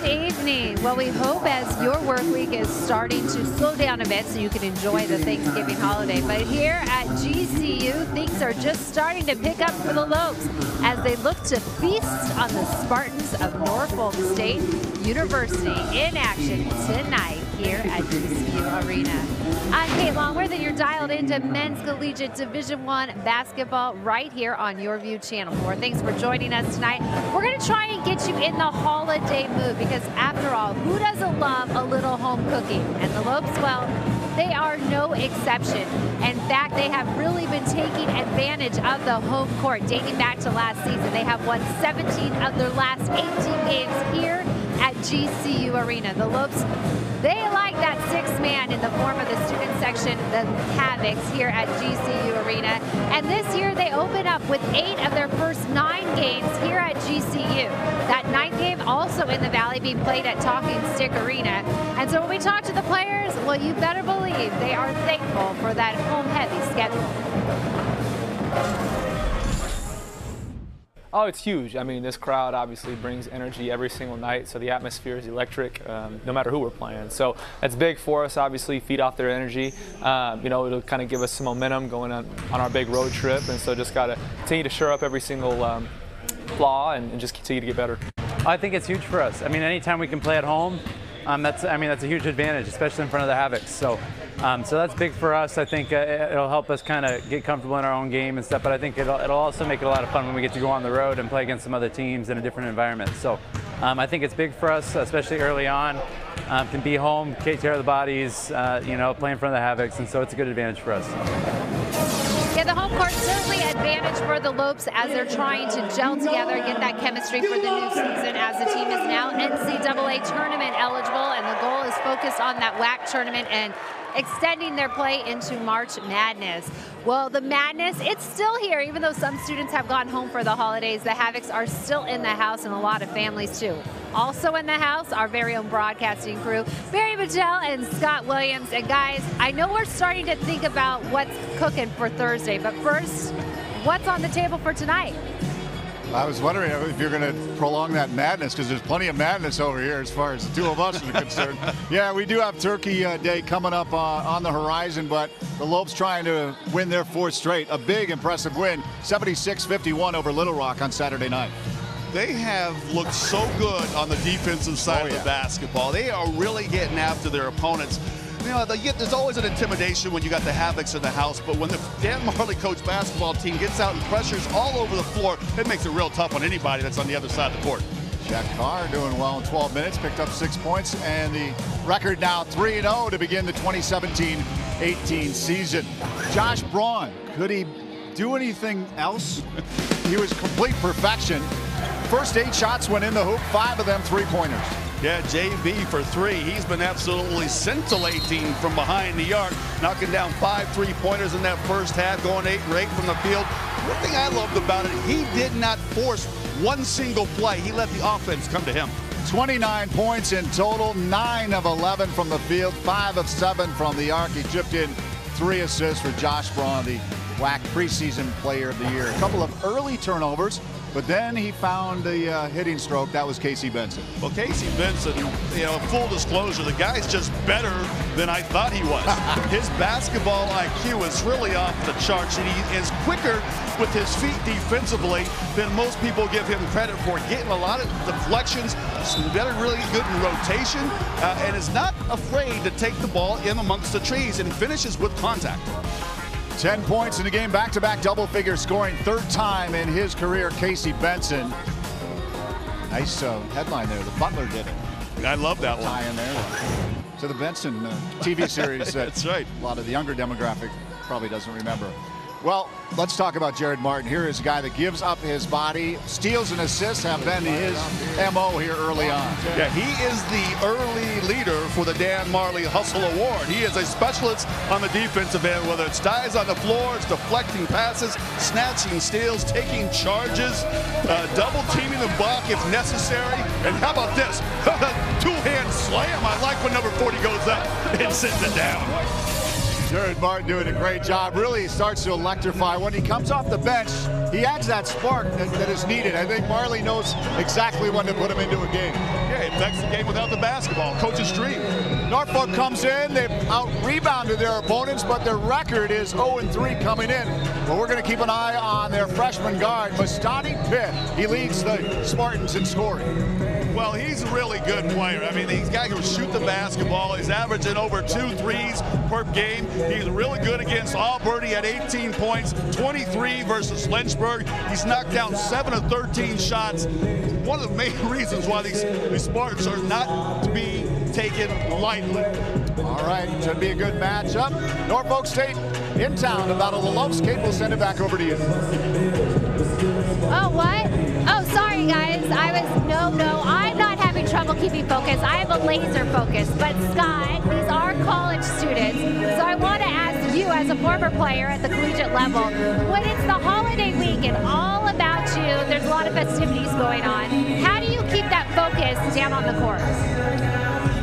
Good evening. Well, we hope as your work week is starting to slow down a bit so you can enjoy the Thanksgiving holiday. But here at GCU, things are just starting to pick up for the Lopes as they look to feast on the Spartans of Norfolk State University in action tonight here at GCU Arena. I'm Kate Longworth, and you're dialed into Men's Collegiate Division I basketball right here on Your View Channel 4. Thanks for joining us tonight. We're going to try and get you in the holiday mood because, after all, who doesn't love a little home cooking? And the Lopes, well, they are no exception. In fact, they have really been taking advantage of the home court dating back to last season. They have won 17 of their last 18 games here at GCU Arena. The Lopes, they like that sixth man in the form of the student section, the Havocs, here at GCU Arena. And this year they open up with 8 of their first 9 games here at GCU. That 9th game also in the Valley being played at Talking Stick Arena. And so when we talk to the players, well, you better believe they are thankful for that home-heavy schedule. Oh, it's huge. I mean, this crowd obviously brings energy every single night, so the atmosphere is electric, no matter who we're playing. So that's big for us, obviously, feed off their energy. You know, it'll kind of give us some momentum going on our big road trip, and so just got to continue to shore up every single flaw and just continue to get better. I think it's huge for us. I mean, anytime we can play at home, that's a huge advantage, especially in front of the Havocs. So that's big for us. I think it'll help us kind of get comfortable in our own game and stuff, but I think it'll also make it a lot of fun when we get to go on the road and play against some other teams in a different environment. So I think it's big for us, especially early on. Can be home, take care of the bodies, you know, play in front of the Havocs, and so it's a good advantage for us. Yeah, the home court certainly advantage for the Lopes as they're trying to gel together, get that chemistry for the new season, as the team is now NCAA tournament eligible, and the goal is focused on that WAC tournament and extending their play into March Madness. Well, the madness, it's still here. Even though some students have gone home for the holidays, the Havocs are still in the house, and a lot of families too. Also in the house, our very own broadcasting crew, Barry Mattel and Scott Williams. And guys, I know we're starting to think about what's cooking for Thursday, but first, what's on the table for tonight? I was wondering if you're going to prolong that madness, because there's plenty of madness over here as far as the two of us are concerned. Yeah, we do have Turkey Day coming up on the horizon, but the Lopes trying to win their 4th straight. A big, impressive win, 76-51 over Little Rock on Saturday night. They have looked so good on the defensive side of the basketball. They are really getting after their opponents. You know, there's always an intimidation when you got the Havocs in the house, but when the Dan Marley coach basketball team gets out and pressures all over the floor, it makes it real tough on anybody that's on the other side of the court. Jack Carr doing well in 12 minutes, picked up 6 points, and the record now 3-0 to begin the 2017-18 season. Josh Braun, could he do anything else? He was complete perfection. First 8 shots went in the hoop, 5 of them three-pointers. Yeah, JB for 3. He's been absolutely scintillating from behind the arc, knocking down 5 3-pointers in that first half, going 8 for 8 from the field. One thing I loved about it, he did not force one single play. He let the offense come to him. 29 points in total, 9 of 11 from the field, 5 of 7 from the arc. He chipped in 3 assists for Josh Braun, the WAC preseason player of the year. A couple of early turnovers, but then he found the hitting stroke. That was Casey Benson. Well, Casey Benson, you know, full disclosure, the guy's just better than I thought he was. His basketball IQ is really off the charts, and he is quicker with his feet defensively than most people give him credit for. Getting a lot of deflections, better, really good in rotation, and is not afraid to take the ball in amongst the trees and finishes with contact. 10 points in the game, back-to-back double-figure scoring, 3rd time in his career, Casey Benson. Nice headline there. The Butler did it. I love that one. Tie in there to the Benson TV series. That's right. A lot of the younger demographic probably doesn't remember. Well, let's talk about Jared Martin. Here is a guy that gives up his body. Steals and assists have been his MO here early on. Yeah, he is the early leader for the Dan Marley Hustle Award. He is a specialist on the defensive end, whether it's dives on the floor, it's deflecting passes, snatching steals, taking charges, double teaming the block if necessary. And how about this? Two-hand slam. I like when number 40 goes up and sits it down. Jared Martin doing a great job. Really starts to electrify. When he comes off the bench, he adds that spark that is needed. I think Marley knows exactly when to put him into a game. Yeah, it affects the game without the basketball. Coach's dream. Norfolk comes in, they've out-rebounded their opponents, but their record is 0-3 coming in. But we're going to keep an eye on their freshman guard, Mastani Pitt. He leads the Spartans in scoring. Well, he's a really good player. I mean, he's a guy who shoot the basketball. He's averaging over 2 threes per game. He's really good against Auburn. He had 18 points, 23 versus Lynchburg. He's knocked down 7 of 13 shots. One of the main reasons why these Spartans are not to be taken lightly. All right, should be a good matchup. Norfolk State in town to battle the Lopes. Kate, we'll send it back over to you. Oh, what? Oh, sorry, guys. I'm not having trouble keeping focus. I have a laser focus. But Scott, these are college students. So I want to ask you, as a former player at the collegiate level, when it's the holiday week and all about you, there's a lot of festivities going on, how do you keep that focus down on the court?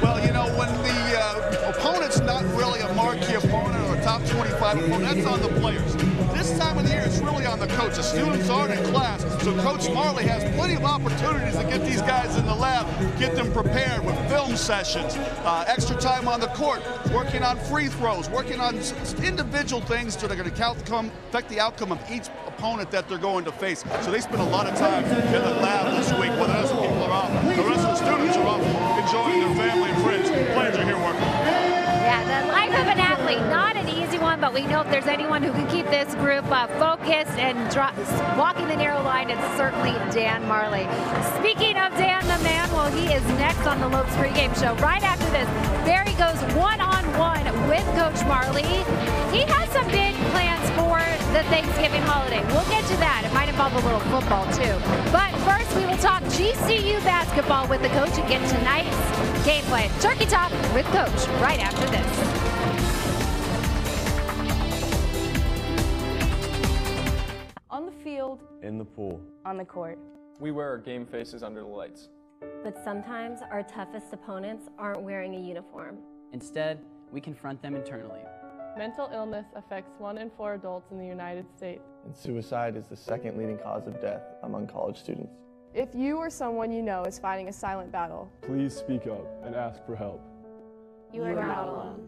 Well, you know, when the opponent's not really a marquee opponent or a top 25 opponent, that's on the players. This time of the year, it's really on the coach. The students aren't in class, so Coach Marley has plenty of opportunities to get these guys in the lab, get them prepared with film sessions, extra time on the court, working on free throws, working on individual things that are going to affect the outcome of each opponent that they're going to face. So they spend a lot of time in the lab this week, whether those people are off, the rest of the students are off, enjoying their family and friends. Players are here working. Yeah, the life of an athlete, not an easy one, but we know if there's anyone who can keep this group focused and walking the narrow line, it's certainly Dan Marley. Speaking of Dan the man, well, he is next on the Lopes pregame show. Right after this, Barry goes one-on-one with Coach Marley. He has some big plans for the Thanksgiving holiday. We'll get to that. It might involve a little football, too. But first, we will talk GCU basketball with the coach and get tonight's game plan. Turkey Talk with Coach right after this. On the field, in the pool, on the court. We wear our game faces under the lights. But sometimes our toughest opponents aren't wearing a uniform. Instead, we confront them internally. Mental illness affects 1 in 4 adults in the United States. and suicide is the second leading cause of death among college students. If you or someone you know is fighting a silent battle, please speak up and ask for help. You are not alone.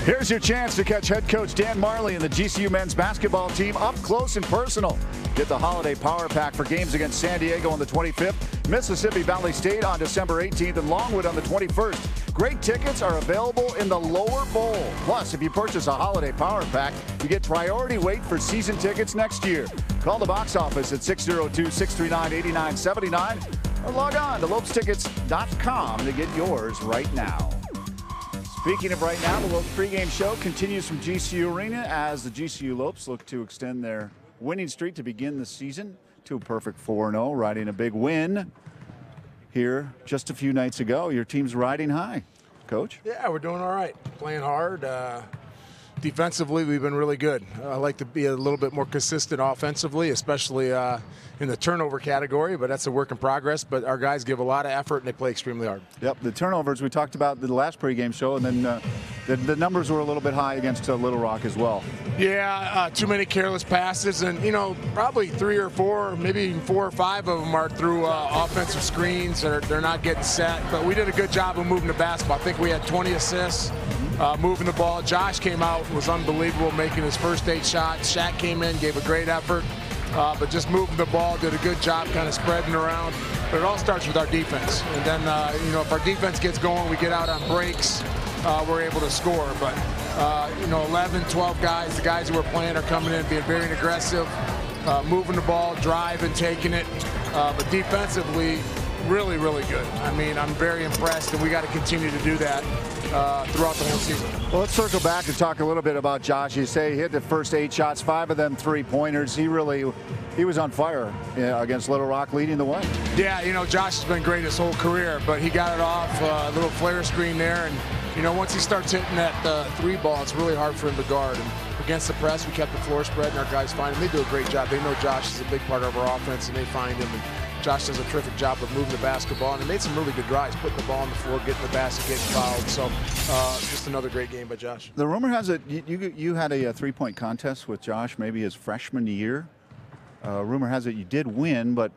Here's your chance to catch head coach Dan Marley and the GCU men's basketball team up close and personal. Get the holiday power pack for games against San Diego on the 25th, Mississippi Valley State on December 18th, and Longwood on the 21st. Great tickets are available in the lower bowl. Plus, if you purchase a holiday power pack, you get priority wait for season tickets next year. Call the box office at 602-639-8979 or log on to lopestickets.com to get yours right now. Speaking of right now, the Lopes pregame show continues from GCU Arena as the GCU Lopes look to extend their winning streak to begin the season to a perfect 4-0, riding a big win here just a few nights ago. Your team's riding high, Coach. Yeah, we're doing all right. Playing hard. Defensively, we've been really good. I like to be a little bit more consistent offensively, especially in the turnover category, but that's a work in progress. But our guys give a lot of effort, and they play extremely hard. Yep, the turnovers we talked about the last pregame show, and then the numbers were a little bit high against Little Rock as well. Yeah, too many careless passes, and, you know, probably 3 or 4, maybe even 4 or 5 of them are through offensive screens. They're not getting set, but we did a good job of moving the basketball. I think we had 20 assists. Moving the ball. Josh came out, was unbelievable, making his first 8 shots. Shaq came in, gave a great effort, but just moving the ball, did a good job kind of spreading around. But it all starts with our defense. And then, you know, if our defense gets going, we get out on breaks, we're able to score. But, you know, 11, 12 guys, the guys who are playing are coming in, being very aggressive, moving the ball, driving, taking it. But defensively, really, really good. I mean, I'm very impressed, and we got to continue to do that throughout the whole season. Well, let's circle back and talk a little bit about Josh. You say he hit the first 8 shots, 5 of them 3-pointers. He was on fire against Little Rock, leading the way. Yeah, you know, Josh has been great his whole career, but he got it off a little flare screen there, and you know, once he starts hitting that 3 ball, it's really hard for him to guard. And against the press, we kept the floor spread, and our guys find him. They do a great job. They know Josh is a big part of our offense, and they find him. And Josh does a terrific job of moving the basketball, and he made some really good drives, putting the ball on the floor, getting the basket, getting fouled. So just another great game by Josh. The rumor has it you had a 3-point contest with Josh maybe his freshman year. Rumor has it you did win, but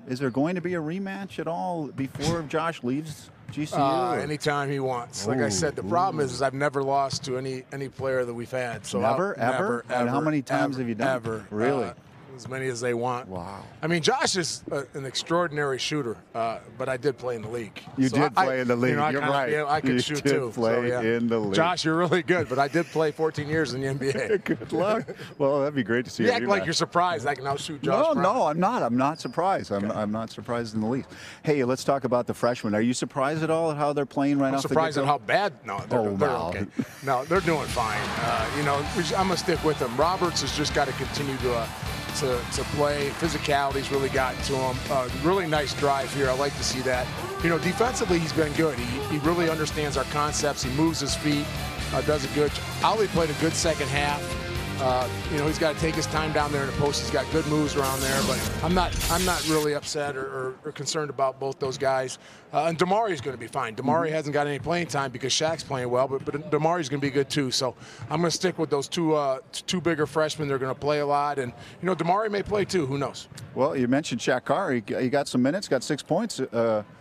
is there going to be a rematch at all before Josh leaves GCU? Anytime he wants. Like I said, the problem is I've never lost to any player that we've had. So never, ever? And how many times have you done? Ever. Really? As many as they want. Wow. I mean, Josh is an extraordinary shooter, but I did play in the league. You did play in the league. You're right. Yeah, I could shoot too. Play in the league. Josh, you're really good, but I did play 14 years in the NBA. Good luck. Well, that'd be great to see you. You act like you're surprised I can outshoot Josh Brown. No, I'm not. I'm not surprised. I'm not surprised in the least. Hey, let's talk about the freshmen. Are you surprised at all at how they're playing right now? I'm surprised at how bad. No, they're okay. No, they're doing fine. You know, I'm gonna stick with them. Roberts has just got to continue to play. Physicality's really gotten to him. Really nice drive here. I like to see that. You know, defensively he's been good. He really understands our concepts. He moves his feet, does a good. Ollie played a good second half. You know, he's got to take his time down there in the post. He's got good moves around there, but I'm not really upset or concerned about both those guys. And Damari's going to be fine. Damari hasn't got any playing time because Shaq's playing well, but Damari's going to be good too. So I'm going to stick with those two bigger freshmen. They're going to play a lot, and you know, Damari may play too. Who knows? Well, you mentioned Shaq Carr. He got some minutes, got 6 points.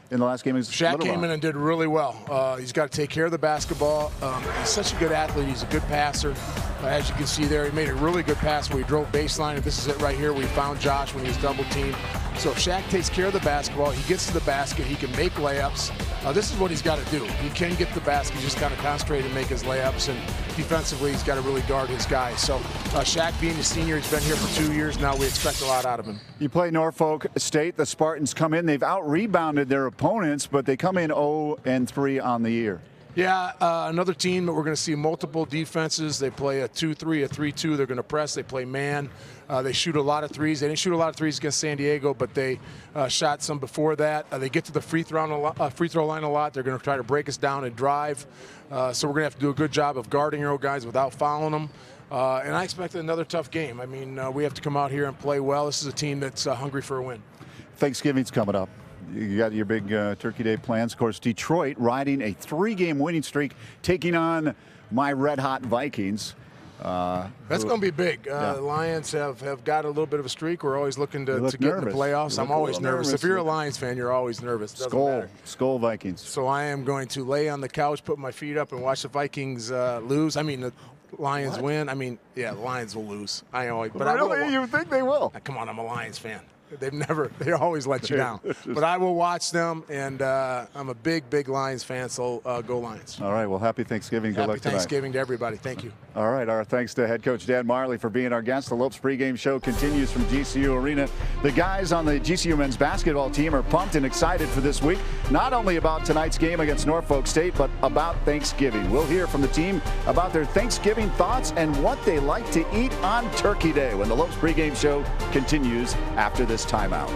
In the last game, Shaq came in and did really well. He's got to take care of the basketball. He's such a good athlete. He's a good passer. As you can see there, he made a really good pass where he drove baseline, and this is it right here. We found Josh when he was double teamed. So if Shaq takes care of the basketball, he gets to the basket, he can make layups. This is what he's got to do. He can get the basket, just kind of concentrate and make his layups, and defensively, he's got to really guard his guys. So Shaq being a senior, he's been here for 2 years now. We expect a lot out of him. You play Norfolk State. The Spartans come in. They've out-rebounded their opponents, but they come in 0-3 on the year. Yeah, another team that we're going to see multiple defenses. They play a 2-3, a 3-2. They're going to press. They play man. They shoot a lot of threes. They didn't shoot a lot of threes against San Diego, but they shot some before that. They get to the free throw line a lot. They're going to try to break us down and drive. So we're going to have to do a good job of guarding our guys without fouling them. And I expect another tough game. I mean, we have to come out here and play well. This is a team that's hungry for a win. Thanksgiving's coming up. You got your big Turkey Day plans. Of course, Detroit riding a 3-game winning streak, taking on my red-hot Vikings. That's going to be big. The Lions have got a little bit of a streak. We're always looking to get in the playoffs. I'm always nervous. If you're a Lions fan, you're always nervous. Skull Vikings. So I am going to lay on the couch, put my feet up, and watch the Vikings lose. I mean, the Lions win. I mean, yeah, the Lions will lose. I know. But really? You think they will? Come on, I'm a Lions fan. They always let you down. But I will watch them, and I'm a big Lions fan, so go Lions. All right, well, happy Thanksgiving. Good luck tonight. Happy Thanksgiving to everybody. Thank you. All right, our thanks to head coach Dan Marley for being our guest. The Lopes pregame show continues from GCU Arena. The guys on the GCU men's basketball team are pumped and excited for this week, not only about tonight's game against Norfolk State, but about Thanksgiving. We'll hear from the team about their Thanksgiving thoughts and what they like to eat on Turkey Day when the Lopes pregame show continues after this timeout.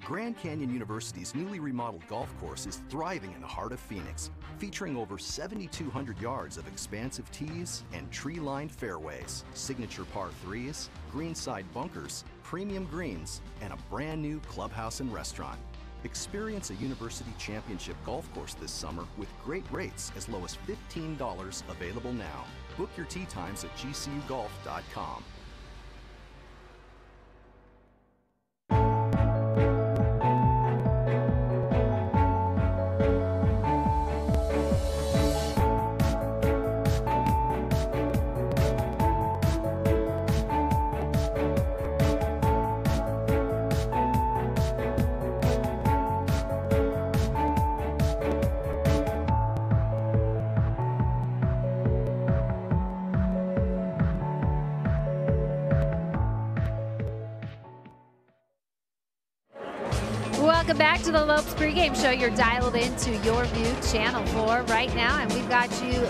Grand Canyon University's newly remodeled golf course is thriving in the heart of Phoenix, featuring over 7,200 yards of expansive tees and tree-lined fairways, signature par 3s, greenside bunkers, premium greens, and a brand new clubhouse and restaurant. Experience a University Championship golf course this summer with great rates as low as $15 available now. Book your tee times at gcugolf.com. welcome back to the Lopes pregame show. You're dialed into Your View Channel 4 right now, and we've got you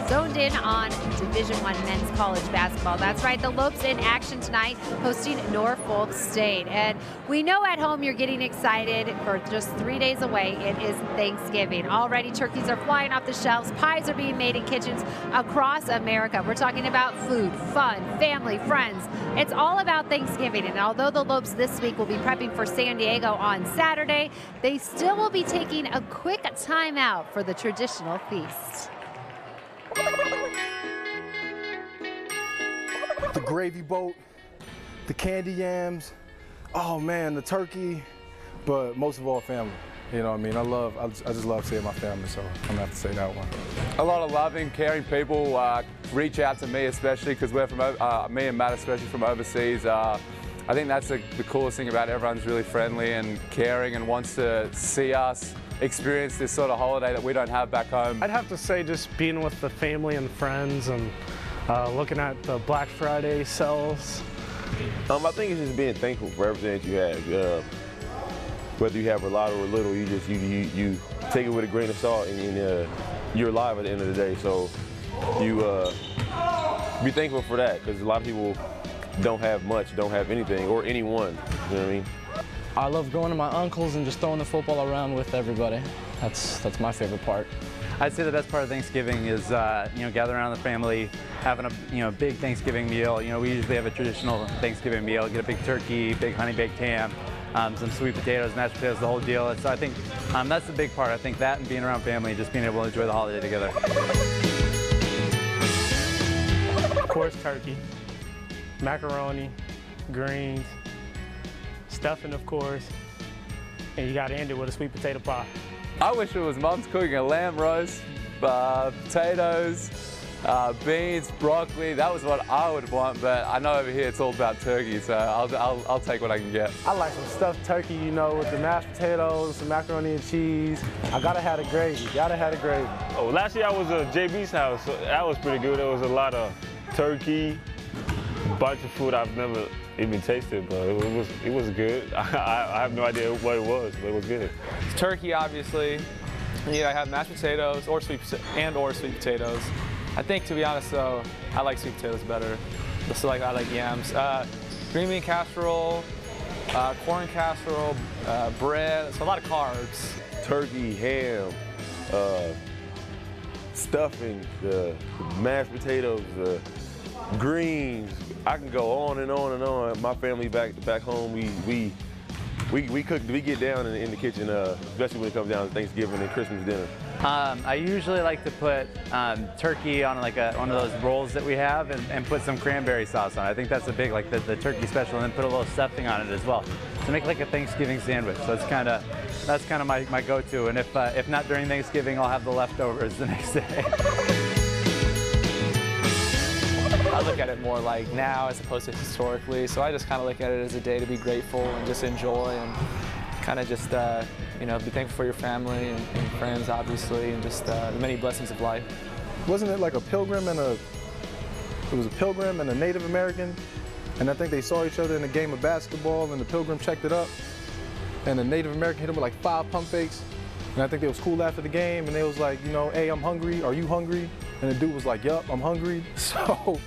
zoned in on Division I men's college basketball. That's right, the Lopes in action tonight, hosting Norfolk State. And we know at home you're getting excited for just 3 days away. It is Thanksgiving. Already turkeys are flying off the shelves. Pies are being made in kitchens across America. We're talking about food, fun, family, friends. It's all about Thanksgiving. And although the Lopes this week will be prepping for San Diego on Saturday, they still will be taking a quick time out for the traditional feast. The gravy boat, the candy yams, oh man, the turkey, but most of all family. You know what I mean? I just love seeing my family, so I'm gonna have to say that one. A lot of loving, caring people reach out to me, especially because we're from, me and Matt especially from overseas. I think that's the coolest thing about it. Everyone's really friendly and caring and wants to see us experience this sort of holiday that we don't have back home. I'd have to say just being with the family and friends and looking at the Black Friday sales. I think it's just being thankful for everything that you have. Whether you have a lot or a little, you take it with a grain of salt, and you're alive at the end of the day. So you be thankful for that, because a lot of people don't have much, don't have anything, or anyone. You know what I mean? I love going to my uncle's and just throwing the football around with everybody. That's my favorite part. I'd say the best part of Thanksgiving is gathering around the family, having a big Thanksgiving meal. We usually have a traditional Thanksgiving meal. Get a big turkey, big honey baked ham, some sweet potatoes, mashed potatoes, the whole deal. And so I think that's the big part. I think that and being around family and just being able to enjoy the holiday together. Of course, turkey, macaroni, greens, stuffing, of course, and you got to end it with a sweet potato pie. I wish it was Mom's cooking a lamb roast, potatoes, beans, broccoli. That was what I would want, but I know over here it's all about turkey, so I'll take what I can get. I like some stuffed turkey, with the mashed potatoes, some macaroni and cheese. I gotta have the gravy, Oh, last year I was at JB's house, so that was pretty good. There was a lot of turkey, a bunch of food I've never even tasted, but it was good. I have no idea what it was, but it was good. It's turkey, obviously. I have mashed potatoes or sweet potatoes. I think, to be honest, though, I like sweet potatoes better. So I like yams. Green bean casserole, corn casserole, bread. So a lot of carbs. Turkey, ham, stuffing, the mashed potatoes, the greens. I can go on and on and on. My family back home, we cook. We get down in the kitchen, especially when it comes down to Thanksgiving and Christmas dinner. I usually like to put turkey on one of those rolls that we have and put some cranberry sauce on it. I think that's a big, the turkey special, and then put a little stuffing on it as well to make like a Thanksgiving sandwich. So that's kind of my go-to. And if not during Thanksgiving, I'll have the leftovers the next day. I look at it more like now as opposed to historically, so I just kind of look at it as a day to be grateful and just enjoy and kind of just, be thankful for your family and friends, obviously, and just the many blessings of life. Wasn't it like a pilgrim and it was a pilgrim and a Native American, and I think they saw each other in a game of basketball, and the pilgrim checked it up, and the Native American hit him with like 5 pump fakes, and I think they was cool after the game, and they was like, hey, I'm hungry, are you hungry? And the dude was like, yup, I'm hungry. So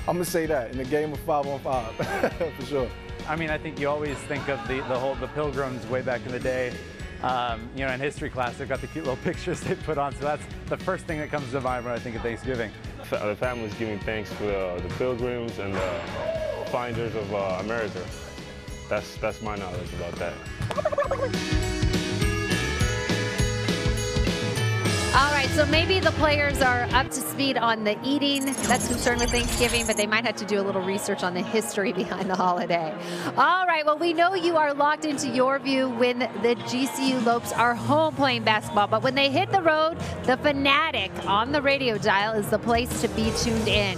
I'm gonna say that in a game of 5-on-5 for sure. I mean, I think you always think of the pilgrims way back in the day. In history class, they've got the cute little pictures they put on, so that's the first thing that comes to mind when I think of Thanksgiving. The family's giving thanks for the pilgrims and the finders of America. That's my knowledge about that. All right, so maybe the players are up to speed on the eating that's concerned with Thanksgiving, but they might have to do a little research on the history behind the holiday. All right, well, we know you are locked into Your View when the GCU Lopes are home playing basketball, but when they hit the road, the Fanatic on the radio dial is the place to be tuned in.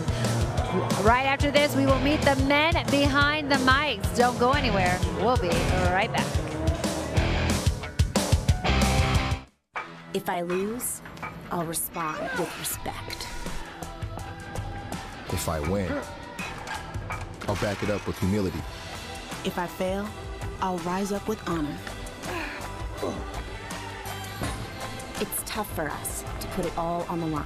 Right after this, we will meet the men behind the mics. Don't go anywhere. We'll be right back. If I lose, I'll respond with respect. If I win, I'll back it up with humility. If I fail, I'll rise up with honor. It's tough for us to put it all on the line.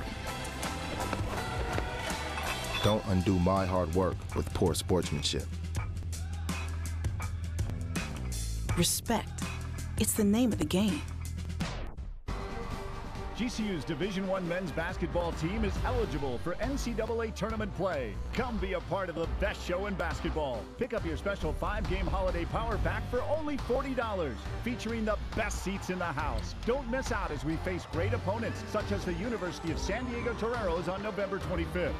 Don't undo my hard work with poor sportsmanship. Respect. It's the name of the game. GCU's Division I men's basketball team is eligible for NCAA tournament play. Come be a part of the best show in basketball. Pick up your special 5-game holiday power pack for only $40, featuring the best seats in the house. Don't miss out as we face great opponents, such as the University of San Diego Toreros on November 25th.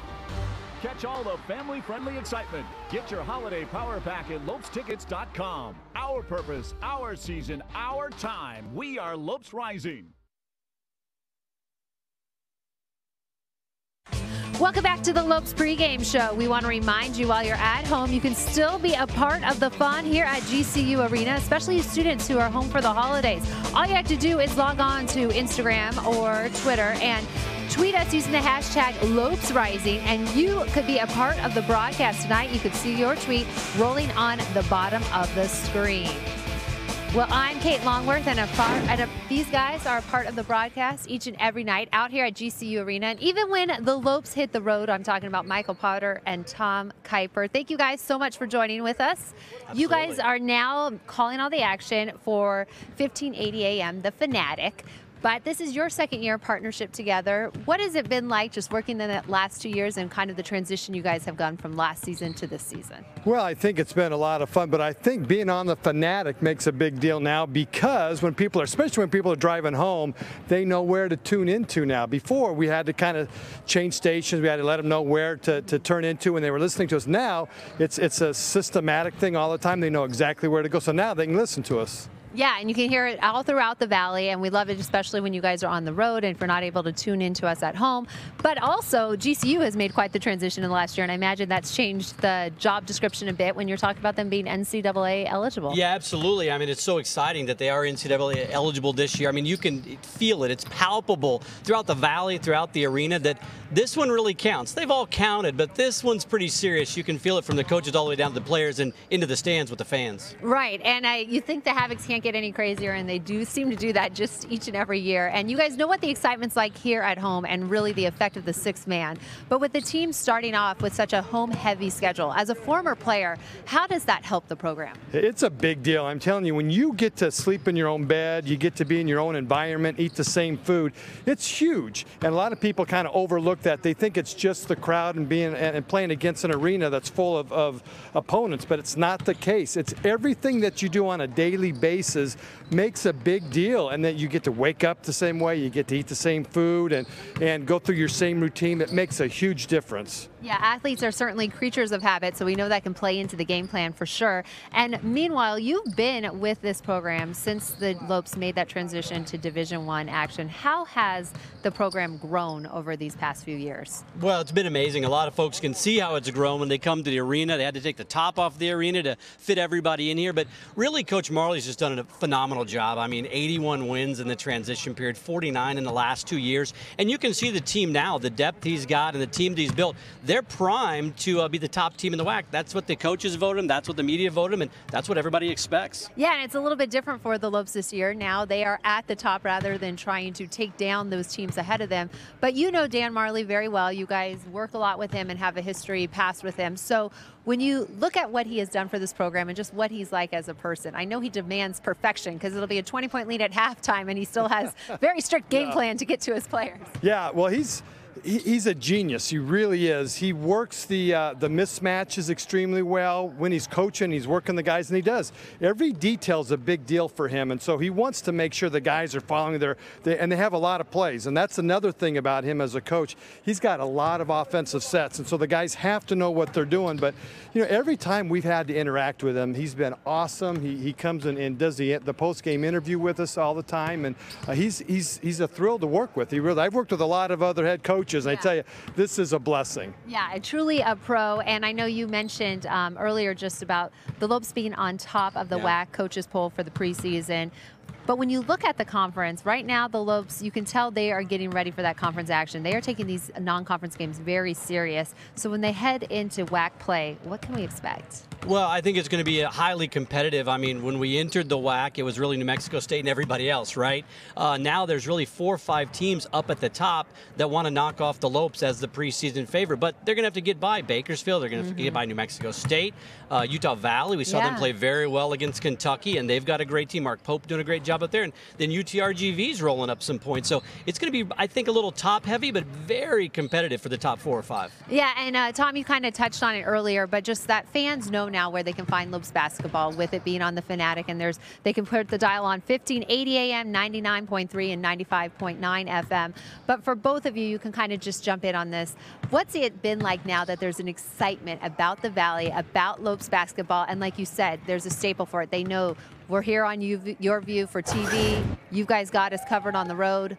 Catch all the family-friendly excitement. Get your holiday power pack at lopestickets.com. Our purpose, our season, our time. We are Lopes Rising. Welcome back to the Lopes pregame show. We want to remind you while you're at home, you can still be a part of the fun here at GCU Arena, especially students who are home for the holidays. All you have to do is log on to Instagram or Twitter and tweet us using the hashtag LopesRising, and you could be a part of the broadcast tonight. You could see your tweet rolling on the bottom of the screen. Well, I'm Kate Longworth, and these guys are a part of the broadcast each and every night out here at GCU Arena. And even when the Lopes hit the road, I'm talking about Michael Potter and Tom Kuiper. Thank you guys so much for joining with us. Absolutely. You guys are now calling all the action for 1580 AM, The Fanatic. But this is your second year partnership together. What has it been like just working in the last 2 years and kind of the transition you guys have gone from last season to this season? Well, I think it's been a lot of fun, but I think being on the Fanatic makes a big deal now because when people are, especially when people are driving home, they know where to tune into now. Before, we had to kind of change stations. We had to let them know where to turn into when they were listening to us. Now, it's a systematic thing all the time. They know exactly where to go. So now they can listen to us. Yeah, and you can hear it all throughout the valley, and we love it, especially when you guys are on the road and if you're not able to tune into us at home. But also, GCU has made quite the transition in the last year, and I imagine that's changed the job description a bit when you're talking about them being NCAA eligible. Yeah, absolutely. I mean, it's so exciting that they are NCAA eligible this year. I mean, you can feel it. It's palpable throughout the valley, throughout the arena, that this one really counts. They've all counted, but this one's pretty serious. You can feel it from the coaches all the way down to the players and into the stands with the fans. Right, and you think the Havocs can't get any crazier, and they do seem to do that just each and every year. And you guys know what the excitement's like here at home and really the effect of the sixth man. But with the team starting off with such a home-heavy schedule, as a former player, how does that help the program? It's a big deal. I'm telling you, when you get to sleep in your own bed, you get to be in your own environment, eat the same food, it's huge. And a lot of people kind of overlook that. They think it's just the crowd and playing against an arena that's full of opponents, but it's not the case. It's everything that you do on a daily basis makes a big deal, and that you get to wake up the same way, you get to eat the same food and go through your same routine. It makes a huge difference. Yeah, athletes are certainly creatures of habit, so we know that can play into the game plan for sure. And meanwhile, you've been with this program since the Lopes made that transition to Division I action. How has the program grown over these past few years? Well, it's been amazing. A lot of folks can see how it's grown when they come to the arena. They had to take the top off the arena to fit everybody in here. But really, Coach Marley's just done a phenomenal job. I mean, 81 wins in the transition period, 49 in the last 2 years. And you can see the team now, the depth he's got and the team that he's built. They're primed to be the top team in the WAC. That's what the coaches vote them, that's what the media vote them, and that's what everybody expects. Yeah, and it's a little bit different for the Lopes this year. Now they are at the top rather than trying to take down those teams ahead of them. But you know Dan Marley very well. You guys work a lot with him and have a history past with him. So when you look at what he has done for this program and just what he's like as a person, I know he demands perfection because it'll be a 20-point lead at halftime, and he still has a very strict game plan to get to his players. Yeah, well, he's a genius. He really is. He works the mismatches extremely well. When he's coaching, he's working the guys, and he does. Every detail is a big deal for him, and so he wants to make sure the guys are following and they have a lot of plays. And that's another thing about him as a coach. He's got a lot of offensive sets, and so the guys have to know what they're doing. But you know, every time we've had to interact with him, he's been awesome. He comes in and does the post-game interview with us all the time, and he's a thrill to work with. I've worked with a lot of other head coaches. I tell you, this is a blessing. Yeah, truly a pro. And I know you mentioned earlier just about the Lopes being on top of the WAC coaches poll for the preseason. But when you look at the conference, right now the Lopes, you can tell they are getting ready for that conference action. They are taking these non-conference games very serious. So when they head into WAC play, what can we expect? Well, I think it's going to be highly competitive. I mean, when we entered the WAC, it was really New Mexico State and everybody else, right? Now there's really 4 or 5 teams up at the top that want to knock off the Lopes as the preseason favorite, but they're going to have to get by Bakersfield. They're going to have to get by New Mexico State. Utah Valley, we saw them play very well against Kentucky, and they've got a great team. Mark Pope doing a great job up there, and then UTRGV's rolling up some points. So it's going to be, I think, a little top-heavy, but very competitive for the top 4 or 5. Yeah, and Tom, you kind of touched on it earlier, but just that fans know now where they can find Lopes basketball with it being on the Fanatic, and they can put the dial on 1580 AM, 99.3 and 95.9 FM. But for both of you, you can kind of just jump in on this. What's it been like now that there's an excitement about the Valley, about Lopes basketball, and like you said, there's a staple for it. They know we're here on Your View for TV. You guys got us covered on the road.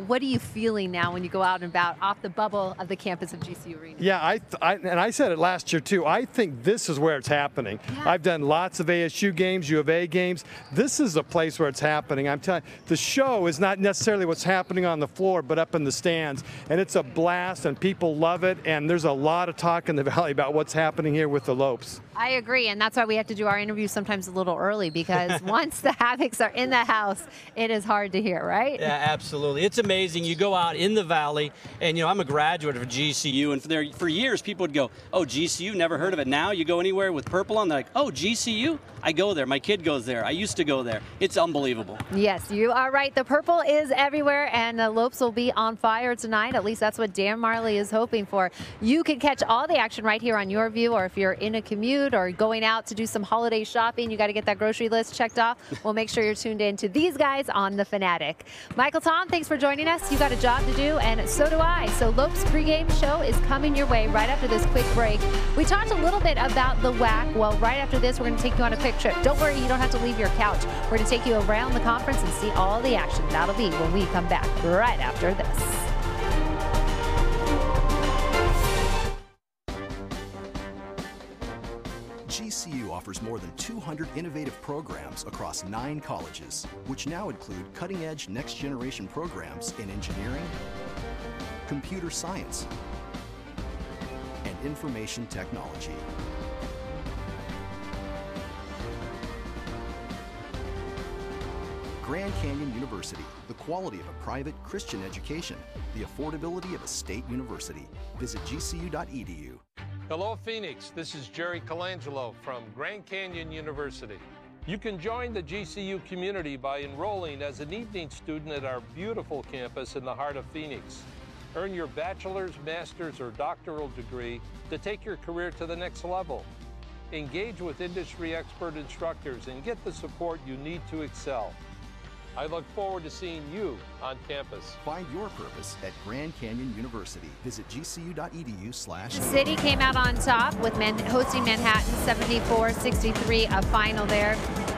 What are you feeling now when you go out and about off the bubble of the campus of GCU Arena? Yeah, and I said it last year too. I think this is where it's happening. Yeah. I've done lots of ASU games, U of A games. This is a place where it's happening. I'm telling you, the show is not necessarily what's happening on the floor, but up in the stands. And it's a blast, and people love it. And there's a lot of talk in the Valley about what's happening here with the Lopes. I agree, and that's why we have to do our interviews sometimes a little early, because once the Havocs are in the house, it is hard to hear, right? Yeah, absolutely. It's amazing. You go out in the Valley, and, you know, I'm a graduate of GCU, and for years people would go, oh, GCU, never heard of it. Now you go anywhere with purple on, they're like, oh, GCU? I go there. My kid goes there. I used to go there. It's unbelievable. Yes, you are right. The purple is everywhere, and the Lopes will be on fire tonight. At least that's what Dan Marley is hoping for. You can catch all the action right here on Your View, or if you're in a commute or going out to do some holiday shopping, you got to get that grocery list checked off. We'll make sure you're tuned in to these guys on the Fanatic. Michael, Tom, thanks for joining us. You got a job to do, and so do I. So Lopes pregame show is coming your way right after this quick break. We talked a little bit about the WAC. Well, right after this, we're going to take you on a quick trip. Don't worry, you don't have to leave your couch. We're going to take you around the conference and see all the action. That'll be when we come back right after this. GCU offers more than 200 innovative programs across 9 colleges, which now include cutting-edge next-generation programs in engineering, computer science, and information technology. Grand Canyon University, the quality of a private Christian education, the affordability of a state university. Visit gcu.edu. Hello, Phoenix. This is Jerry Colangelo from Grand Canyon University. You can join the GCU community by enrolling as an evening student at our beautiful campus in the heart of Phoenix. Earn your bachelor's, master's, or doctoral degree to take your career to the next level. Engage with industry expert instructors and get the support you need to excel. I look forward to seeing you on campus. Find your purpose at Grand Canyon University. Visit gcu.edu/. The city came out on top with hosting Manhattan 74-63, a final there.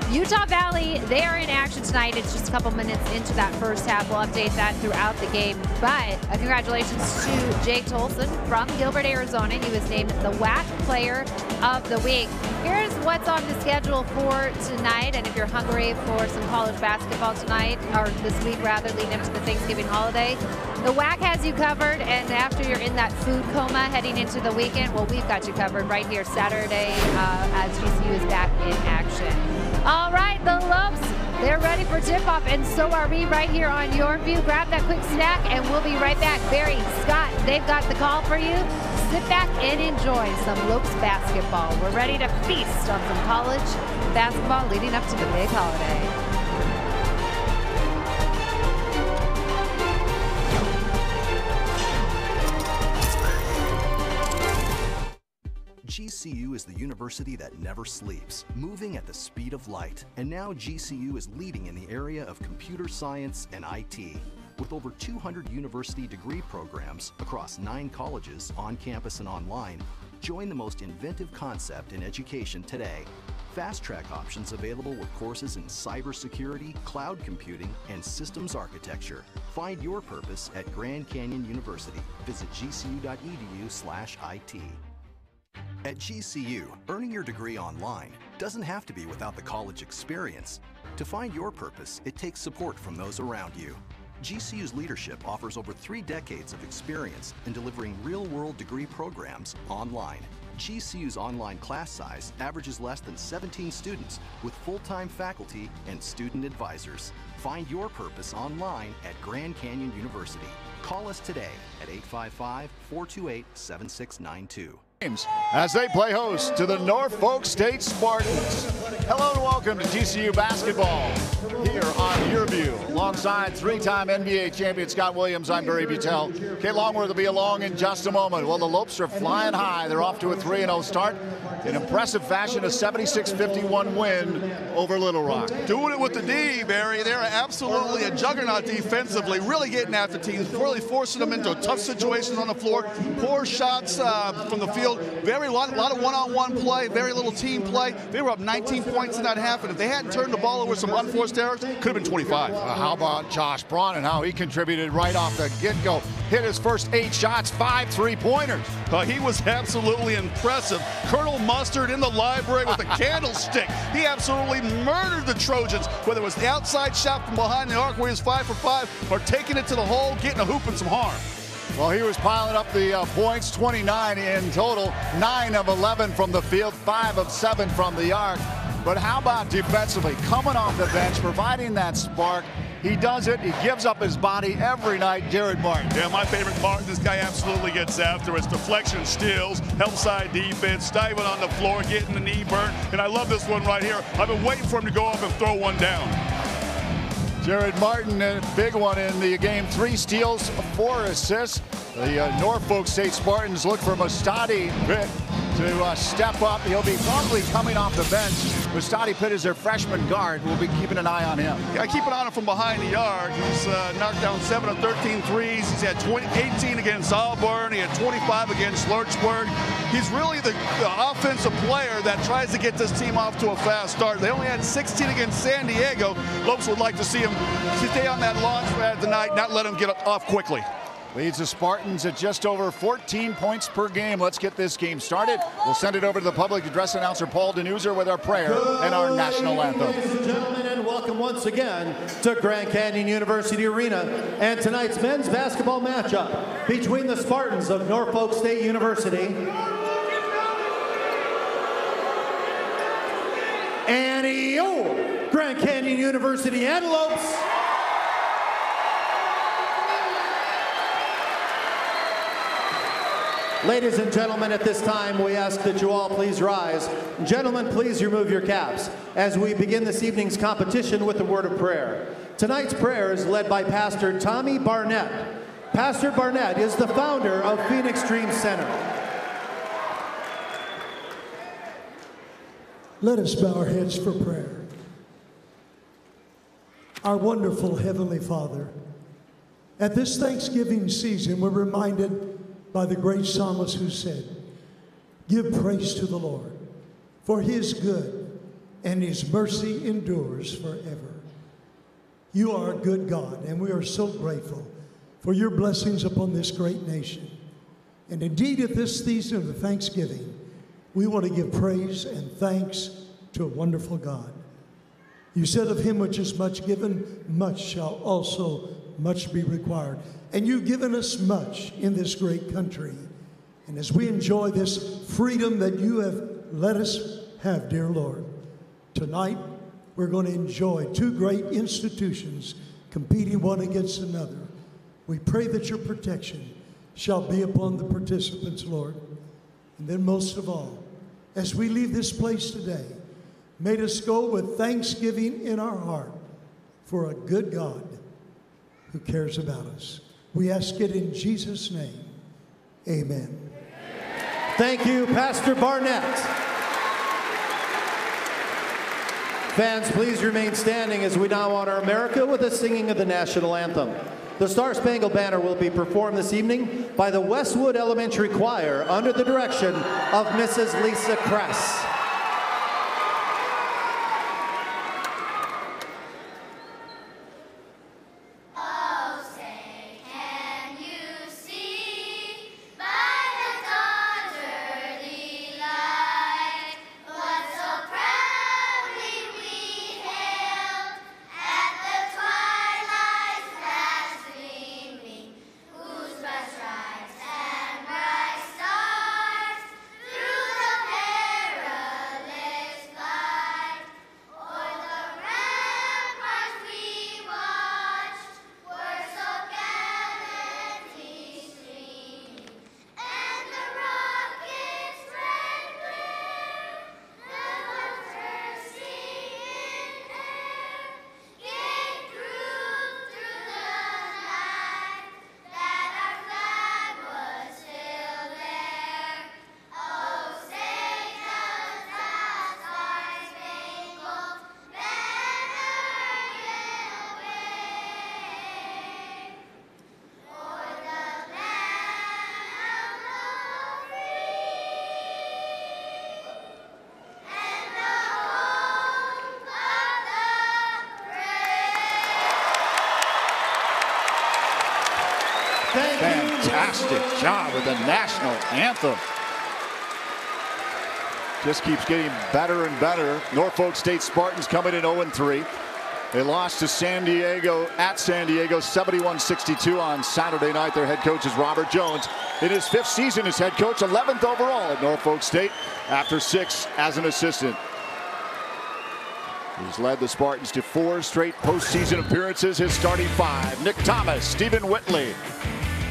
Utah Valley, they are in action tonight. It's just a couple minutes into that first half. We'll update that throughout the game. But congratulations to Jake Tolson from Gilbert, Arizona. He was named the WAC Player of the Week. Here's what's on the schedule for tonight. And if you're hungry for some college basketball tonight, or this week rather, leading up to the Thanksgiving holiday, the WAC has you covered. And after you're in that food coma heading into the weekend, well, we've got you covered right here Saturday as GCU is back in action. All right, the Lopes, they're ready for tip-off, and so are we right here on Your View. Grab that quick snack, and we'll be right back. Barry, Scott, they've got the call for you. Sit back and enjoy some Lopes basketball. We're ready to feast on some college basketball leading up to the big holiday. GCU is the university that never sleeps, moving at the speed of light. And now GCU is leading in the area of computer science and IT. With over 200 university degree programs across 9 colleges, on campus and online, join the most inventive concept in education today. Fast track options available with courses in cybersecurity, cloud computing, and systems architecture. Find your purpose at Grand Canyon University. Visit gcu.edu/IT. At GCU, earning your degree online doesn't have to be without the college experience. To find your purpose, it takes support from those around you. GCU's leadership offers over 3 decades of experience in delivering real-world degree programs online. GCU's online class size averages less than 17 students with full-time faculty and student advisors. Find your purpose online at Grand Canyon University. Call us today at 855-428-7692. As they play host to the Norfolk State Spartans. Hello and welcome to GCU Basketball here on Your View. Alongside three-time NBA champion Scott Williams, I'm Barry Butel. Kate Longworth will be along in just a moment. Well, the Lopes are flying high. They're off to a 3-0 start. In impressive fashion, a 76-51 win over Little Rock. Doing it with the D, Barry. They're absolutely a juggernaut defensively, really getting after teams, really forcing them into tough situations on the floor. Poor shots from the field. A lot of one-on-one play, very little team play. They were up 19 points in that half, and if they hadn't turned the ball over some unforced errors, could have been 25. How about Josh Braun and how he contributed right off the get-go? Hit his first 8 shots, 5 3-pointers. He was absolutely impressive. Colonel Mustard in the library with a candlestick. He absolutely murdered the Trojans, whether it was the outside shot from behind the arc where he was 5 for 5 or taking it to the hole, getting a hoop and some harm. Well, he was piling up the points, 29 in total, 9 of 11 from the field, 5 of 7 from the arc. But how about defensively, coming off the bench, providing that spark? He does it. He gives up his body every night. Jared Martin. Yeah, my favorite part, this guy absolutely gets after it. It's deflection steals, help side defense, diving on the floor, getting the knee burn. And I love this one right here. I've been waiting for him to go up and throw one down. Jared Martin, a big one in the game. 3 steals, 4 assists. The Norfolk State Spartans look for Mustadi Pitt to step up. He'll be probably coming off the bench. Mustadi Pitt is their freshman guard. We'll be keeping an eye on him. Yeah, keep an eye on him from behind the arc. He's knocked down 7 of 13 threes. He's had 18 against Auburn. He had 25 against Lurchburg. He's really the offensive player that tries to get this team off to a fast start. They only had 16 against San Diego. Lopes would like to see him stay on that launch pad tonight, not let him get off quickly. Leads the Spartans at just over 14 points per game. Let's get this game started. We'll send it over to the public address announcer Paul Denuser with our prayer and our national anthem. Ladies and gentlemen, and welcome once again to Grand Canyon University Arena and tonight's men's basketball matchup between the Spartans of Norfolk State University and your Grand Canyon University Antelopes. Ladies and gentlemen, at this time, we ask that you all please rise. Gentlemen, please remove your caps as we begin this evening's competition with a word of prayer. Tonight's prayer is led by Pastor Tommy Barnett. Pastor Barnett is the founder of Phoenix Dream Center. Let us bow our heads for prayer. Our wonderful Heavenly Father, at this Thanksgiving season, we're reminded by the great psalmist who said, "Give praise to the Lord, for he is good, and his mercy endures forever." You are a good God, and we are so grateful for your blessings upon this great nation. And indeed, at this season of Thanksgiving, we want to give praise and thanks to a wonderful God. You said of him which is much given, much shall also much be required. And you've given us much in this great country. And as we enjoy this freedom that you have let us have, dear Lord, tonight we're going to enjoy 2 great institutions competing one against another. We pray that your protection shall be upon the participants, Lord. And then most of all, as we leave this place today, may us go with thanksgiving in our heart for a good God who cares about us. We ask it in Jesus' name. Amen. Thank you, Pastor Barnett. Fans, please remain standing as we now honor America with the singing of the national anthem. The Star-Spangled Banner will be performed this evening by the Westwood Elementary Choir under the direction of Mrs. Lisa Kress. Through Fantastic job with the national anthem. Just keeps getting better and better. Norfolk State Spartans coming in 0-3. They lost to San Diego at San Diego 71-62 on Saturday night. Their head coach is Robert Jones. In his 5th season as head coach, 11th overall at Norfolk State after 6 as an assistant. He's led the Spartans to 4 straight postseason appearances. His starting 5: Nick Thomas, Stephen Whitley,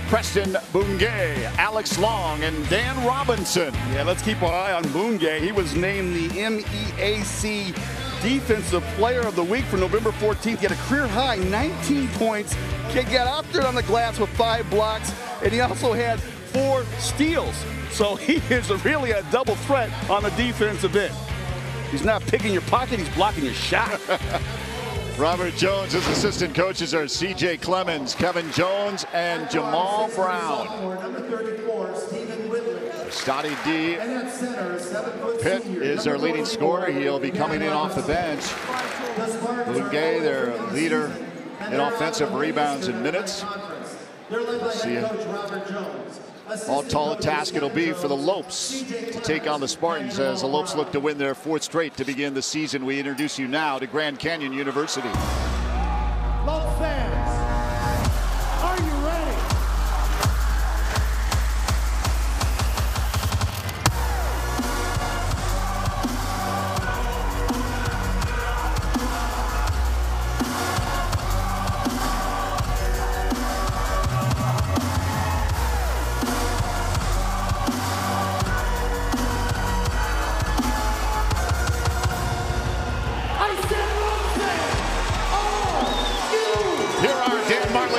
Preston Bungay, Alex Long, and Dan Robinson. Yeah, let's keep our eye on Bungay. He was named the MEAC Defensive Player of the Week for November 14th. He had a career high 19 points. He got out there on the glass with 5 blocks, and he also had 4 steals. So he is really a double threat on the defensive end. He's not picking your pocket, he's blocking your shot. Robert Jones' assistant coaches are C.J. Clemens, Kevin Jones, and Jamal Brown. Number 34, Stephen Whitley. Scotty D. And at center, 7'2". Pitt is their leading scorer. He'll be coming in off the bench. Bungay, their leader in offensive rebounds and minutes. See how tall a task it'll be for the Lopes to take on the Spartans as the Lopes look to win their 4th straight to begin the season. We introduce you now to Grand Canyon University. Lopes fans, are you ready?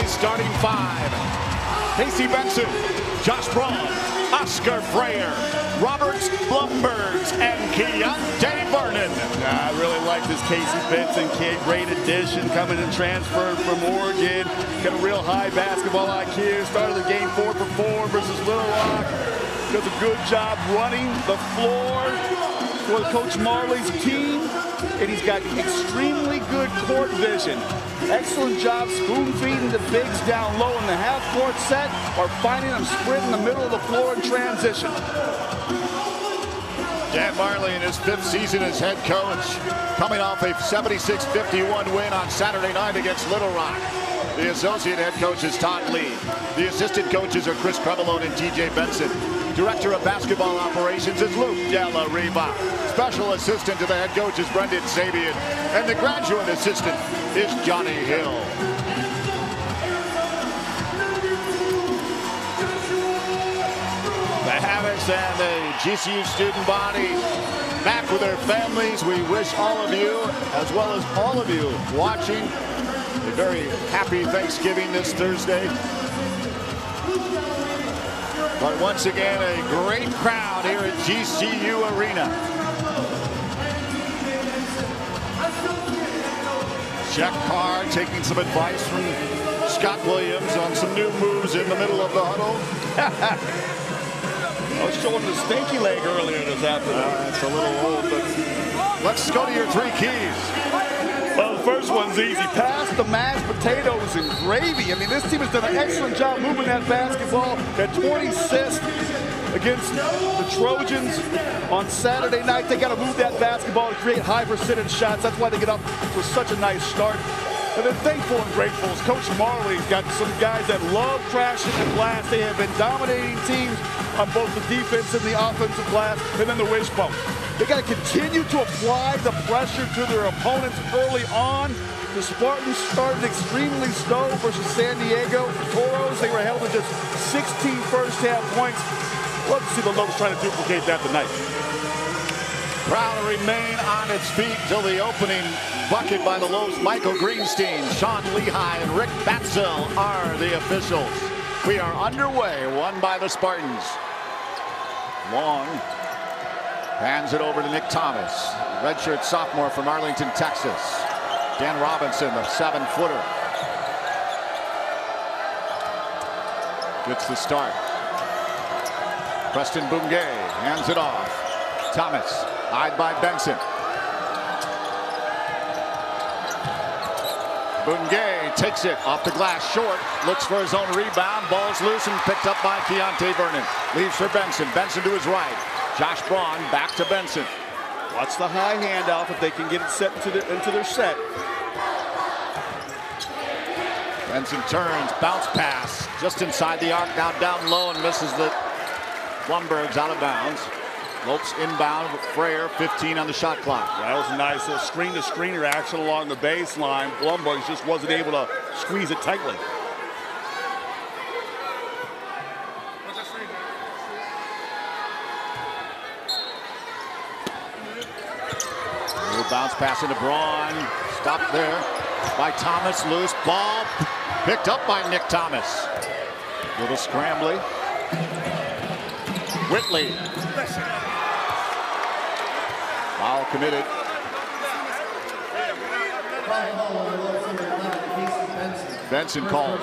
Starting 5: Casey Benson, Josh Braun, Oscar Freyer, Robert Blumbergs, and Keontae Vernon. I really like this Casey Benson kid. Great addition, coming and transferred from Oregon. Got a real high basketball IQ. Started the game 4 for 4 versus Little Rock. Does a good job running the floor for Coach Marley's team. And he's got extremely good court vision. Excellent job spoon feeding the bigs down low in the half-court set or finding them spread in the middle of the floor in transition. Dan Marley in his 5th season as head coach, coming off a 76-51 win on Saturday night against Little Rock. The associate head coach is Todd Lee. The assistant coaches are Chris Cremelone and TJ Benson. Director of basketball operations is Luke Della Riva. Special assistant to the head coach is Brendan Sabian. And the graduate assistant is Johnny Hill. The Havocs and the GCU student body back with their families. We wish all of you, as well as all of you watching, a very happy Thanksgiving this Thursday. But once again, a great crowd here at GCU Arena. Jack Carr taking some advice from Scott Williams on some new moves in the middle of the huddle. I was showing the stinky leg earlier this afternoon. That's a little old, but let's go to your 3 keys. Well, the first one's easy. Pass the mashed potatoes and gravy. I mean, this team has done an excellent job moving that basketball. Had 20 assists against the Trojans on Saturday night. They got to move that basketball to create high percentage shots. That's why they get up to such a nice start. And then thankful and grateful is Coach Marley's got some guys that love crashing the glass. They have been dominating teams on both the defense and the offensive glass, and then the wishbone. They got to continue to apply the pressure to their opponents early on. The Spartans started extremely slow versus San Diego Toros. They were held to just 16 first-half points. Love to see the Lopes trying to duplicate that tonight. Crowd will remain on its feet till the opening bucket by the Lopes. Michael Greenstein, Sean Lehigh, and Rick Batzel are the officials. We are underway, won by the Spartans. Long hands it over to Nick Thomas, redshirt sophomore from Arlington, Texas. Dan Robinson, the 7-footer. Gets the start. Preston Bungay hands it off. Thomas, eyed by Benson. Bungay He takes it off the glass short, looks for his own rebound, ball's loose and picked up by Keontae Vernon. Leaves for Benson. Benson to his right. Josh Braun back to Benson. Watch the high handoff if they can get it set into their set. Benson turns, bounce pass, just inside the arc, now down low and misses the Blumberg's out of bounds. Lopes inbound with Frayer, 15 on the shot clock. That was a nice little screen-to-screener action along the baseline. Blumberg just wasn't able to squeeze it tightly. Little bounce pass into Braun. Stopped there by Thomas. Loose ball picked up by Nick Thomas. Little scrambly. Whitley. Foul committed. Benson called.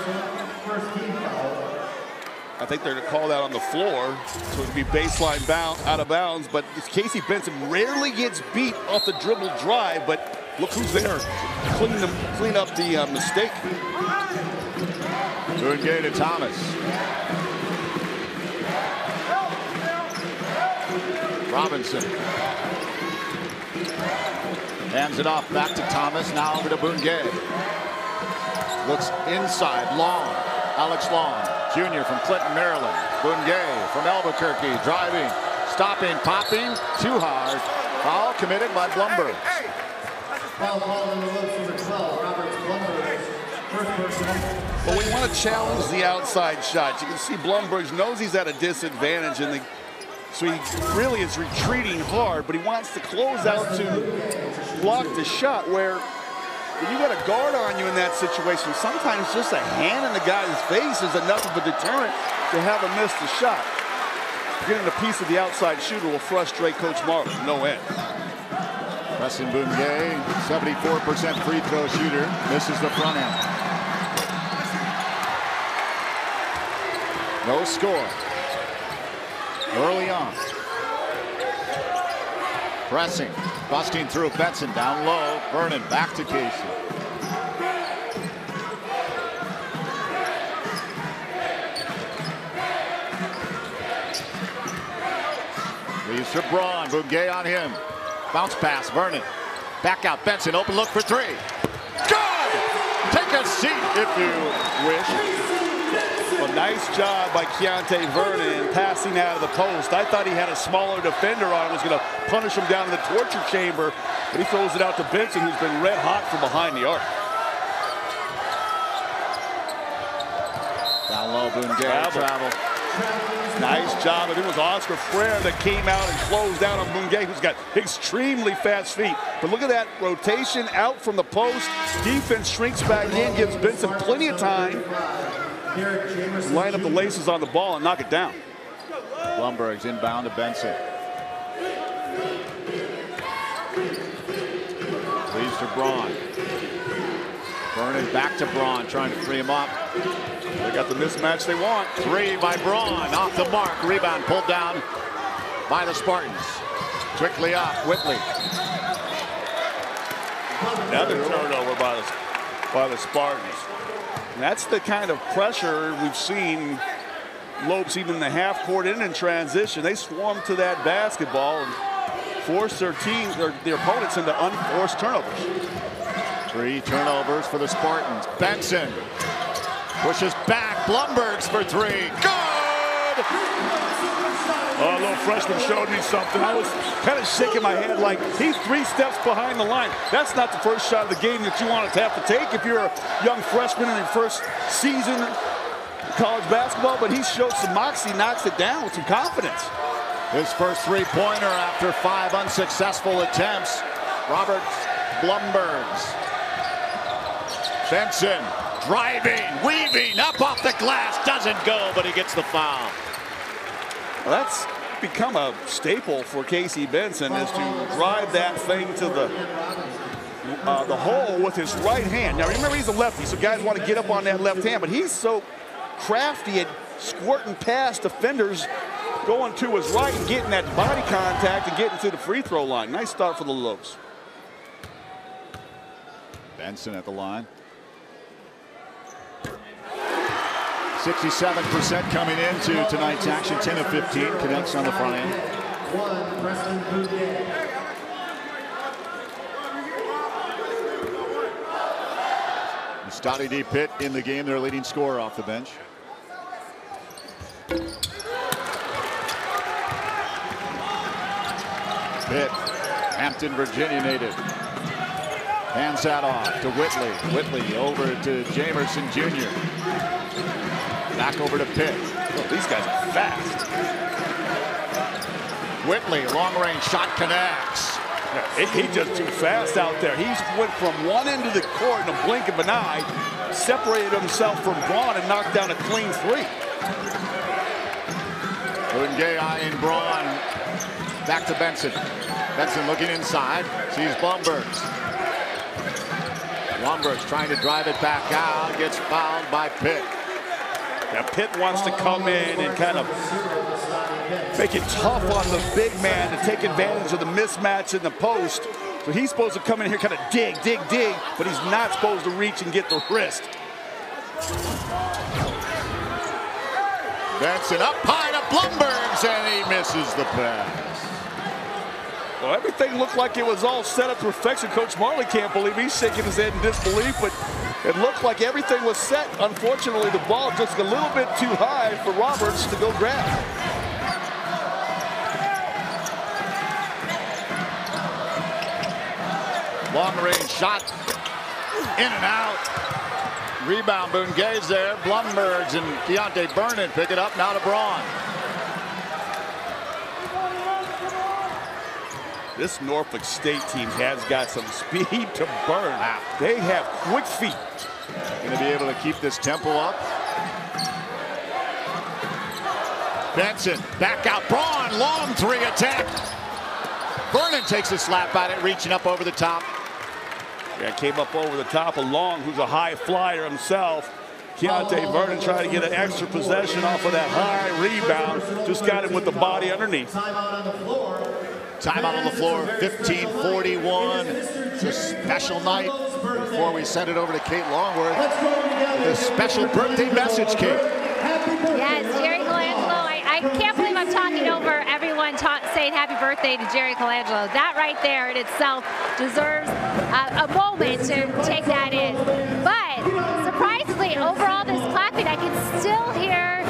I think they're going to call that on the floor, so it'd be baseline out of bounds. But Casey Benson rarely gets beat off the dribble drive, but look who's there. Clean up the mistake. Bungay to Thomas. Robinson. Hands it off back to Thomas. Now over to Bungay. Looks inside. Long. Alex Long, Jr. from Clinton, Maryland. Bungay from Albuquerque. Driving. Stopping. Popping. Too hard. Foul committed by Blumberg. Foul called in the Lopes number 12. Roberts Blumberg. First personal. Well, we want to challenge the outside shots. You can see Blumberg knows he's at a disadvantage, and so he really is retreating hard, but he wants to close out to block the shot, where when you got a guard on you in that situation, sometimes just a hand in the guy's face is enough of a deterrent to have him miss the shot. Getting a piece of the outside shooter will frustrate Coach Marley, no end. Preston Bungay, 74% free throw shooter, misses the front end. No score. Early on. Pressing. Busting through Benson. Down low. Vernon back to Casey. Leaves for Braun. Bungay on him. Bounce pass. Vernon. Back out. Benson. Open look for three. Good! Take a seat if you wish. A nice job by Keontae Vernon passing out of the post. I thought he had a smaller defender on him, was going to punish him down in the torture chamber, but he throws it out to Benson, who's been red hot from behind the arc. Down low, Bungay travel. Nice job, and it was Oscar Frere that came out and closed down on Bungay, who's got extremely fast feet. But look at that rotation out from the post. Defense shrinks back in, gives Benson plenty of time. Line up the laces on the ball and knock it down. Blumberg's inbound to Benson. Leaves to Braun. Vernon back to Braun, trying to free him up. They got the mismatch they want. Three by Braun, off the mark. Rebound pulled down by the Spartans. Quickly off, Whitley. Another turnover by the Spartans. And that's the kind of pressure we've seen Lopes even in the half court and in transition. They swarm to that basketball and force their team, their opponents into unforced turnovers. 3 turnovers for the Spartans. Benson pushes back. Blumberg's for 3. Good! Oh, a little freshman showed me something. I was kind of shaking my head like he's 3 steps behind the line. That's not the first shot of the game that you want to have to take if you're a young freshman in your first season of college basketball, but he showed some moxie, knocks it down with some confidence. His first 3-pointer after 5 unsuccessful attempts. Robert Blumberg's. Benson driving, weaving, up off the glass, doesn't go, but he gets the foul. Well, that's become a staple for Casey Benson, is to drive that thing to the hole with his right hand. Now remember, he's a lefty, so guys want to get up on that left hand, but he's so crafty at squirting past defenders, going to his right and getting that body contact and getting to the free throw line. Nice start for the Lopes. Benson at the line. 67% coming into tonight's action. 10 of 15 connects on the front end. Scotty D. Pitt in the game, their leading scorer off the bench. Pitt, Hampton, Virginia native. Hands that off to Whitley. Whitley over to Jamerson Jr. Back over to Pitt. Oh, these guys are fast. Whitley, long range shot connects. He's just too fast out there. He's went from one end of the court in a blink of an eye, separated himself from Braun and knocked down a clean three. Bungay eyeing Braun. Back to Benson. Benson looking inside. Sees Blumbergs. Blumbergs trying to drive it back out. Gets fouled by Pitt. Now Pitt wants to come in and kind of make it tough on the big man to take advantage of the mismatch in the post. So he's supposed to come in here, kind of dig, but he's not supposed to reach and get the wrist. Benson up high to Blumbergs, and he misses the pass. Well, everything looked like it was all set up to perfection. Coach Marley can't believe he's shaking his head in disbelief, but it looked like everything was set. Unfortunately, the ball just a little bit too high for Roberts to go grab. Long range shot, in and out. Rebound, Bungay's there. Blumbergs and Keontae Vernon pick it up, now to Braun. This Norfolk State team has got some speed to burn. Wow. They have quick feet. Going to be able to keep this tempo up. Benson, back out. Braun, long three attempt. Vernon takes a slap at it, reaching up over the top. Yeah, came up over the top of Long, who's a high flyer himself. Keontae Vernon trying to get an extra possession off of that high rebound. Just got him with the body underneath. Timeout on the floor, 15:41. It's a special night. Before we send it over to Kate Longworth, the special birthday message, Kate. Yes, Jerry Colangelo. I can't believe I'm talking over everyone saying happy birthday to Jerry Colangelo. That right there in itself deserves a moment to take that in. But surprisingly, over all this clapping, I can still hear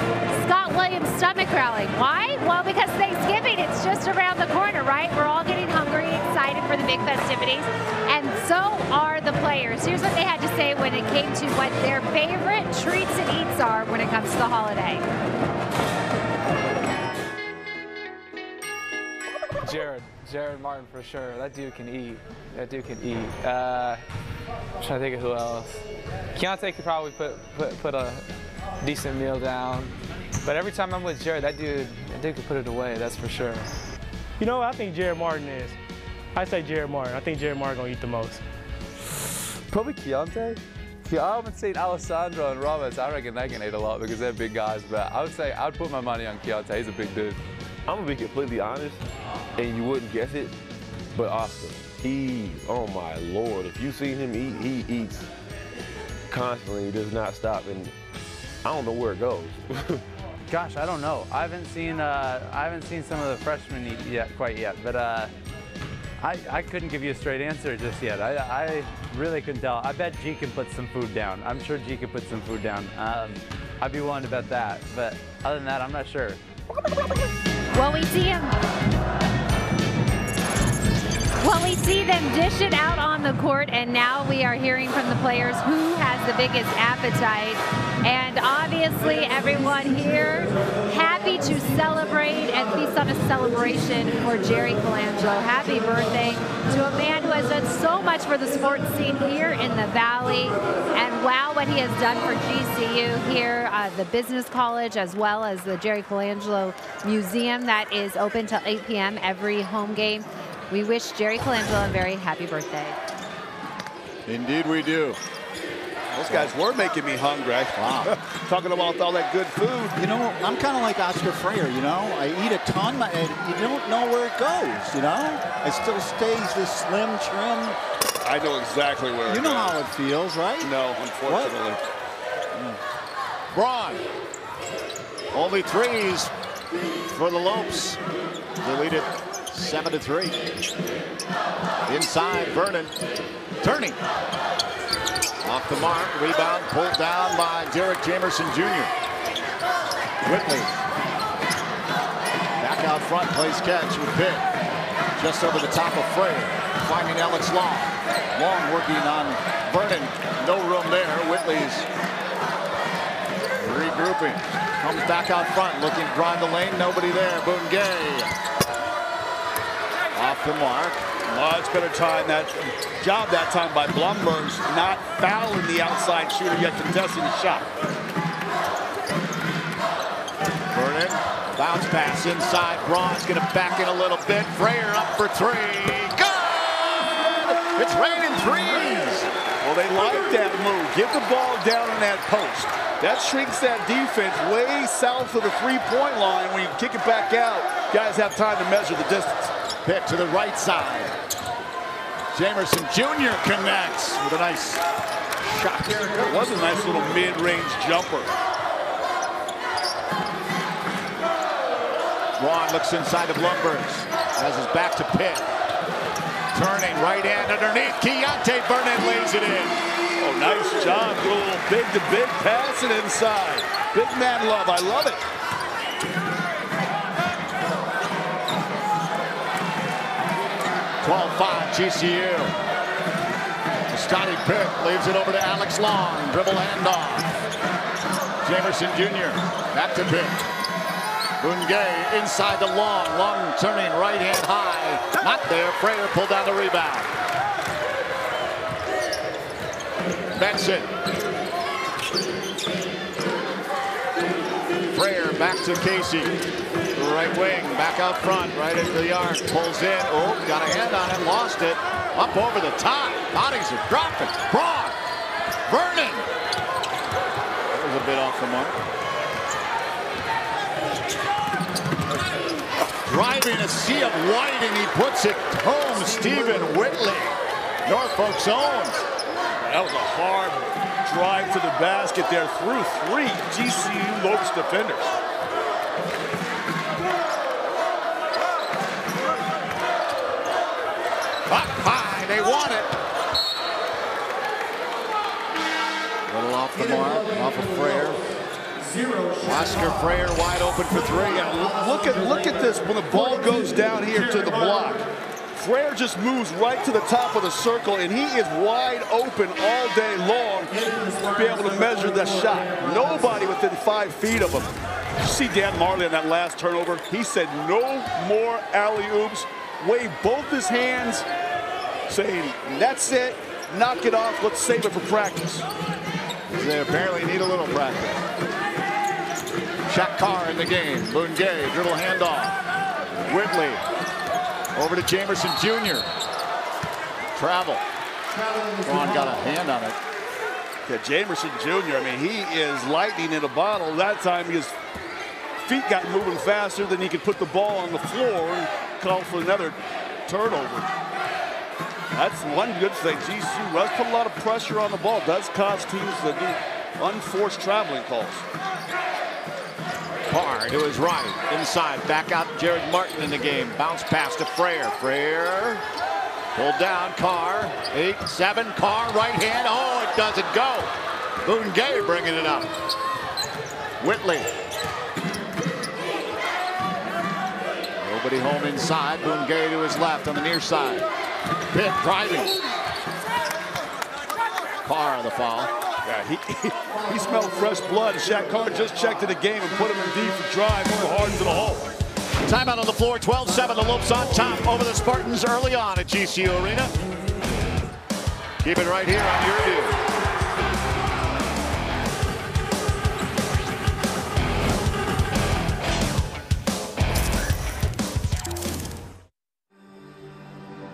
Scott Williams' stomach growling. Why? Well, because Thanksgiving, it's just around the corner, right? We're all getting hungry, excited for the big festivities, and so are the players. Here's what they had to say when it came to what their favorite treats and eats are when it comes to the holiday. Jared Martin for sure. That dude can eat. I'm trying to think of who else. Keontae could probably put a decent meal down. But every time I'm with Jared, that dude could put it away, that's for sure. You know what I think Jared Martin is? I say Jared Martin. I think Jared Martin gonna eat the most. Probably Keontae. I haven't seen Alessandro and Roberts. I reckon they can eat a lot because they're big guys. But I would say I'd put my money on Keontae. He's a big dude. I'm gonna be completely honest, and you wouldn't guess it, but Oscar, oh my Lord, if you see him eat, he eats constantly. He does not stop, and I don't know where it goes. Gosh, I don't know. I haven't seen some of the freshmen eat quite yet, but I couldn't give you a straight answer just yet. I really couldn't tell. I bet G can put some food down. I'm sure G can put some food down. I'd be willing to bet that, but other than that, I'm not sure. Well, we see them dish it out on the court, and now we are hearing from the players who has the biggest appetite. And obviously, everyone here happy to celebrate and feast on a celebration for Jerry Colangelo. Happy birthday to a man who has done so much for the sports scene here in the Valley. And wow, what he has done for GCU here, the business college, as well as the Jerry Colangelo Museum that is open till 8 p.m. every home game. We wish Jerry Colangelo a very happy birthday. Indeed we do. Those guys were making me hungry. Wow. Talking about all that good food. You know, I'm kind of like Oscar Freyer, you know. I eat a ton, and you don't know where it goes, you know. It still stays this slim, trim. I know exactly where it goes. You know how it feels, right? No, unfortunately. Braun Only threes for the Lopes. They lead it 7-3. Inside, Vernon turning. Off the mark, rebound pulled down by Derek Jamerson Jr. Whitley. Back out front, plays catch with Pitt. Just over the top of Frayer. Finding Alex Long. Long working on Vernon. No room there. Whitley's regrouping. Comes back out front, looking to drive the lane. Nobody there. Bungay. Off the mark. Much better time that job that time by Blumberg's, not fouling the outside shooter yet contesting the shot. Vernon, bounce pass inside. Braun's going to back in a little bit. Frayer up for three. Good! It's raining threes. Well, they like that move. Get the ball down in that post. That shrinks that defense way south of the three-point line. When you kick it back out, guys have time to measure the distance. Pitt to the right side. Jamerson Jr. connects with a nice shot. It was a nice little mid-range jumper. Braun looks inside of Blumberg's. Has his back to Pitt. Turning right hand underneath. Keontae Vernon lays it in. Oh, nice job. A little big-to-big passing inside. Big man love. I love it. 12-5 GCU. Scotty Pitt leaves it over to Alex Long. Dribble handoff. Jamerson Jr. back to Pitt. Bungay inside the Long. Long turning right hand high. Not there. Frayer pulled down the rebound. Benson. Frayer back to Casey. Right wing, back out front, right into the arc, pulls in. Oh, got a hand on it, lost it. Up over the top. Bodies are dropping. Braun. Vernon. That was a bit off the mark. Driving a sea of white, and he puts it home. Stephen Whitley, Norfolk's own. That was a hard drive to the basket there through three GCU Lopes defenders. Up high, they want it. Little off the mark, off of Frayer. Oscar Frayer wide open for three. Yeah, look at this. When the ball goes down here to the block, Frayer just moves right to the top of the circle, and he is wide open all day long to be able to measure the shot. Nobody within 5 feet of him. You see Dan Marley on that last turnover? He said no more alley-oops. Wave both his hands, saying, that's it, knock it off, let's save it for practice. They apparently need a little practice. Shaq Carr in the game. Bungay, dribble handoff. Whitley, over to Jamerson Jr. Travel. Braun got a hand on it. Yeah, Jamerson Jr., I mean, he is lightning in a bottle. That time his feet got moving faster than he could put the ball on the floor and call for another turnover. That's one good thing. GCU does put a lot of pressure on the ball. Does cause teams to do unforced traveling calls. Carr to his right, inside, back out Jared Martin in the game. Bounce pass to Frayer. Frayer pulled down. Carr, 8-7. Carr right hand. Oh, it doesn't go. Bungay bringing it up. Whitley. Nobody home inside. Bungay to his left on the near side. Pitt driving. Carr the foul. Yeah, he smelled fresh blood. Shaq Carr just checked in the game and put him in deep for drive for hard into the hole. Timeout on the floor. 12-7. The Lopes on top over the Spartans early on at GCU Arena. Keep it right here on your view.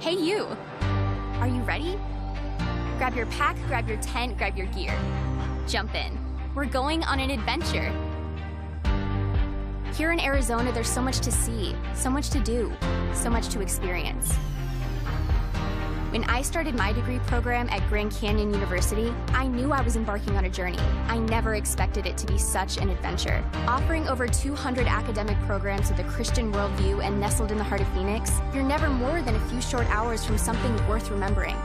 Hey you, are you ready? Grab your pack, grab your tent, grab your gear. Jump in. We're going on an adventure. Here in Arizona, there's so much to see, so much to do, so much to experience. When I started my degree program at Grand Canyon University, I knew I was embarking on a journey. I never expected it to be such an adventure. Offering over 200 academic programs with a Christian worldview and nestled in the heart of Phoenix, you're never more than a few short hours from something worth remembering.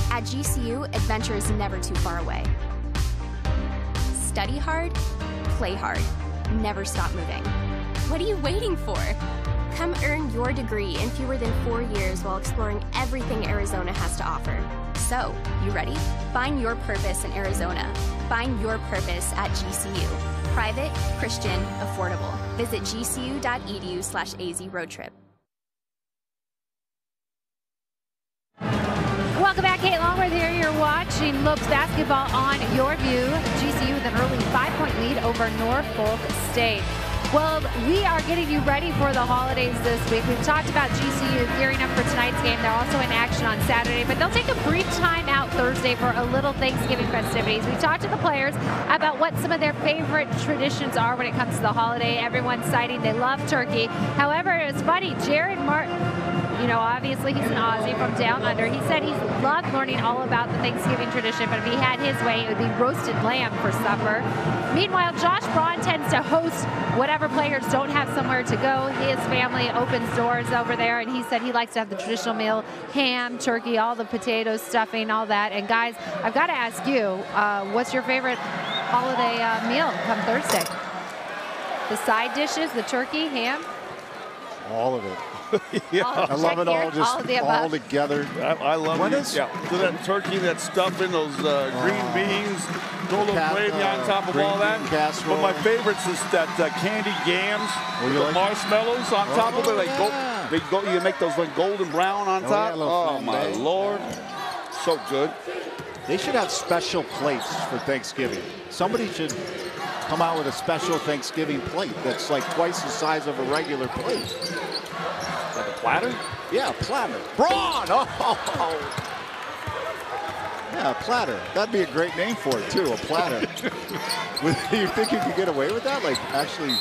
At GCU, adventure is never too far away. Study hard, play hard, never stop moving. What are you waiting for? Come earn your degree in fewer than 4 years while exploring everything Arizona has to offer. So, you ready? Find your purpose in Arizona. Find your purpose at GCU. Private, Christian, affordable. Visit gcu.edu/AZ roadtrip. Welcome back, Kate Longworth here. You're watching Lopes basketball on your view. GCU with an early 5-point lead over Norfolk State. Well, we are getting you ready for the holidays this week. We've talked about GCU gearing up for tonight's game. They're also in action on Saturday, but they'll take a brief time out Thursday for a little Thanksgiving festivities. We talked to the players about what some of their favorite traditions are when it comes to the holiday. Everyone's citing they love turkey. However, it was funny, Jared Martin, you know, obviously he's an Aussie from down under. He said he's loved learning all about the Thanksgiving tradition, but if he had his way, it would be roasted lamb for supper. Meanwhile, Josh Braun tends to host whatever players don't have somewhere to go. His family opens doors over there, and he said he likes to have the traditional meal, ham, turkey, all the potatoes, stuffing, all that. And guys, I've got to ask you, what's your favorite holiday meal come Thursday? The side dishes, the turkey, ham? All of it. Yeah. I love it all, just all together. I love it. So that turkey, that stuffing, those green beans, throw a little gravy on top of all that. But my favorites is that candy yams with the marshmallows on top of it. You make those like golden brown on top. Oh my Lord, so good. They should have special plates for Thanksgiving. Somebody should come out with a special Thanksgiving plate that's like twice the size of a regular plate. Like a platter? Yeah, platter. Braun! Oh! Yeah, platter. That'd be a great name for it, too, a platter. You think you could get away with that? Like, actually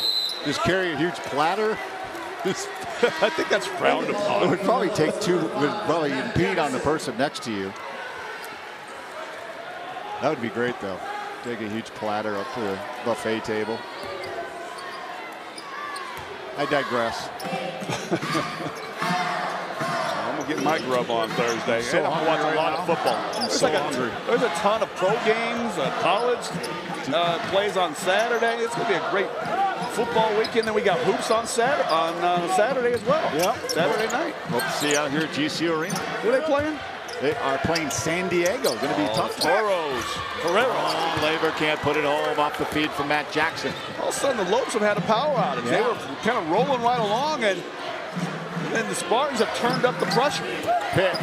just carry a huge platter? I think that's frowned upon. It would probably take two, would probably impede on the person next to you. That would be great, though. Take a huge platter up to the buffet table. I digress. I'm gonna get my grub on Thursday. So and I'm gonna watch a lot of football. I'm so hungry. There's a ton of pro games, college plays on Saturday. It's gonna be a great football weekend. Then we got hoops on Saturday as well. Yeah, Saturday night. Hope to see you out here at GCU Arena. Who are they playing? They are playing San Diego. Going to be tough. Toros. Oh, Labor can't put it home off the feed from Matt Jackson. All of a sudden, the Lopes have had a power outage. Yeah. They were kind of rolling right along, and then the Spartans have turned up the pressure. Pick.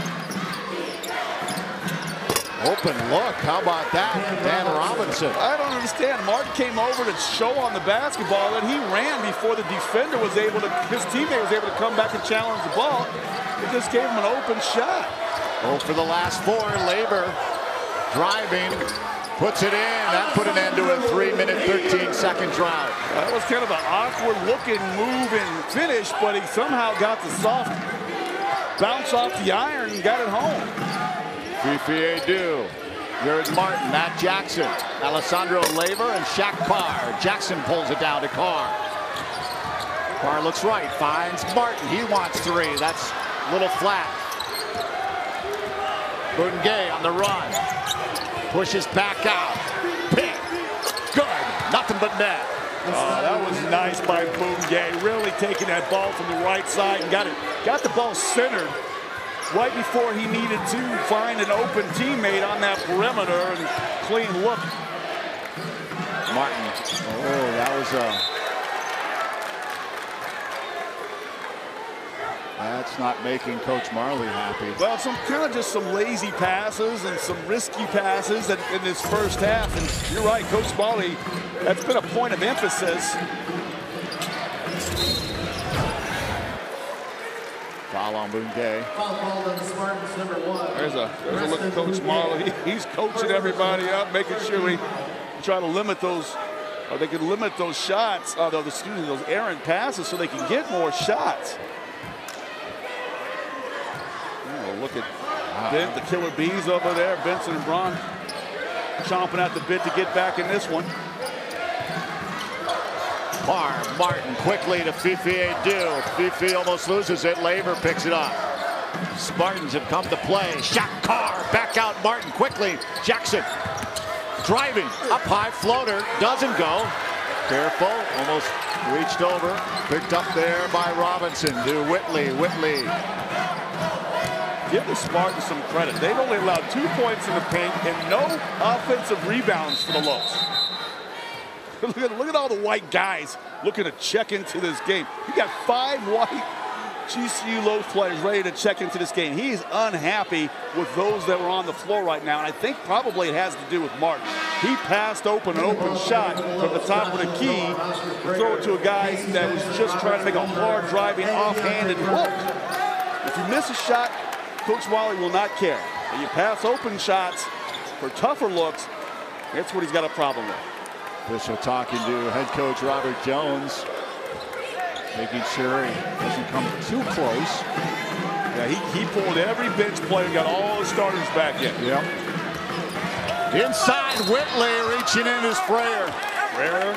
Open look. How about that? Dan Robinson. I don't understand. Martin came over to show on the basketball that he ran before the defender was able to, his teammate was able to come back and challenge the ball. It just gave him an open shot. Oh, for the last four, Labor driving, puts it in. That put an end to a 3-minute, 13-second drive. That was kind of an awkward-looking move and finish, but he somehow got the soft bounce off the iron and got it home. Fifi Adu, Jared Martin, Matt Jackson, Alessandro Labor, and Shaq Carr. Jackson pulls it down to Carr. Carr looks right, finds Martin. He wants three. That's a little flat. Bungay on the run. Pushes back out. Pick. Good. Nothing but net. That was nice by Bungay. Really taking that ball from the right side and got the ball centered right before he needed to find an open teammate on that perimeter and clean look. Martin. Oh, that was that's not making Coach Marley happy. Well, just some lazy passes and some risky passes in this first half. And you're right, Coach Marley, that's been a point of emphasis. Foul on Bungay. There's a look at Coach Marley. He's coaching everybody up, making sure we try to limit those, or they can limit those shots, those errant passes so they can get more shots. look at the killer bees over there. Benson and Braun chomping at the bit to get back in this one. Martin quickly to Fifi Adu. Fifi almost loses it. Laver picks it up. Spartans have come to play. Shot Carr. Back out Martin quickly. Jackson driving. Up high floater. Doesn't go. Careful. Almost reached over. Picked up there by Robinson to Whitley. Whitley. Give the Spartans some credit. They've only allowed 2 points in the paint and no offensive rebounds for the Lopes. Look at all the white guys looking to check into this game. You got 5 white GCU Lopes players ready to check into this game. He's unhappy with those that were on the floor right now, and I think probably it has to do with Martin. He passed open an open shot from the top of the key to throw it to a guy that was just trying to make a hard driving offhanded look. If you miss a shot, Coach Wally will not care. When you pass open shots for tougher looks, that's what he's got a problem with. Official talking to head coach Robert Jones, making sure he doesn't come too close. Yeah, he pulled every bench player, got all the starters back in. Yep. Inside, Whitley reaching in his Frayer. Frayer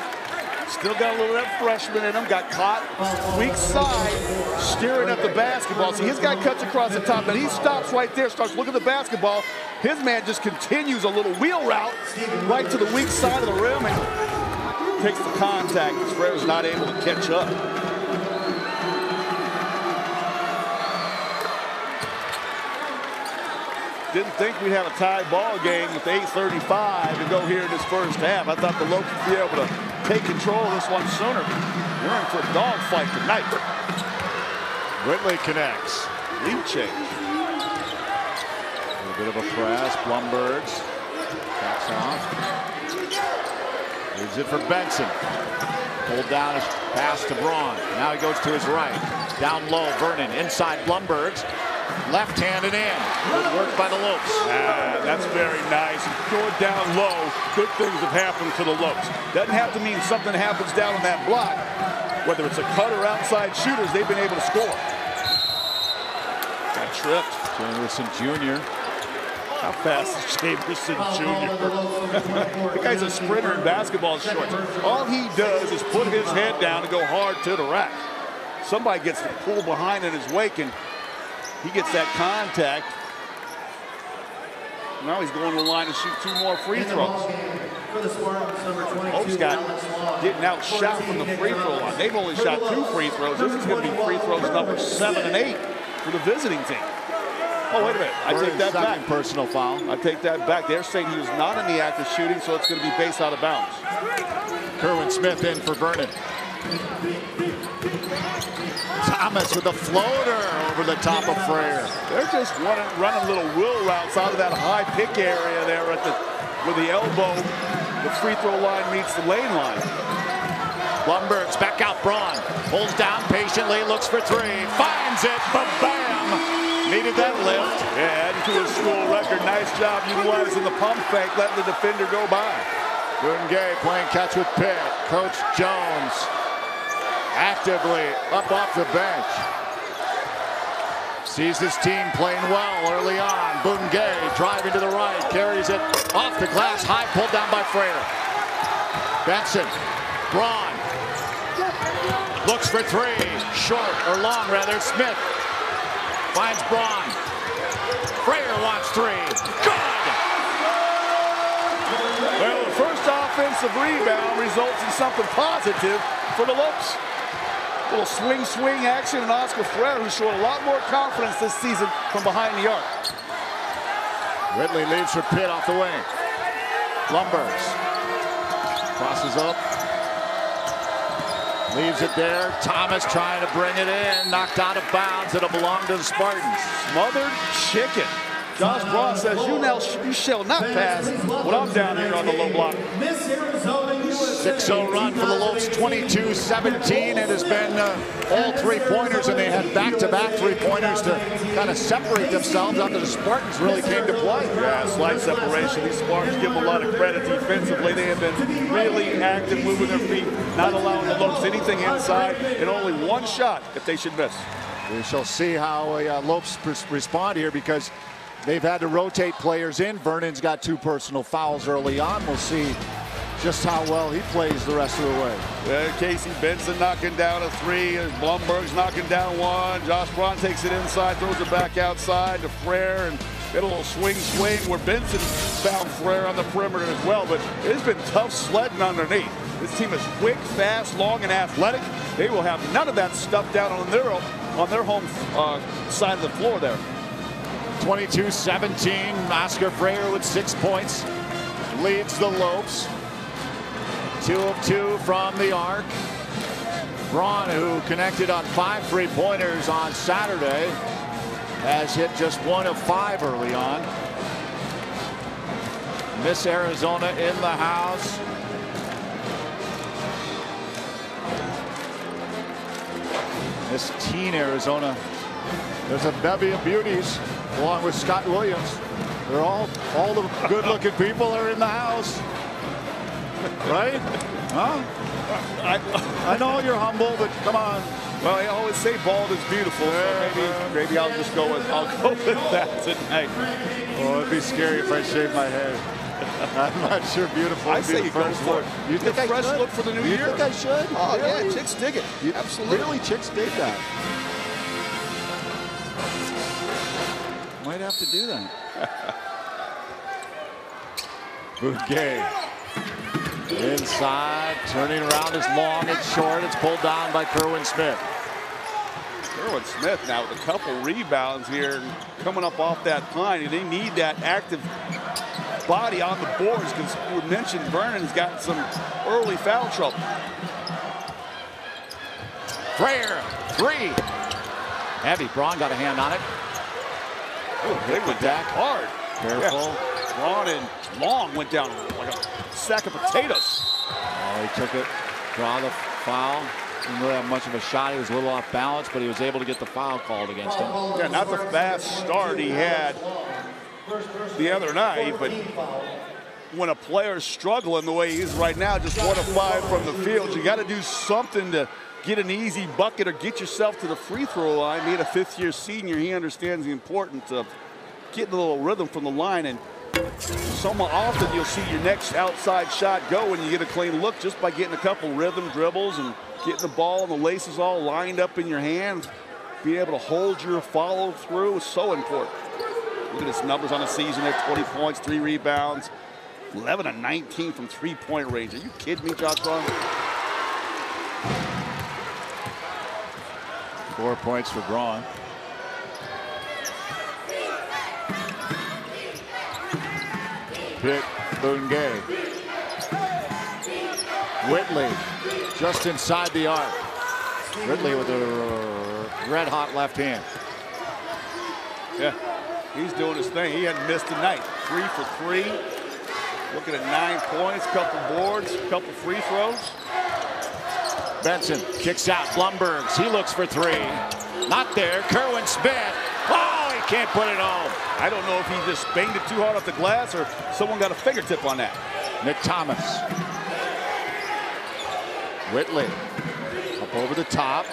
still got a little of that freshman in him. Got caught weak side, staring at the basketball. See, his guy cuts across the top, and he stops right there, starts looking at the basketball. His man just continues a little wheel route right to the weak side of the rim and takes the contact. Freyer's not able to catch up. Didn't think we'd have a tie ball game with 8:35 to go here in this first half. I thought the Lopes would be able to take control of this one sooner. We're in for a dogfight tonight. Whitley connects. Lead change. A bit of a press. Blumbergs backs off. Leaves it for Benson. Pulled down his pass to Braun. Now he goes to his right. Down low, Vernon. Inside Blumbergs. Left-handed in. Good work by the Lopes. That's very nice. Going down low, good things have happened for the Lopes. Doesn't have to mean something happens down on that block. Whether it's a cut or outside shooters, they've been able to score. Got tripped. Jamerson Jr. How fast is Jamerson Jr.? The guy's a sprinter in basketball shorts. All he does is put his head down and go hard to the rack. Somebody gets to pull behind in his wake, and he gets that contact. Now he's going to the line to shoot 2 more free throws. Lopes got getting outshot from the free throw line. They've only shot 2 free throws. This is going to be free throws number 7 and 8 for the visiting team. Oh, wait a minute. I take that back. Personal foul. I take that back. They're saying he was not in the act of shooting, so it's going to be base out of bounds. Kerwin Smith in for Vernon. Thomas with a floater over the top of Frayer. They're just running little wheel routes out of that high pick area there at where the elbow, the free throw line meets the lane line. Blumbergs back out. Braun holds down patiently, looks for 3, finds it, bam! Needed that lift. Yeah, adding to his school record. Nice job utilizing the pump fake, letting the defender go by. Bungay playing catch with Pitt. Coach Jones actively up off the bench. Sees his team playing well early on. Bungay driving to the right, carries it off the glass, high, pulled down by Frayer. Benson, Braun, looks for 3, short or long rather. Smith finds Braun. Frayer wants 3, good! Well, the first offensive rebound results in something positive for the Lopes. A little swing action, and Oscar Ferrer, who's showing a lot more confidence this season from behind the arc. Whitley leaves for Pitt off the wing. Blumbergs crosses up. Leaves it there. Thomas trying to bring it in. Knocked out of bounds. It'll belong to the Spartans. Smothered chicken. Josh Braun says, you shall not pass when I'm down here on the low block. 6-0 run for the Lopes, 22-17. It has been all 3-pointers, and they had back-to-back 3-pointers to kind of separate themselves after the Spartans really came to play. Yeah, slight separation. These Spartans give them a lot of credit defensively. They have been really active, moving their feet, not allowing the Lopes anything inside, and only 1 shot if they should miss. We shall see how Lopes respond here, because they've had to rotate players in. Vernon's got 2 personal fouls early on. We'll see just how well he plays the rest of the way. Casey Benson knocking down a 3. Blumberg's knocking down 1. Josh Braun takes it inside, throws it back outside to Frere, and get a little swing where Benson found Frere on the perimeter as well. But it's been tough sledding underneath. This team is quick, fast, long, and athletic. They will have none of that stuff down on their home side of the floor there. 22-17. Oscar Frere with 6 points leads the Lopes. 2 of 2 from the arc. Braun, who connected on 5 3-pointers on Saturday, has hit just 1 of 5 early on. Miss Arizona in the house. Miss Teen Arizona. There's a bevy of beauties along with Scott Williams. They're all the good-looking people are in the house. Right? Huh? I know you're humble, but come on. Well, I always say bald is beautiful, so maybe I'll go with that tonight. Oh, it'd be scary if I shaved my head. I'm not sure beautiful. I say you go for it. You think I fresh should? Look for the new year? You think I should? Oh, really? Yeah, chicks dig it. Absolutely. Really, chicks dig that. Might have to do that. Bouquet. Inside, turning around is long and short. It's pulled down by Kerwin Smith. Kerwin Smith now with a couple rebounds here, coming up off that line. And they need that active body on the boards, because we mentioned Vernon's got some early foul trouble. Frere, 3. Heavy. Braun got a hand on it. Oh, they went back hard. Careful. Yeah. Braun and Long went down like a sack of potatoes. Oh, he took it. Draw the foul. Didn't really have much of a shot. He was a little off balance, but he was able to get the foul called against him. Yeah, not the fast start he had the other night, but when a player's struggling the way he is right now, just 1 of 5 from the field, you got to do something to get an easy bucket or get yourself to the free throw line. Being a 5th-year senior, he understands the importance of getting a little rhythm from the line, and somewhat often you'll see your next outside shot go when you get a clean look just by getting a couple rhythm dribbles and getting the ball and the laces all lined up in your hands. Being able to hold your follow through is so important. Look at his numbers on the season there: 20 points, 3 rebounds, 11 of 19 from 3-point range. Are you kidding me, Josh Braun? 4 points for Braun. Pitt, Bungay. Whitley just inside the arc. Whitley with a red-hot left hand. Yeah, he's doing his thing. He hadn't missed tonight. 3 for 3. Looking at 9 points, couple boards, couple free throws. Benson kicks out. Blumbergs. He looks for 3. Not there. Kerwin Smith. Oh, he can't put it home. I don't know if he just banged it too hard off the glass or someone got a fingertip on that. Nick Thomas. Whitley up over the top.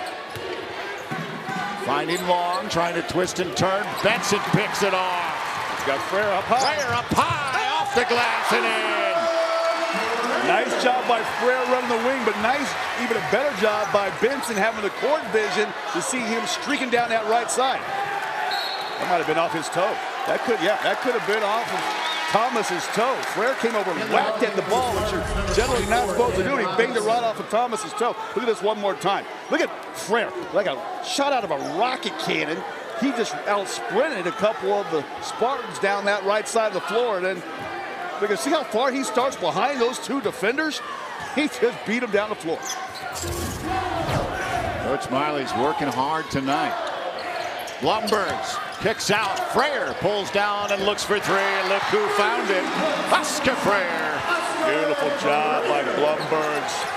Finding Long, trying to twist and turn. Benson picks it off. He's got Frere up high. Frere up high, off the glass and in. Nice job by Frere running the wing, but nice, even a better job by Benson having the court vision to see him streaking down that right side. That might have been off his toe. That could have been off of Thomas's toe. Frere came over and whacked at the ball, which you're generally not supposed to do. He banged it right off of Thomas's toe. Look at this one more time. Look at Frere, like a shot out of a rocket cannon. He just out-sprinted a couple of the Spartans down that right side of the floor. And then, look at, see how far he starts behind those 2 defenders? He just beat them down the floor. Coach Miley's working hard tonight. Blumbergs kicks out. Frere pulls down and looks for 3. Look who found it. Oscar Frere. Beautiful job by Blumbergs.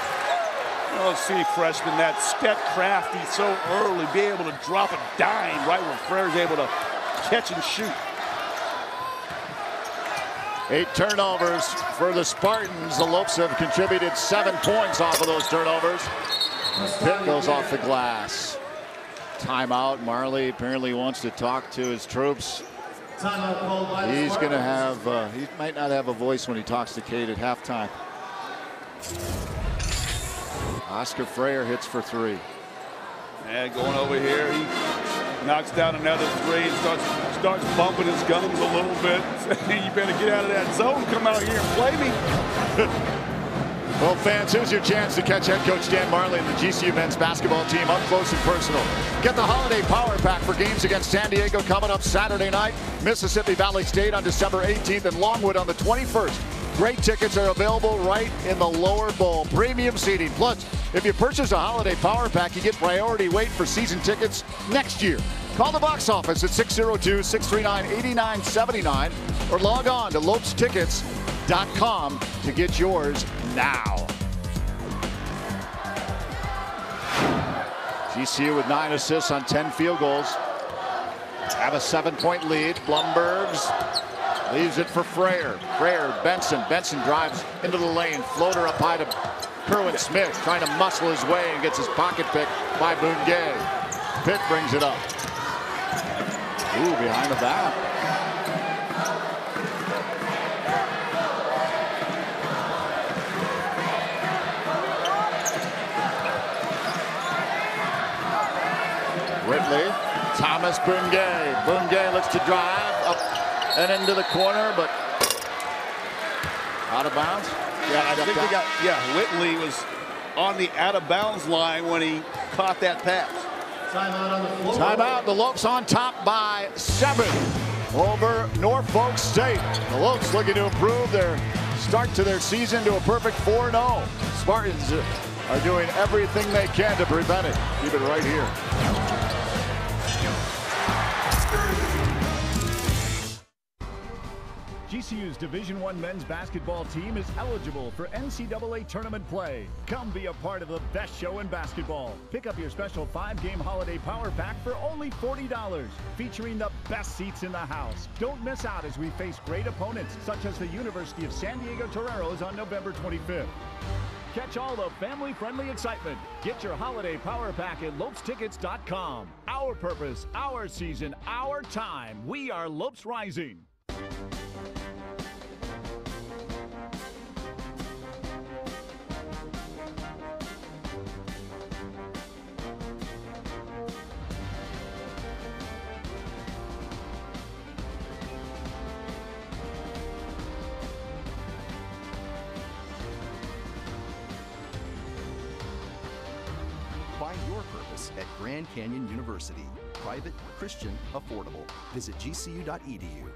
Oh, see, freshman, that step crafty so early, be able to drop a dime right when Frere's able to catch and shoot. 8 turnovers for the Spartans. The Lopes have contributed 7 points off of those turnovers. Pitt goes off the glass. timeout. Marley apparently wants to talk to his troops. He's going to have, he might not have a voice when he talks to Kate at halftime. Oscar Freyer hits for 3. And going over here, he knocks down another 3 and starts bumping his gums a little bit. You better get out of that zone, come out here and play me. Well, fans, here's your chance to catch head coach Dan Marley and the GCU men's basketball team up close and personal. Get the holiday power pack for games against San Diego coming up Saturday night, Mississippi Valley State on December 18th, and Longwood on the 21st. Great tickets are available right in the lower bowl. Premium seating. Plus, if you purchase a holiday power pack, you get priority wait for season tickets next year. Call the box office at 602-639-8979 or log on to lopestickets.com to get yours now. GCU with 9 assists on 10 field goals. Have a 7-point lead. Blumbergs leaves it for Freyer. Freyer, Benson. Benson drives into the lane. Floater up high to Kerwin Smith, trying to muscle his way and gets his pocket picked by Bungay. Pitt brings it up. Ooh, behind the back. Whitley, Thomas Bungay. Bungay looks to drive up and into the corner, but out of bounds. Yeah, I think Whitley was on the out of bounds line when he caught that pass. Timeout on the floor. Timeout. The Lopes on top by 7 over Norfolk State. The Lopes looking to improve their start to their season to a perfect 4-0. Spartans are doing everything they can to prevent it. Keep it right here. GCU's Division I men's basketball team is eligible for NCAA tournament play. Come be a part of the best show in basketball. Pick up your special 5-game holiday power pack for only $40, featuring the best seats in the house. Don't miss out as we face great opponents, such as the University of San Diego Toreros on November 25th. Catch all the family-friendly excitement. Get your holiday power pack at lopestickets.com. Our purpose, our season, our time. We are Lopes Rising. Find your purpose at Grand Canyon University. Private, Christian, affordable. Visit gcu.edu.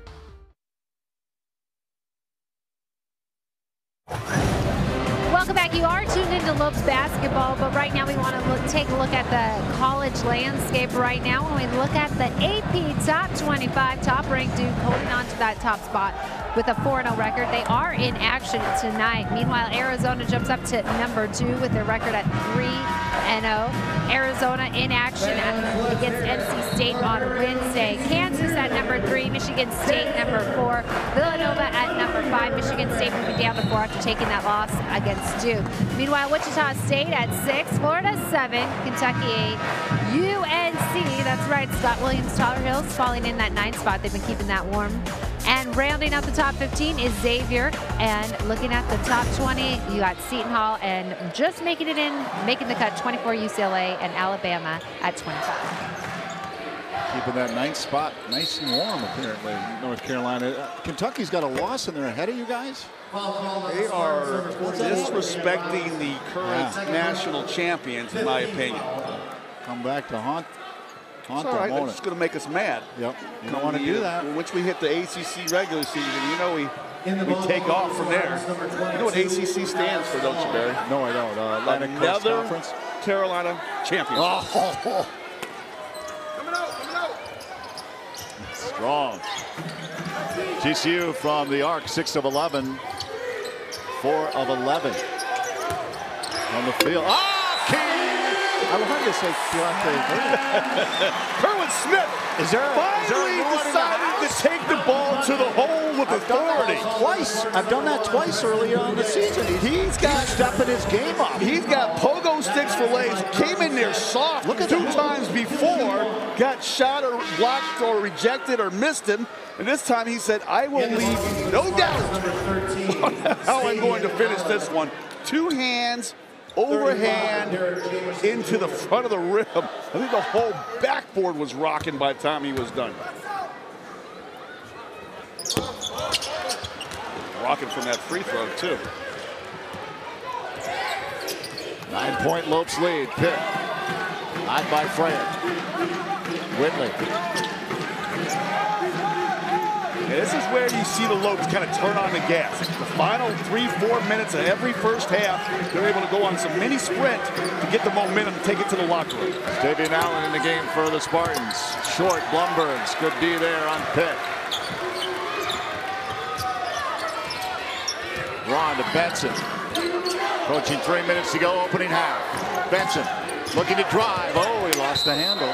Welcome back. You are tuned into Lopes basketball, but right now we want to take a look at the college landscape right now. When we look at the AP Top 25, top-ranked Duke holding on to that top spot with a 4-0 record. They are in action tonight. Meanwhile, Arizona jumps up to number 2 with their record at 3-0. Arizona in action against NC State on Wednesday. Kansas at number 3, Michigan State number 4, Villanova at number 5. Michigan State moving down to 4 after taking that loss against Duke. Meanwhile, Wichita State at 6, Florida 7, Kentucky 8, UNC, that's right, Scott Williams, Tar Heels falling in that 9th spot. They've been keeping that warm. And rounding out the top 15 is Xavier. And looking at the top 20, you got Seton Hall and just making it in, making the cut, 24 UCLA and Alabama at 25. Keeping that 9th spot nice and warm, apparently, North Carolina. Kentucky's got a loss and they're ahead of you guys? They are disrespecting the current national champions, in my opinion. Come back to haunt It's all right. It's just going to make us mad. Yep. You don't want to do that. Once we hit the ACC regular season, you know we take off from there. You know what ACC stands for, don't you, Barry? No, I don't. Atlantic Coast Another Conference. Carolina championship. Oh. Coming out. Strong. GCU from the arc, 6 of 11. 4 of 11. On the field. I wanted to say Keontae. Kerwin Smith finally decided to take the ball to the hole with authority. Twice. I've done that twice earlier on the season. He's got stepping his game up. He's got pogo sticks for legs. Came in there soft. Look at 2 times before. shot or blocked or rejected or missed him. And this time he said, I will leave no doubt on how I'm going to finish this one. 2 hands, overhand, into the front of the rim. I think the whole backboard was rocking by the time he was done. Rocking from that free throw, too. 9-point Lopes lead. Pitt. Tied by Freyer. Whitley. And this is where you see the Lopes kind of turn on the gas. The final 3-4 minutes of every first half, they're able to go on some mini sprint to get the momentum and take it to the locker room. Davian Allen in the game for the Spartans. Short, Blumbergs. Good D there on Pitt. Ron to Benson. Approaching 3 minutes to go, opening half. Benson looking to drive. Oh, he lost the handle.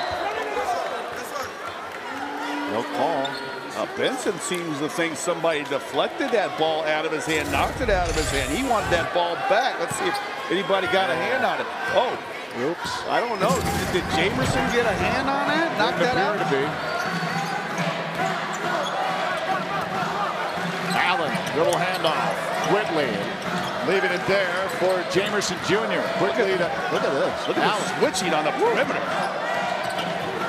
No call. Benson seems to think somebody deflected that ball out of his hand, knocked it out of his hand. He wanted that ball back. Let's see if anybody got a hand on it. Oh, oops. I don't know. Did Jamerson get a hand on that? Knock that out? Allen, little handoff. Whitley leaving it there for Jamerson Jr. Quickly to, look at this. Look at the switching on the perimeter.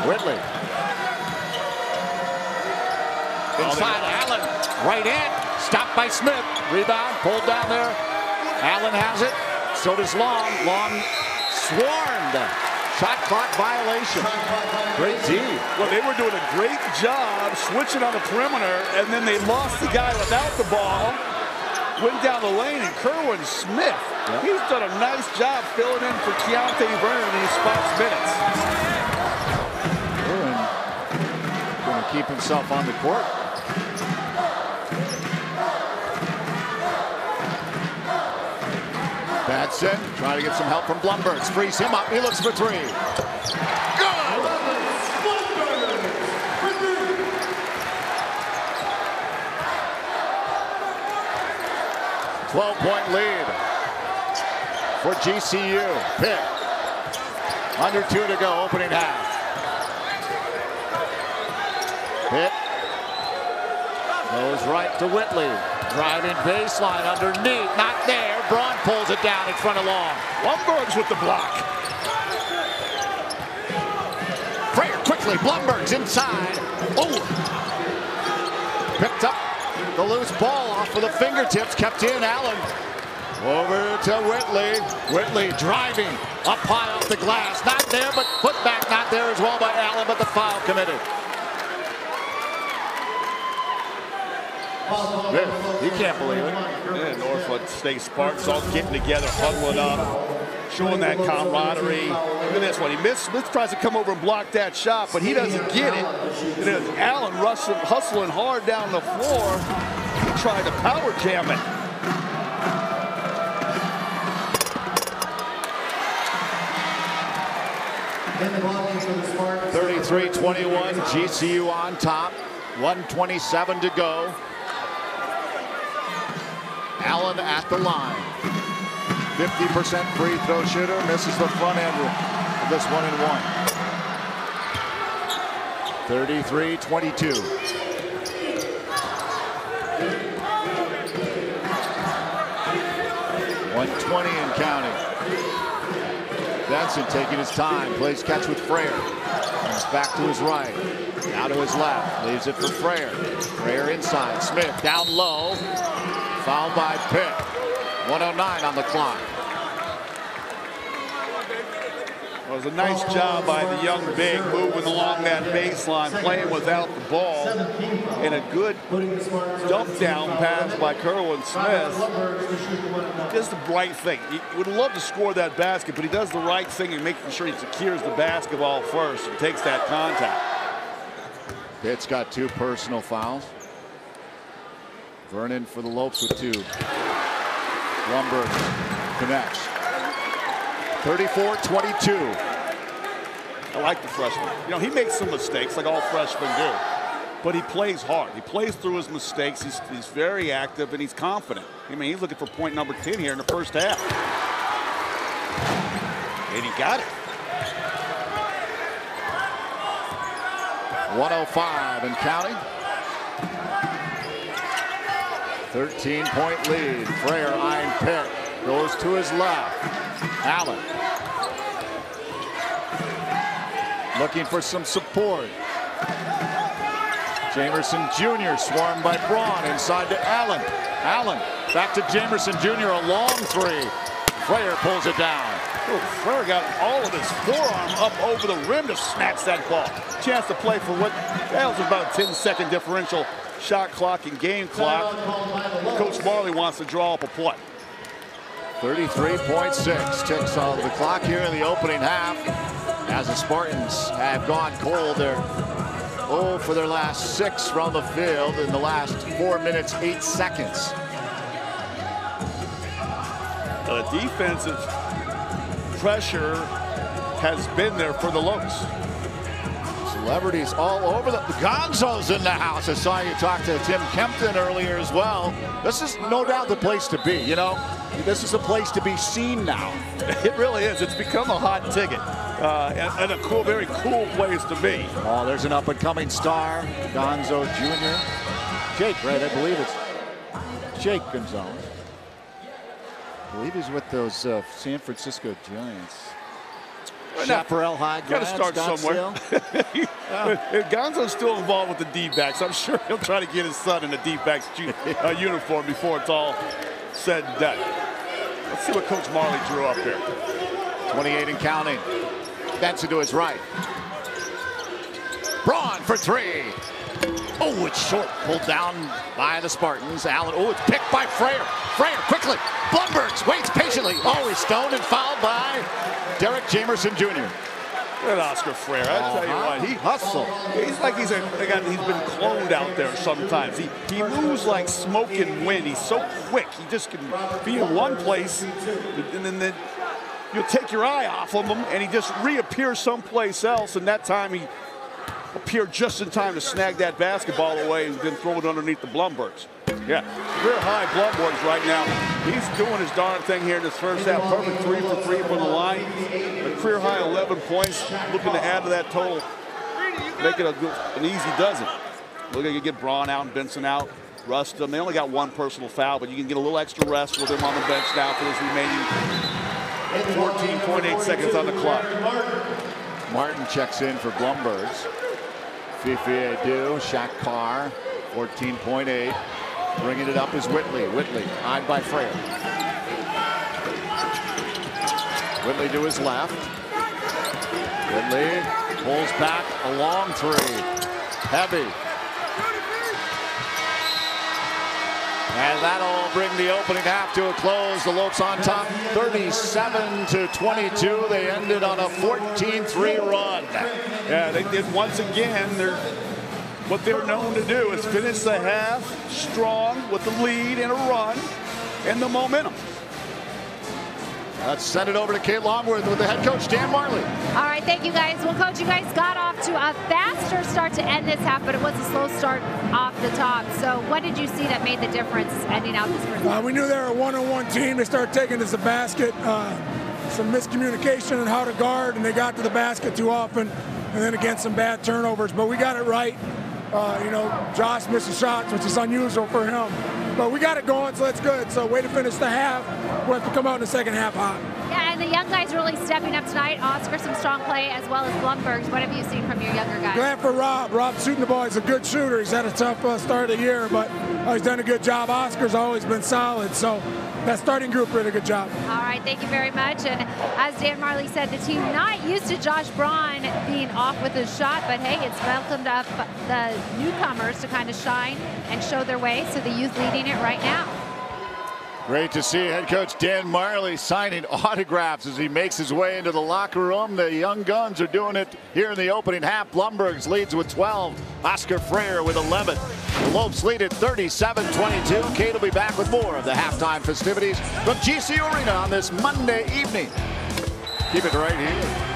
Whitley. Inside, Allen, right in, stopped by Smith. Rebound, pulled down there. Allen has it, so does Long. Long swarmed. Shot clock violation. Great D. Well, they were doing a great job switching on the perimeter, and then they lost the guy without the ball. Went down the lane, and Kerwin Smith, he's done a nice job filling in for Keontae Vernon in these spots minutes. Kerwin going to keep himself on the court. Batson trying to get some help from Blumbergs. Frees him up. He looks for 3. Good! 12-point lead for GCU. Pitt. Under 2 to go, opening half. Pitt goes right to Whitley. Driving baseline underneath, not there. Braun pulls it down in front of Long. Blumbergs with the block. Freyer quickly, Blumbergs inside. Oh! Picked up the loose ball off of the fingertips, kept in. Allen over to Whitley. Whitley driving up high off the glass. Not there, but put back not there as well by Allen, but the foul committed. Smith, he can't believe it. Yeah, Norfolk State Spartans all getting together, huddling up, showing that camaraderie. Look at this one. He missed. Smith tries to come over and block that shot, but he doesn't get it. And then Allen hustling hard down the floor. He tried to power jam it. And 33-21, GCU on top. 1:27 to go. Allen at the line. 50% free throw shooter, misses the front end of this 1-and-1. 33-22. .120 and counting. Benson taking his time, plays catch with Freyer. Comes back to his right, now to his left, leaves it for Freyer. Freyer inside, Smith down low. Fouled by Pitt. 1:09 on the clock. It was a nice job by the young big moving along that baseline, playing without the ball. And a good dump down pass by Kerwin Smith. Just the right thing. He would love to score that basket, but he does the right thing in making sure he secures the basketball first and takes that contact. Pitt's got 2 personal fouls. Vernon for the Lopes with 2. Blumberg connects. 34-22. I like the freshman. You know, he makes some mistakes like all freshmen do, but he plays hard. He plays through his mistakes. He's very active and he's confident. I mean, he's looking for point number 10 here in the first half. And he got it. 105 and counting. 13-point lead. Frere eyeing Pitt. Goes to his left. Allen. Looking for some support. Jamerson Jr. swarmed by Braun inside to Allen. Allen back to Jamerson Jr. A long three. Frere pulls it down. Oh, Frere got all of his forearm up over the rim to snatch that ball. Chance to play for what that was about a 10-second differential shot clock and game clock. Coach Marley wants to draw up a play. 33.6 ticks on the clock here in the opening half. As the Spartans have gone cold, they're 0 for their last 6 from the field in the last 4 minutes, 8 seconds. The defensive pressure has been there for the Lopes. Celebrities all over. The Gonzo's in the house. I saw you talk to Tim Kempton earlier as well. This is no doubt the place to be, you know. This is a place to be seen now. It really is. It's become a hot ticket and a cool, very cool place to be. Oh, there's an up-and-coming star, Gonzo Jr. Jake, right? I believe it's Jake Gonzalez. I believe he's with those San Francisco Giants. Chaparral High. Got to start somewhere. Gonzo's still involved with the D-backs. I'm sure he'll try to get his son in the D-backs uniform before it's all said and done. Let's see what Coach Marley drew up here. 28 and counting. Benson to his right. Braun for 3. Oh, it's short. Pulled down by the Spartans. Allen. Oh, it's picked by Frere. Frere quickly. Blumbergs waits patiently. Oh, he's stoned and fouled by Derek Jamerson Jr. Good Oscar Frere. I tell you what, he hustles. He's like he's been cloned out there sometimes. He moves like smoke and wind. He's so quick. He just can be in one place, and then you'll take your eye off of him, and he just reappears someplace else. And that time he appeared just in time to snag that basketball away and then throw it underneath the Blumbergs. Yeah, career high Blumbergs right now. He's doing his darn thing here in this first half. Perfect 3 for 3 from the line. A career high 11 points. Looking to add to that total. Make it an easy dozen. Looking to get Braun out and Benson out. Rust them. They only got 1 personal foul, but you can get a little extra rest with him on the bench now for this remaining 14.8 seconds on the clock. Martin checks in for Blumbergs. Fifi Adu, Shaq Carr, 14.8. Bringing it up is Whitley. Whitley eyed by Frere. Whitley to his left. Whitley pulls back a long 3. Heavy. And that'll bring the opening half to a close. The Lopes on top, 37-22. They ended on a 14-3 run. Yeah, they did once again. What they're known to do is finish the half strong with the lead and a run and the momentum. Let's send it over to Kate Longworth with the head coach, Dan Marley. All right, thank you guys. Well, Coach, you guys got off to a faster start to end this half, but it was a slow start off the top. So what did you see that made the difference ending out this first half? We knew they were a one-on-one team. They started taking us to the basket. Some miscommunication on how to guard, and they got to the basket too often. And then again, some bad turnovers. But we got it right. Josh missing shots, which is unusual for him. But we got it going, so that's good. So way to finish the half. We'll have to come out in the second half hot. Yeah, and the young guys really stepping up tonight. Oscar, some strong play, as well as Blumbergs. What have you seen from your younger guys? Glad for Rob. Rob's shooting the ball. He's a good shooter. He's had a tough start of the year, but he's done a good job. Oscar's always been solid, so that starting group did a good job. All right, thank you very much. And as Dan Marley said, the team not used to Josh Braun being off with his shot, but hey, it's welcomed up the newcomers to kind of shine and show their way, so the youth leading it right now. Great to see head coach Dan Marley signing autographs as he makes his way into the locker room. The young guns are doing it here in the opening half. Blumbergs leads with 12. Oscar Frere with 11. The Lopes lead at 37-22. Kate will be back with more of the halftime festivities from GCU Arena on this Monday evening. Keep it right here.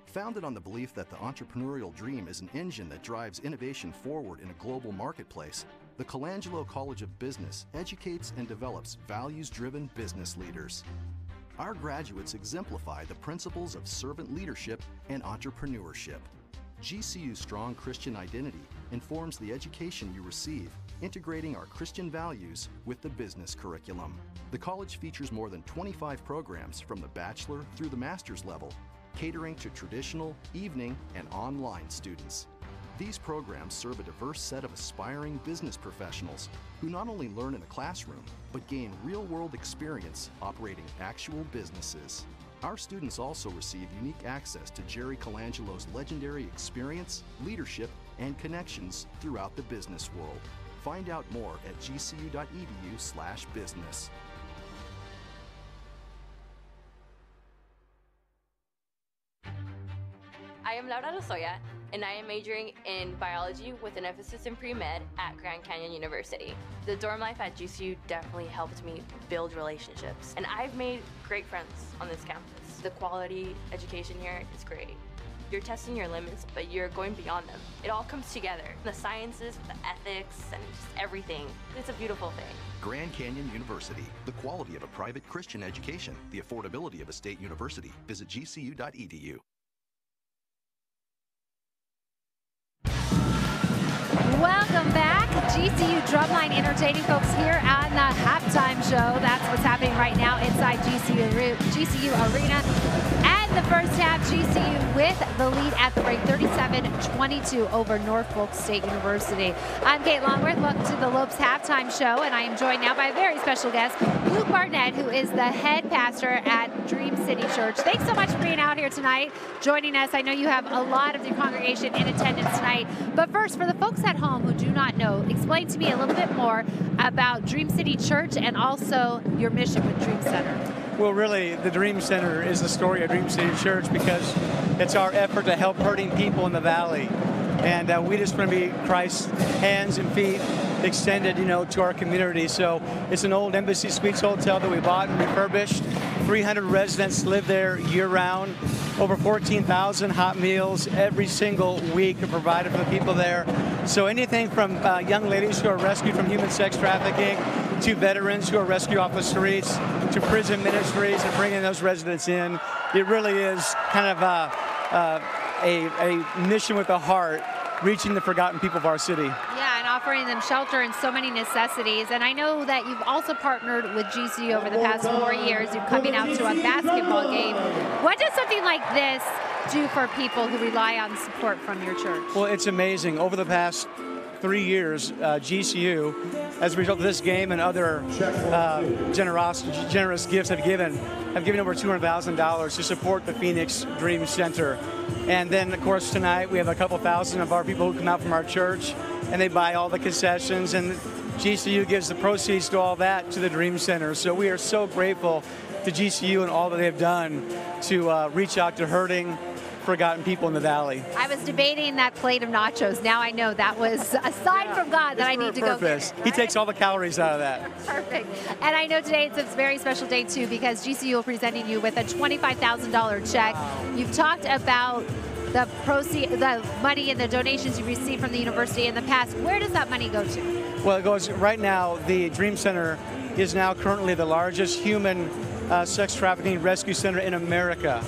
Founded on the belief that the entrepreneurial dream is an engine that drives innovation forward in a global marketplace, the Colangelo College of Business educates and develops values-driven business leaders. Our graduates exemplify the principles of servant leadership and entrepreneurship. GCU's strong Christian identity informs the education you receive, integrating our Christian values with the business curriculum. The college features more than 25 programs from the bachelor through the master's level, catering to traditional, evening, and online students. These programs serve a diverse set of aspiring business professionals who not only learn in the classroom, but gain real-world experience operating actual businesses. Our students also receive unique access to Jerry Colangelo's legendary experience, leadership, and connections throughout the business world. Find out more at gcu.edu/business. I am Laura Lozoya, and I am majoring in biology with an emphasis in pre-med at Grand Canyon University. The dorm life at GCU definitely helped me build relationships, and I've made great friends on this campus. The quality education here is great. You're testing your limits, but you're going beyond them. It all comes together. The sciences, the ethics, and just everything. It's a beautiful thing. Grand Canyon University, the quality of a private Christian education, the affordability of a state university. Visit gcu.edu. Welcome back. GCU Drumline entertaining folks here on the halftime show. That's what's happening right now inside GCU Arena. And the first half, GCU with the lead at the break, 37-22 over Norfolk State University. I'm Kate Longworth. Welcome to the Lopes halftime show, and I am joined now by a very special guest, Luke Barnett, who is the head pastor at Dream City Church. Thanks so much for being out here tonight, joining us. I know you have a lot of the congregation in attendance tonight, but first, for the folks at home who do not know, explain to me a little bit more about Dream City Church and also your mission with Dream Center. Well, really, the Dream Center is the story of Dream City Church because it's our effort to help hurting people in the valley. And we just want to be Christ's hands and feet extended, to our community. So it's an old Embassy Suites hotel that we bought and refurbished. 300 residents live there year-round. Over 14,000 hot meals every single week are provided for the people there. So anything from young ladies who are rescued from human sex trafficking to veterans who are rescued off the streets to prison ministries and bringing those residents in. It really is kind of a mission with a heart, reaching the forgotten people of our city. Yeah, and offering them shelter and so many necessities. And I know that you've also partnered with GCU over the past 4 years. You're coming out to a basketball game. What does something like this do for people who rely on support from your church? Well, it's amazing. Over the past 3 years, GCU, as a result of this game and other generous gifts have given over $200,000 to support the Phoenix Dream Center. And then, of course, tonight we have a couple thousand of our people who come out from our church, and they buy all the concessions, and GCU gives the proceeds to all that to the Dream Center. So we are so grateful to GCU and all that they've done to reach out to hurting, forgotten people in the valley. I was debating that plate of nachos. Now I know that was a sign from God that I need to go get it, right? He takes all the calories out of that. Perfect. And I know today it's a very special day too because GCU will be presenting you with a $25,000 check. You've talked about the money and the donations you received from the university in the past. Where does that money go to? Well, it goes right now. The Dream Center is now currently the largest human sex trafficking rescue center in America.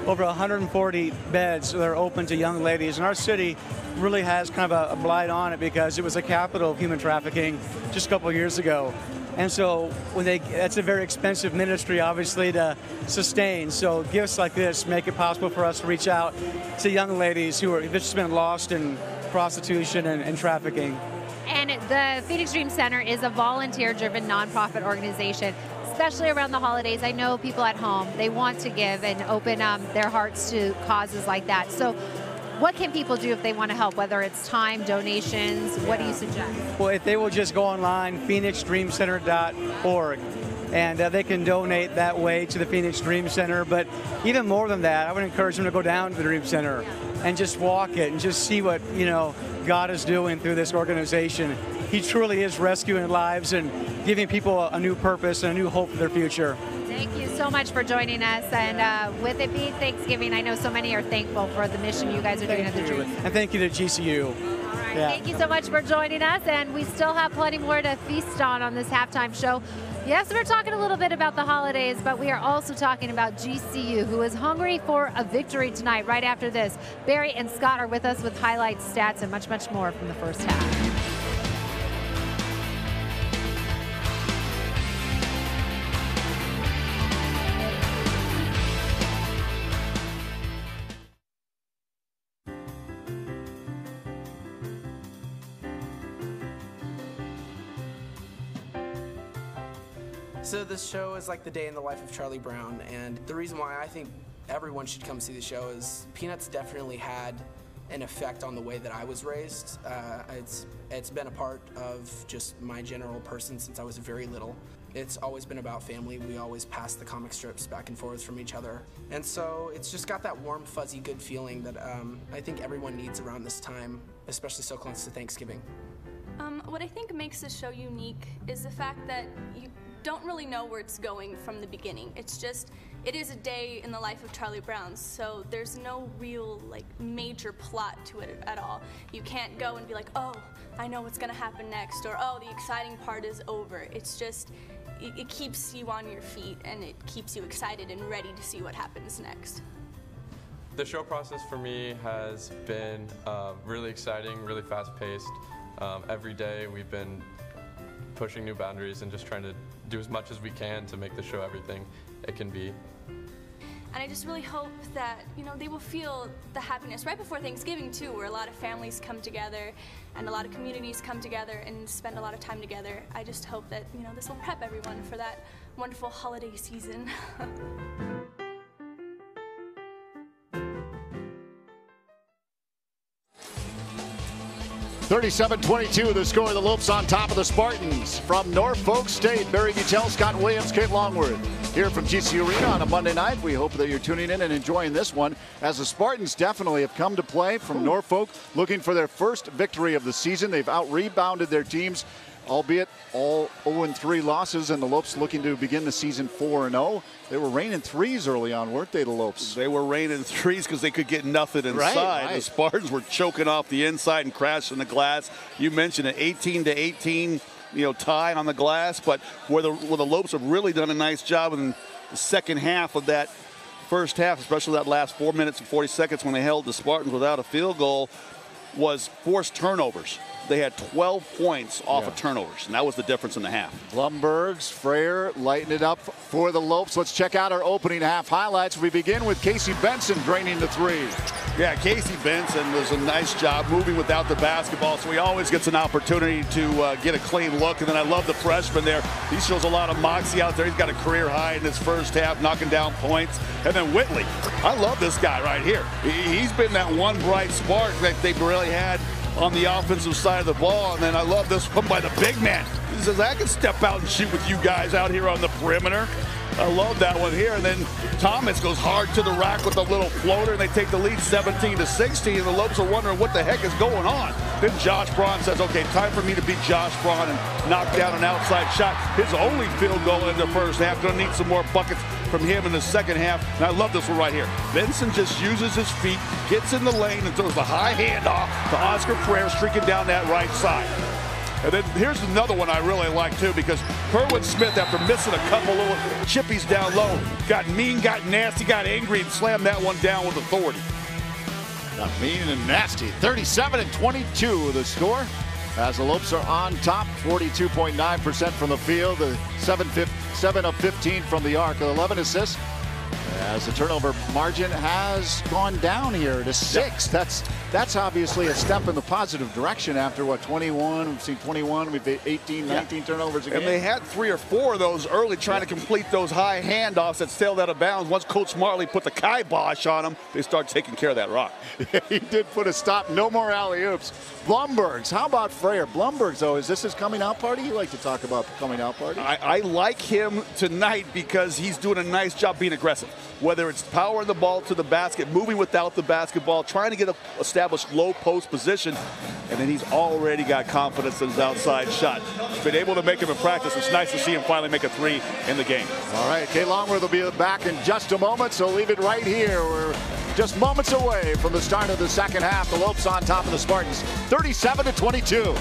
Over 140 beds that are open to young ladies. And our city really has kind of a blight on it because it was a capital of human trafficking just a couple of years ago. And so that's a very expensive ministry, obviously, to sustain. So gifts like this make it possible for us to reach out to young ladies who have just been lost in prostitution and trafficking. And the Phoenix Dream Center is a volunteer-driven nonprofit organization, especially around the holidays. I know people at home, they want to give and open their hearts to causes like that. So what can people do if they want to help, whether it's time, donations? What do you suggest? Well, if they will just go online, phoenixdreamcenter.org, and they can donate that way to the Phoenix Dream Center. But even more than that, I would encourage them to go down to the Dream Center and just walk it and just see what, God is doing through this organization. He truly is rescuing lives and giving people a new purpose and a new hope for their future. Thank you so much for joining us. And with it being Thanksgiving, I know so many are thankful for the mission you guys are doing at the Dream Center. And thank you to GCU. All right. Barry, thank you so much for joining us, and we still have plenty more to feast on this halftime show. Yes, we're talking a little bit about the holidays, but we are also talking about GCU, who is hungry for a victory tonight. Right after this, Barry and Scott are with us with highlights, stats, and much, much more from the first half. So this show is like the day in the life of Charlie Brown, and the reason why I think everyone should come see the show is Peanuts definitely had an effect on the way that I was raised. It's been a part of just my general person since I was very little. It's always been about family. We always pass the comic strips back and forth from each other. And so it's just got that warm, fuzzy, good feeling that I think everyone needs around this time, especially so close to Thanksgiving. What I think makes this show unique is the fact that you don't really know where it's going from the beginning. It's just, it is a day in the life of Charlie Brown, so there's no real major plot to it at all. You can't go and be like, oh, I know what's gonna happen next, or oh, the exciting part is over. It's just, it keeps you on your feet and it keeps you excited and ready to see what happens next. The show process for me has been really exciting, really fast-paced. Every day we've been pushing new boundaries and just trying to do as much as we can to make the show everything it can be. And I just really hope that, they will feel the happiness right before Thanksgiving too, where a lot of families come together and a lot of communities come together and spend a lot of time together. I just hope that, this will prep everyone for that wonderful holiday season. 37-22, the score. The Lopes on top of the Spartans. From Norfolk State, Barry Butel, Scott Williams, Kate Longworth. Here from GCU Arena on a Monday night. We hope that you're tuning in and enjoying this one, as the Spartans definitely have come to play from Norfolk, looking for their first victory of the season. They've out-rebounded their teams, albeit all 0-3 losses, and the Lopes looking to begin the season 4-0. They were raining threes early on, weren't they, the Lopes? They were raining threes because they could get nothing inside. Right. The Spartans were choking off the inside and crashing the glass. You mentioned an 18-18 tie on the glass, but where the Lopes have really done a nice job in the second half of that first half, especially that last 4 minutes and 40 seconds when they held the Spartans without a field goal, was forced turnovers. They had 12 points off of turnovers, and that was the difference in the half. Blumberg's, Frere lighting it up for the Lopes. Let's check out our opening half highlights. We begin with Casey Benson draining the three. Yeah, Casey Benson does a nice job moving without the basketball, so he always gets an opportunity to get a clean look. And then I love the freshman there. He shows a lot of moxie out there. He's got a career high in his first half, knocking down points. And then Whitley, I love this guy right here. He's been that one bright spark that they've really had on the offensive side of the ball. And then I love this one by the big man. He says, I can step out and shoot with you guys out here on the perimeter. I love that one here. And then Thomas goes hard to the rack with a little floater, and they take the lead 17-16, and the Lopes are wondering what the heck is going on. Then Josh Braun says, okay, time for me to beat Josh Braun and knock down an outside shot. His only field goal in the first half. Gonna need some more buckets from him in the second half. And I love this one right here. Benson just uses his feet, gets in the lane, and throws the high handoff to Oscar Frere, streaking down that right side. And then here's another one I really like too, because Kerwin Smith, after missing a couple little chippies down low, got mean, got nasty, got angry, and slammed that one down with authority. Got mean and nasty. 37-22 the score, as the Lopes are on top, 42.9% from the field, the 7 of 15 from the arc, 11 assists. As the turnover margin has gone down here to 6. That's obviously a step in the positive direction after, what, 21? We've seen 21. We've 18, 19 turnovers again. And they had 3 or 4 of those early, trying to complete those high handoffs that sailed out of bounds. Once Coach Martley put the kibosh on them, they started taking care of that rock. He did put a stop. No more alley-oops. Blumberg's. How about Frere? Blumberg's, though, is this his coming out party? You like to talk about the coming out party? I like him tonight because he's doing a nice job being aggressive. Whether it's powering the ball to the basket, moving without the basketball, trying to establish established low post position, and then he's already got confidence in his outside shot. Been able to make him in practice. It's nice to see him finally make a three in the game. All right, Kay Longworth will be back in just a moment, so leave it right here. We're just moments away from the start of the second half. The Lopes on top of the Spartans, 37-22.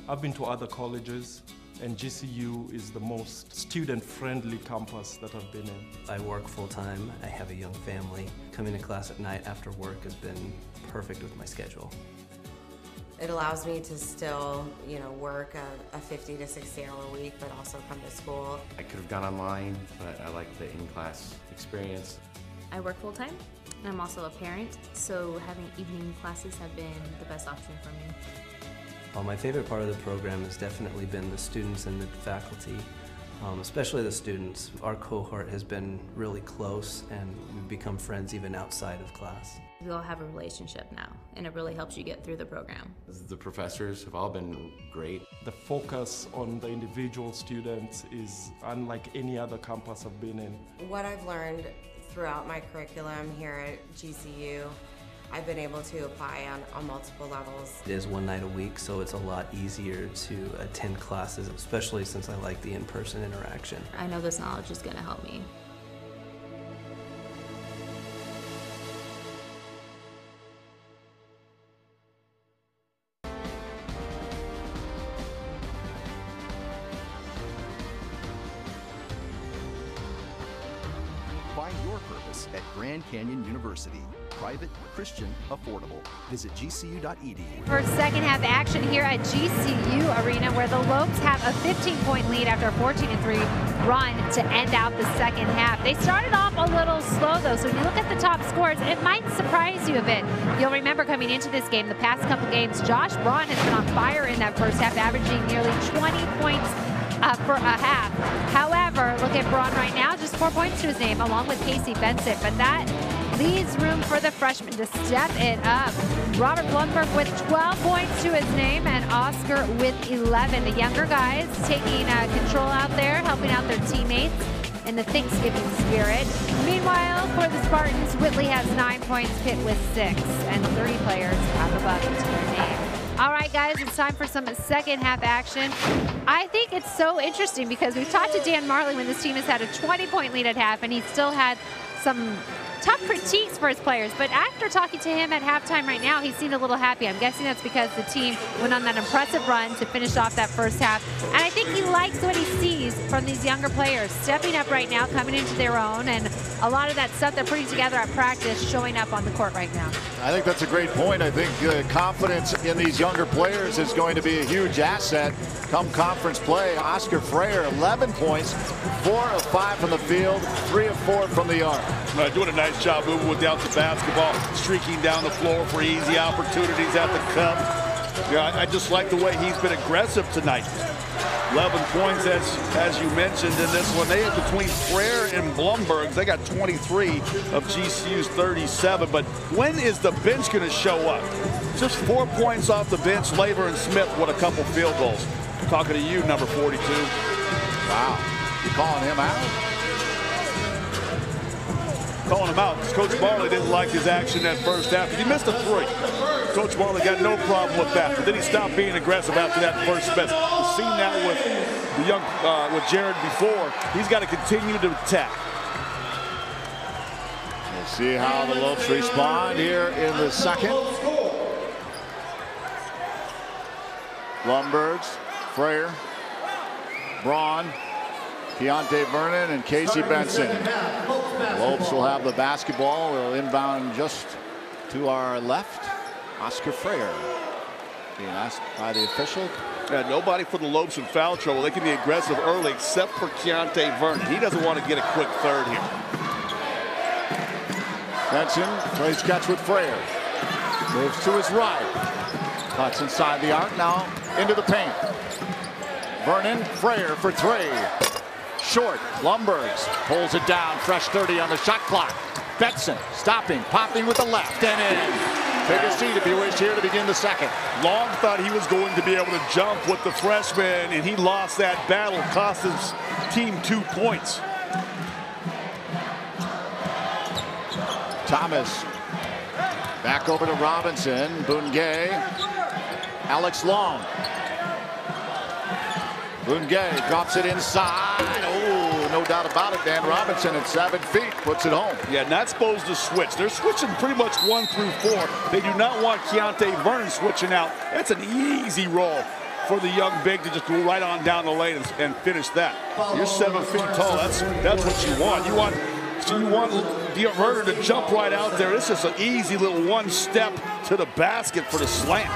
I've been to other colleges, and GCU is the most student-friendly campus that I've been in. I work full-time, I have a young family. Coming to class at night after work has been perfect with my schedule. It allows me to still, work a 50 to 60 hour week, but also come to school. I could have gone online, but I like the in-class experience. I work full-time, and I'm also a parent, so having evening classes have been the best option for me. Well, my favorite part of the program has definitely been the students and the faculty, especially the students. Our cohort has been really close, and we've become friends even outside of class. We all have a relationship now, and it really helps you get through the program. The professors have all been great. The focus on the individual students is unlike any other campus I've been in. What I've learned throughout my curriculum here at GCU, I've been able to apply on multiple levels. It is one night a week, so it's a lot easier to attend classes, especially since I like the in-person interaction. I know this knowledge is going to help me. Find your purpose at Grand Canyon University. Private, Christian, affordable. Visit gcu.edu. For second half action here at GCU Arena, where the Lopes have a 15-point lead after a 14-3 run to end out the second half. They started off a little slow, though, so when you look at the top scores, it might surprise you a bit. You'll remember coming into this game, the past couple games, Josh Braun has been on fire in that first half, averaging nearly 20 points for a half. However, look at Braun right now, just 4 points to his name, along with Casey Benson, but that leaves room for the freshman to step it up. Robert Blumberg with 12 points to his name, and Oscar with 11. The younger guys taking control out there, helping out their teammates in the Thanksgiving spirit. Meanwhile, for the Spartans, Whitley has 9 points, Pitt with 6, and 30 players have above to their name. All right, guys, it's time for some second half action. I think it's so interesting because we've talked to Dan Marley when this team has had a 20-point lead at half, and he still had some tough critiques for his players, but after talking to him at halftime right now, he seemed a little happy. I'm guessing that's because the team went on that impressive run to finish off that first half, and I think he likes what he sees from these younger players stepping up right now, coming into their own, and a lot of that stuff they're putting together at practice showing up on the court right now. I think that's a great point. I think confidence in these younger players is going to be a huge asset come conference play. Oscar Freyer, 11 points, 4 of 5 from the field, 3 of 4 from the arc. Doing a nice job moving without the basketball, streaking down the floor for easy opportunities at the cup. Yeah, I just like the way he's been aggressive tonight. 11 points, as you mentioned in this one. They have between Freyer and Blumberg. They got 23 of GCU's 37. But when is the bench going to show up? Just 4 points off the bench. Laver and Smith with a couple field goals. Talking to you, number 42. Wow, you calling him out? Calling him out because Coach Marley didn't like his action that first half. He missed a 3. Coach Marley got no problem with that. But then he stopped being aggressive after that first miss. We've seen that with the young with Jared before. He's got to continue to attack. We'll see how the Lopes respond here in the second. Blumbergs, Freyer, Braun, Keontae Vernon, and Casey Benson. Lopes will have the basketball. We'll inbound just to our left. Oscar Freyer being asked by the official. Yeah, nobody for the Lopes in foul trouble. They can be aggressive early except for Keontae Vernon. He doesn't want to get a quick third here. Benson plays catch with Freyer. Moves to his right. Cuts inside the arc, now into the paint. Vernon, Freyer for 3. Short, Blumbergs pulls it down, fresh 30 on the shot clock. Benson stopping, popping with the left, and in. Take a seat if you wish here to begin the second. Long thought he was going to be able to jump with the freshman, and he lost that battle, cost his team 2 points. Thomas. Back over to Robinson. Bungay. Alex Long. Bungay drops it inside. Oh, no doubt about it. Dan Robinson at 7 feet puts it home. Yeah, not supposed to switch. They're switching pretty much 1 through 4. They do not want Keontae Vernon switching out. That's an easy roll for the young big to just go right on down the lane and finish that. You're 7 feet tall. That's what you want. You want Vernon to jump right out there. It's just an easy little 1 step to the basket for the slam.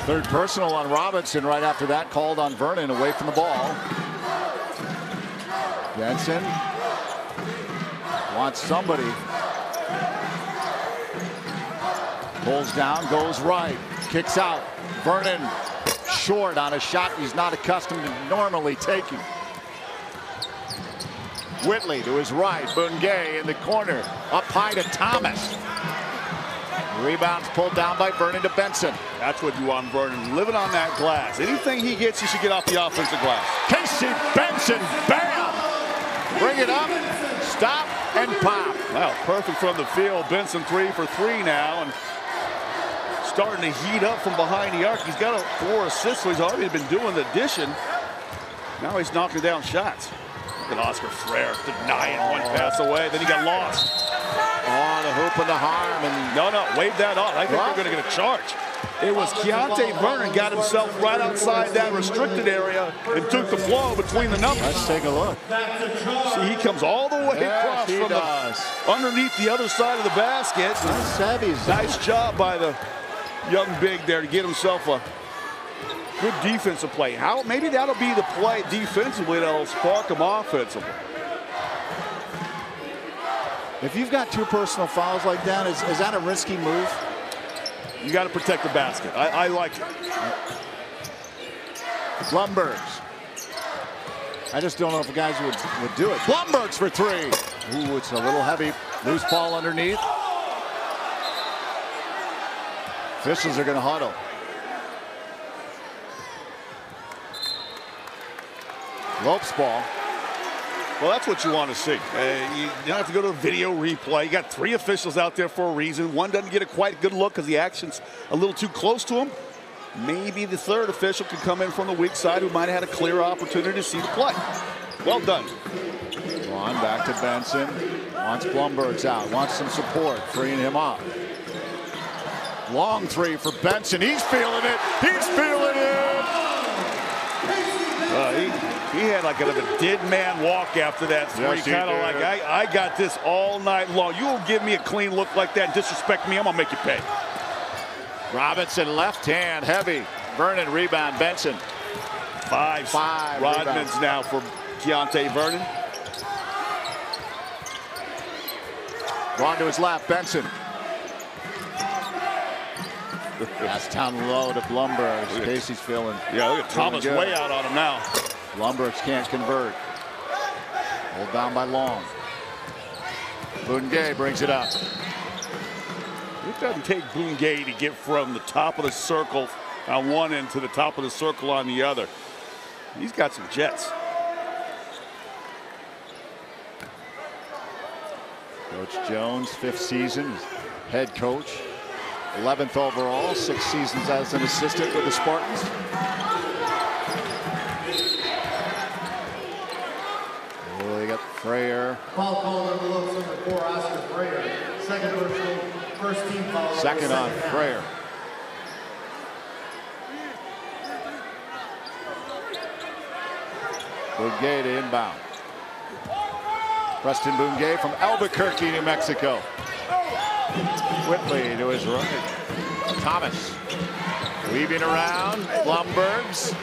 Third personal on Robinson right after that, called on Vernon away from the ball. Benson wants somebody. Pulls down, goes right, kicks out. Vernon short on a shot he's not accustomed to normally taking. Whitley to his right, Bungay in the corner, up high to Thomas. Rebounds pulled down by Vernon to Benson. That's what you want, Vernon, living on that glass. Anything he gets, he should get off the offensive glass. Casey Benson, bam! Bring it up, stop, and pop. Wow, perfect from the field. Benson 3 for 3 now, and starting to heat up from behind the arc. He's got 4 assists, so he's already been doing the addition. Now he's knocking down shots. Look at Oscar Freire denying 1 pass away. Then he got lost. Oh, the hoop and the harm. And no, wave that off. I think they're going to get a charge. It was Keontae Vernon got himself right outside that restricted area and took the flow between the numbers. Let's take a look. See, he comes all the way across from underneath the other side of the basket. Nice job by the young big there to get himself a good defensive play. Maybe that'll be the play defensively that'll spark him offensively. If you've got 2 personal fouls like that, is that a risky move? You got to protect the basket. I like it. Blumbergs. I just don't know if the guys would do it. Blumbergs for 3. Ooh, it's a little heavy. Loose ball underneath. Officials are going to huddle. Lopes ball. Well, that's what you want to see. You don't have to go to a video replay. You got 3 officials out there for a reason. One doesn't get a quite good look because the action's a little too close to him. Maybe the 3rd official could come in from the weak side who might have had a clear opportunity to see the play. Well done. On back to Benson. Wants Blumbergs out. Wants some support. Freeing him up. Long 3 for Benson. He's feeling it. He's feeling it. He had like a dead man walk after that 3. Yes, kind of like, I got this all night long. You will give me a clean look like that and disrespect me, I'm going to make you pay. Robinson left hand heavy. Vernon rebound. Benson. 5 Rodmans now for Keontae Vernon. Gone to his left. Benson. That's down low to Blumbergs. Casey's feeling. Yeah, look at Thomas way out on him now. Blumbergs can't convert. Hold down by Long. Bungay brings it up. It doesn't take Bungay to get from the top of the circle on one end to the top of the circle on the other. He's got some jets. Coach Jones, 5th season, head coach. 11th overall, 6 seasons as an assistant with the Spartans. Oh, they got Freire. Foul call on the Lopes, number 4, Oscar Freire. Second personal, first team foul. Second on Freire. Bungay to inbound. Preston Bungay from Albuquerque, New Mexico. Whitley to his right. Thomas weaving around. Blumbergs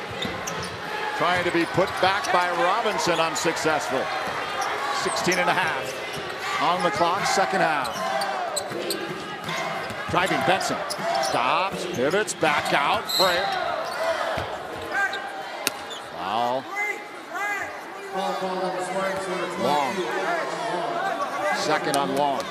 trying to be put back by Robinson, unsuccessful. 16.5 on the clock, second half. Driving Benson. Stops, pivots, back out. Freire. Foul. Long. Second on Long.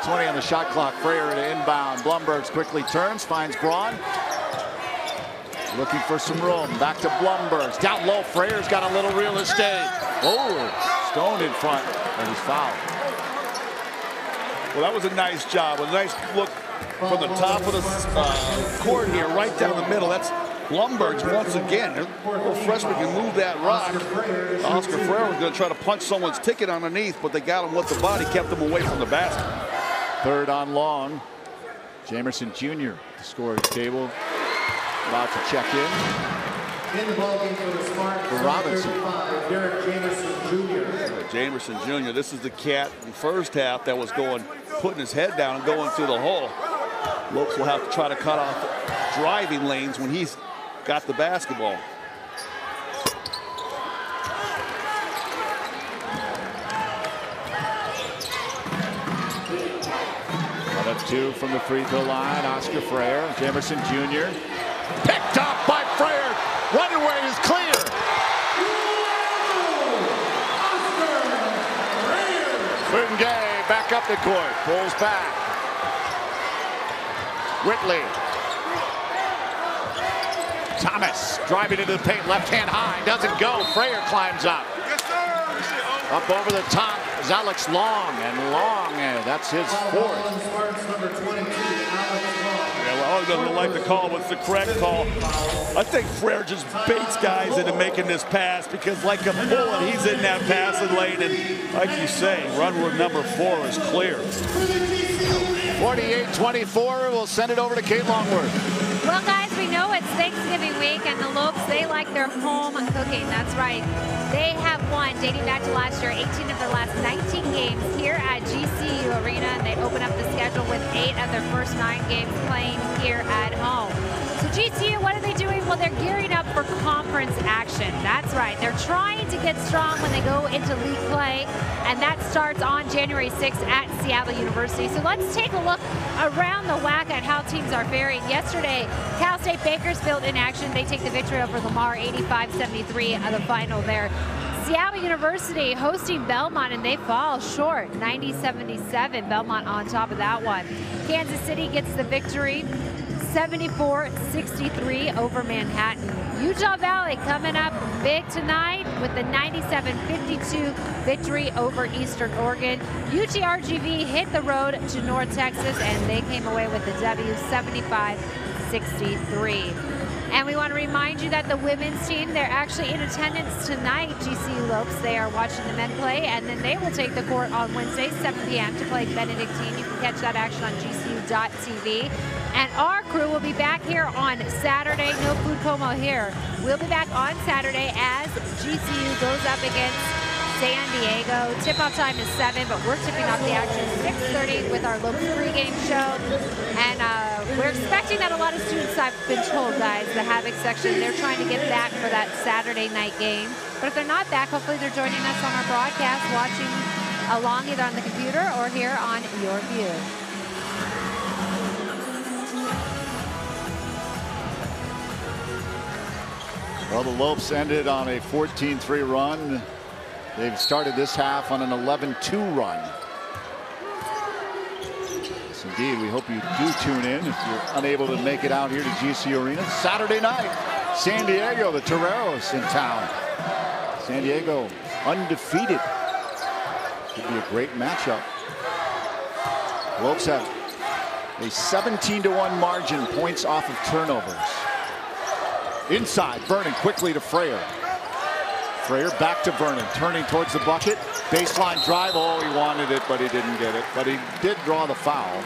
5:20 on the shot clock. Freyer to inbound. Blumbergs quickly turns, finds Braun. Looking for some room. Back to Blumbergs. Down low. Freyer's got a little real estate. Oh, Stone in front, and he's fouled. Well, that was a nice job. A nice look from the top of the court here, right down the middle. That's Blumbergs once again. Little freshman can move that rock. Oscar Freyer was going to try to punch someone's ticket underneath, but they got him with the body, kept him away from the basket. Third on long. Jamerson Jr. at the scorer's table. About to check in. In the ballgame for the Sparks, for Robinson. Derek Jamerson Jr. Jamerson Jr. This is the cat in the first half that was putting his head down and going through the hole. Lopes will have to try to cut off driving lanes when he's got the basketball. One of two from the free throw line. Oscar Freyer. Jamerson Jr. Picked up by Freyer. Runaway is clear. Pregame back up the court. Pulls back. Whitley. Thomas driving into the paint. Left hand high. Doesn't go. Freyer climbs up. Up over the top is Alex Long. And Long, that's his fourth. Well, doesn't like the call, but it's the correct call. I think Freyer just baits guys into making this pass because like a bullet, he's in that passing lane. And like you say, run number 4 is clear. 48-24, we'll send it over to Kate Longworth. Well, guys, we know it's Thanksgiving week, and the Lopes, they like their home cooking. That's right. They have won, dating back to last year, 18 of their last 19 games here at GCU Arena, and they open up the schedule with 8 of their first 9 games playing here at home. So GCU, what are they doing? Well, they're gearing up for conference action. That's right. They're trying to get strong when they go into league play, and that starts on January 6th at Seattle University. So let's take a look around the WAC at how teams are faring. Yesterday, Cal State Bakersfield in action. They take the victory over Lamar, 85-73 at the final there. Seattle University hosting Belmont, and they fall short, 90-77. Belmont on top of that one. Kansas City gets the victory, 74-63 over Manhattan. Utah Valley coming up big tonight with the 97-52 victory over Eastern Oregon. UTRGV hit the road to North Texas, and they came away with the W, 75-63. And we want to remind you that the women's team, they're actually in attendance tonight, GCU Lopes. They are watching the men play, and then they will take the court on Wednesday, 7 p.m. to play Benedictine. You can catch that action on GCU.tv. And our crew will be back here on Saturday. No Food Como here. We'll be back on Saturday as GCU goes up against San Diego. Tip-off time is 7, but we're tipping off the action at 6:30 with our local pregame show. And we're expecting that a lot of students, I've been told, guys, the Havoc section, they're trying to get back for that Saturday night game. But if they're not back, hopefully they're joining us on our broadcast, watching along either on the computer or here on Your View. Well, the Lopes ended on a 14-3 run. They've started this half on an 11-2 run. Yes, indeed, we hope you do tune in if you're unable to make it out here to GCU Arena. Saturday night, San Diego, the Toreros in town. San Diego undefeated. Should be a great matchup. Lopes have a 17-1 margin, points off of turnovers. Inside, Vernon quickly to Freyer. Freyer back to Vernon, turning towards the bucket. Baseline drive. Oh, he wanted it, but he didn't get it. But he did draw the foul.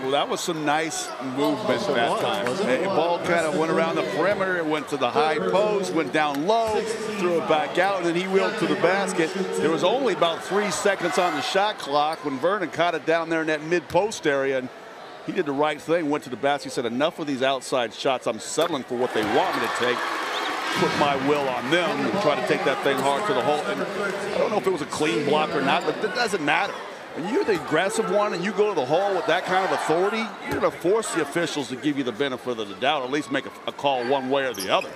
Well, that was some nice movement that time. The ball kind of went around the perimeter. It went to the high post, went down low, threw it back out, and then he wheeled to the basket. There was only about 3 seconds on the shot clock when Vernon caught it down there in that mid-post area. And he did the right thing, went to the basket. He said, enough of these outside shots. I'm settling for what they want me to take. Put my will on them and try to take that thing hard to the hole. And I don't know if it was a clean block or not, but that doesn't matter. When you're the aggressive one and you go to the hole with that kind of authority, you're going to force the officials to give you the benefit of the doubt, or at least make a call one way or the other.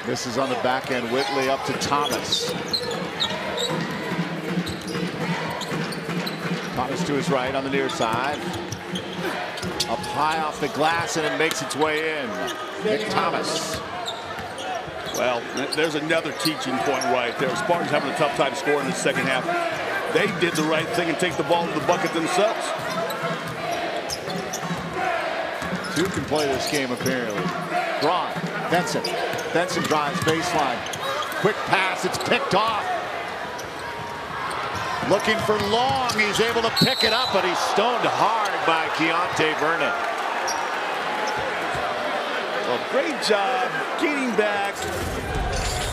This is on the back end. Whitley up to Thomas. Thomas to his right on the near side. Up high off the glass, and it makes its way in. Nick Thomas. Well, there's another teaching point right there. Spartans having a tough time scoring in the second half. They did the right thing and take the ball to the bucket themselves. Two can play this game, apparently. Braun, Benson. Benson drives baseline. Quick pass, it's picked off. Looking for Long, he's able to pick it up, but he's stoned hard by Keontae Vernon. Well, great job getting back,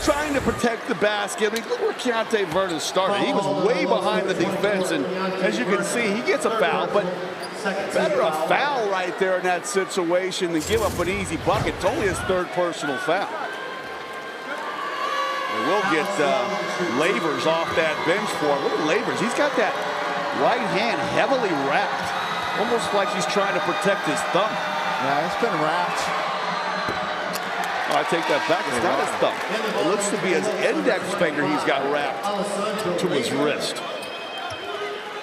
trying to protect the basket. I mean, look where Keontae Vernon started. He was way behind the defense, and as you can see, he gets a foul, but better a foul right there in that situation than give up an easy bucket. It's only his third personal foul. We'll get Lavers off that bench for him. Look at Lavers. He's got that right hand heavily wrapped, almost like he's trying to protect his thumb. Yeah, it's been wrapped. Oh, I take that back. It's not his thumb. It looks to be his index finger he's got wrapped to his wrist.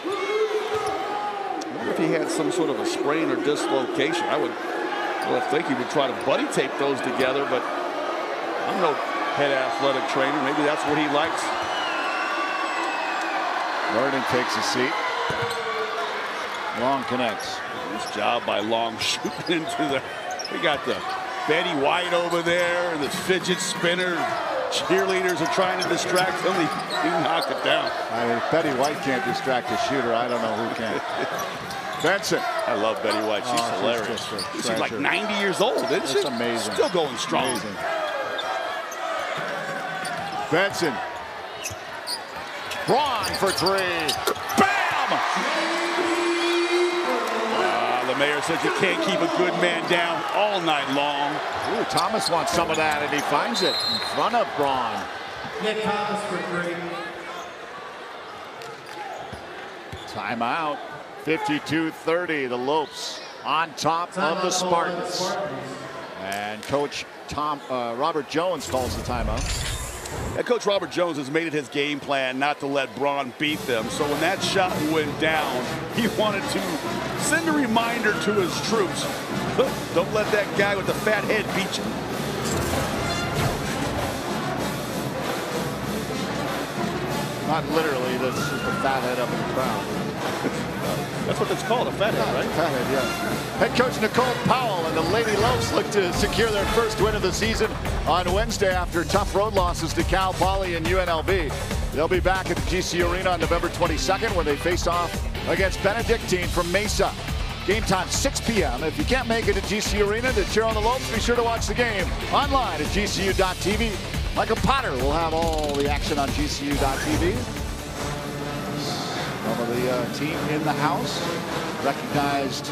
I wonder if he had some sort of a sprain or dislocation. I would think he would try to buddy tape those together, but I'm no head athletic trainer. Maybe that's what he likes. Vernon takes a seat. Long connects. Nice job by Long shooting into the. We got the Betty White over there and the fidget spinner. Cheerleaders are trying to distract him. He knocked it down. I mean, if Betty White can't distract a shooter, I don't know who can. Benson. I love Betty White. She's hilarious. She's like 90 years old, isn't she? That's amazing. Still going strong. Amazing. Benson. Braun for three. Bam! The mayor says you can't keep a good man down all night long. Ooh, Thomas wants some of that, and he finds it in front of Braun. Nick Thomas for three. Timeout. 52-30. The Lopes on top of the Spartans. And Coach Robert Jones calls the timeout. And Coach Robert Jones has made it his game plan not to let Braun beat them. So when that shot went down, he wanted to send a reminder to his troops. Don't let that guy with the fat head beat you. Not literally, this is the fat head up in the crowd. That's what it's called, a fat head, right? Fat head, yeah. Head coach Nicole Powell and the Lady Lopes look to secure their first win of the season on Wednesday after tough road losses to Cal Poly and UNLV. They'll be back at the GCU Arena on November 22nd when they face off against Benedictine from Mesa. Game time 6 p.m. If you can't make it to GCU Arena to cheer on the Lopes, be sure to watch the game online at gcu.tv. Michael Potter will have all the action on gcu.tv. Some of the team in the house, recognized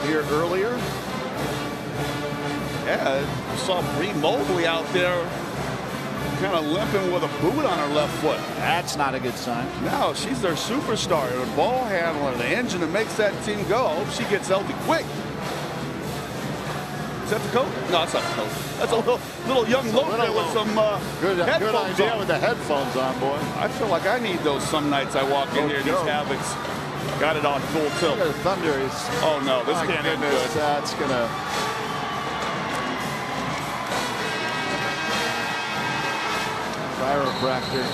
here earlier. Yeah, I saw Bree Mobley out there kind of limping with a boot on her left foot. That's not a good sign. No, she's their superstar, the ball handler, the engine that makes that team go. I hope she gets healthy quick. Is that the coach? No, that's not the coach. That's a little young Lope there with some good idea on. With the headphones on, boy. I feel like I need those some nights I walk in here. These Havocs got it on full tilt. The Thunder is. Oh no, this can't end good. That's gonna. Chiropractor.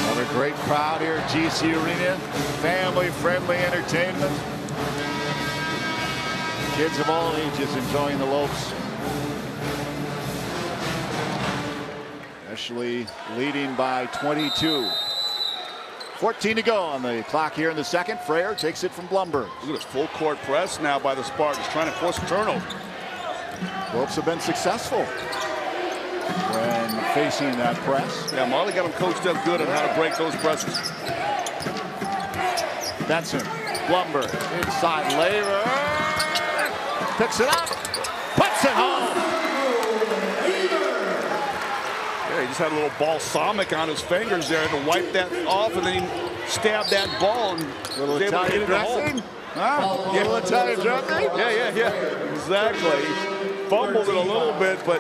Another great crowd here at GCU Arena. Family-friendly entertainment. Kids of all ages enjoying the Lopes. Especially leading by 22. 14 to go on the clock here in the second. Frayer takes it from Blumberg. Look at this full court press now by the Spartans, trying to force a turnover. Lopes have been successful when facing that press. Yeah, Marley got them coached up good on how to break those presses. Benson, Blumberg, inside Laver, picks it up, puts it home. Yeah, he just had a little balsamic on his fingers there to wipe that off, and then he stabbed that ball and little was able to hit it home. Huh? Little Italian dressing? Yeah, exactly. fumbled it a little bit, but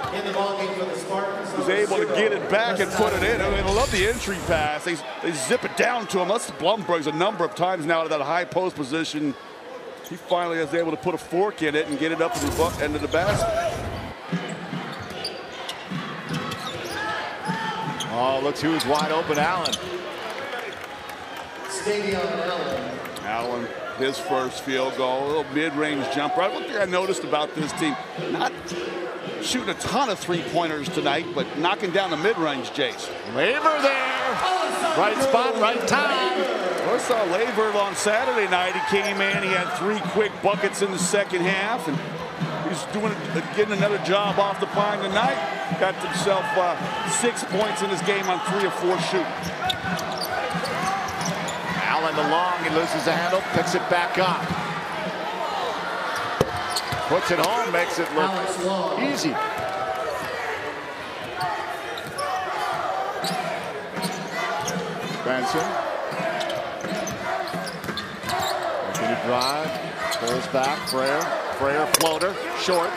was able to get it back and put it in. I mean, I love the entry pass. They zip it down to him. That's Blumberg's a number of times now to that high post position. He finally is able to put a fork in it and get it up to the end of the basket. Oh, looks who's wide open, Allen. Allen, his first field goal, a little mid-range jumper. One thing I noticed about this team, not shooting a ton of three-pointers tonight, but knocking down the mid-range, Jace. Laver there. Right spot, right time. Well, I saw Laver on Saturday night. He came in, he had 3 quick buckets in the second half, and he's getting another job off the pine tonight. Got himself 6 points in his game on 3 of 4 shooting. Allen the long, he loses the handle, picks it back up. Puts it home, makes it look easy. Benson. Making a drive, pulls back, Frayer floater, short.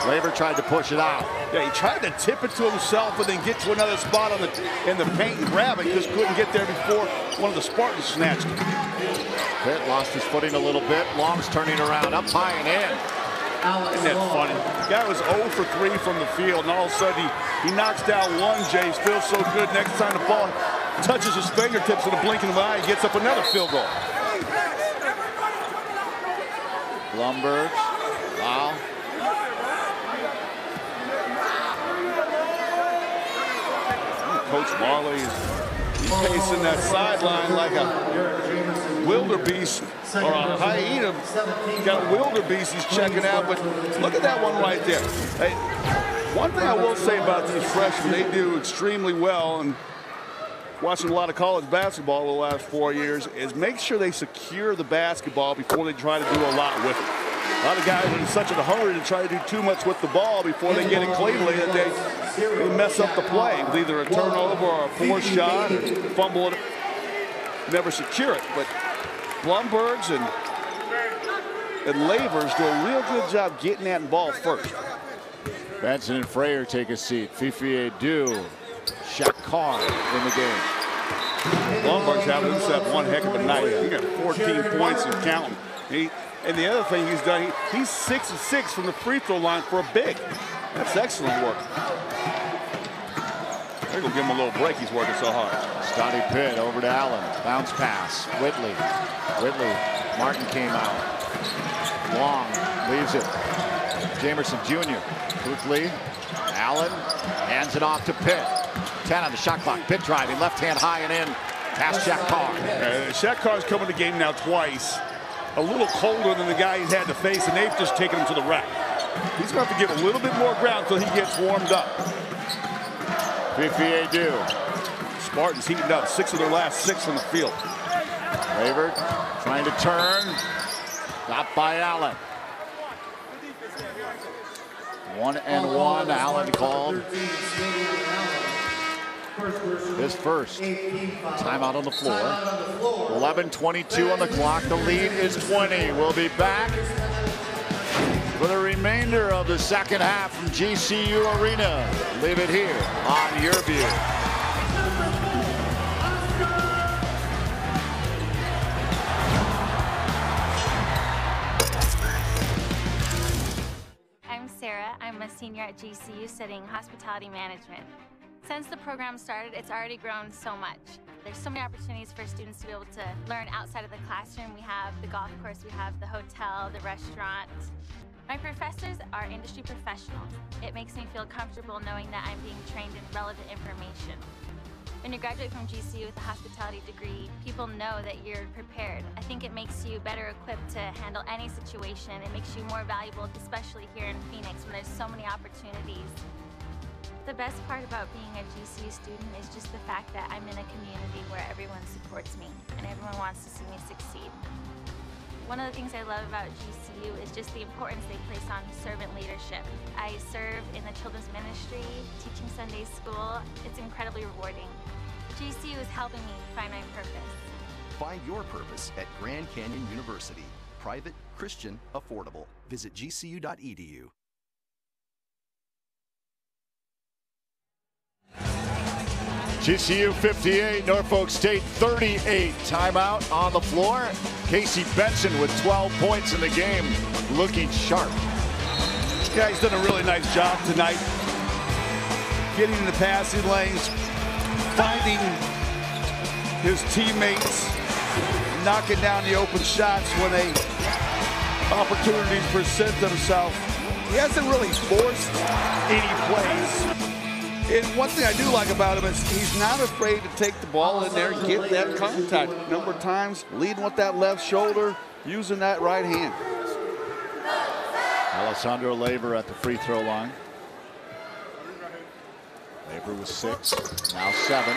Laver tried to push it out. Yeah, he tried to tip it to himself and then get to another spot in the paint and grab it. Just couldn't get there before one of the Spartans snatched it. Pitt lost his footing a little bit. Long's turning around, up high and in. Isn't that funny? The guy was 0 for 3 from the field, and all of a sudden he knocks down one. Jay's feels so good. Next time the ball touches his fingertips in a blink of an eye, he gets up another field goal. Blumberg, wow. Coach Marley is pacing that sideline like a wildebeest or a hyena. Got a wildebeest he's checking out, but look at that one right there. Hey, one thing I will say about these freshmen, they do extremely well, and watching a lot of college basketball the last 4 years, is make sure they secure the basketball before they try to do a lot with it. A lot of guys are in such a hurry to try to do too much with the ball before they get it cleanly that they mess up the play with either a turnover or a poor shot or fumble it, never secure it. But Blumberg's and Lavers do a real good job getting that ball first. Benson and Frayer take a seat. Fifi Adu, Shaq Carr in the game. Blumberg's having himself one heck of a night. He got 14 points and counting. And the other thing he's done, he's 6 of 6 from the free throw line for a big. That's excellent work. They're going to give him a little break. He's working so hard. Scotty Pitt over to Allen. Bounce pass. Whitley. Martin came out. Long leaves it. Jamerson Jr. Quickly. Allen hands it off to Pitt. 10 on the shot clock. Pitt driving. Left hand high and in. Past Shaq Carr. Shaq Carr's coming to the game now twice. A little colder than the guy he's had to face, and they've just taken him to the rack. He's going to have to give a little bit more ground until he gets warmed up. Fifi Adu. Spartans heating up. 6 of their last 6 from the field. Laver trying to turn. Got by Allen. 1-and-1. Allen called. His first timeout on the floor. 11:22 on the clock. The lead is 20. We'll be back for the remainder of the second half from GCU Arena. Leave it here on Your View. I'm Sarah. I'm a senior at GCU studying hospitality management. Since the program started, it's already grown so much. There's so many opportunities for students to be able to learn outside of the classroom. We have the golf course, we have the hotel, the restaurant. My professors are industry professionals. It makes me feel comfortable knowing that I'm being trained in relevant information. When you graduate from GCU with a hospitality degree, people know that you're prepared. I think it makes you better equipped to handle any situation. It makes you more valuable, especially here in Phoenix when there's so many opportunities. The best part about being a GCU student is just the fact that I'm in a community where everyone supports me and everyone wants to see me succeed. One of the things I love about GCU is just the importance they place on servant leadership. I serve in the children's ministry, teaching Sunday school. It's incredibly rewarding. GCU is helping me find my purpose. Find your purpose at Grand Canyon University. Private, Christian, affordable. Visit gcu.edu. GCU 58, Norfolk State 38. Timeout on the floor. Casey Benson with 12 points in the game, looking sharp. This guy's done a really nice job tonight. Getting in the passing lanes, finding his teammates, knocking down the open shots when opportunities present themselves. He hasn't really forced any plays. And one thing I do like about him is he's not afraid to take the ball in there and get that contact. A number of times, leading with that left shoulder, using that right hand. Alessandro Laver at the free throw line. Laver was 6, now 7.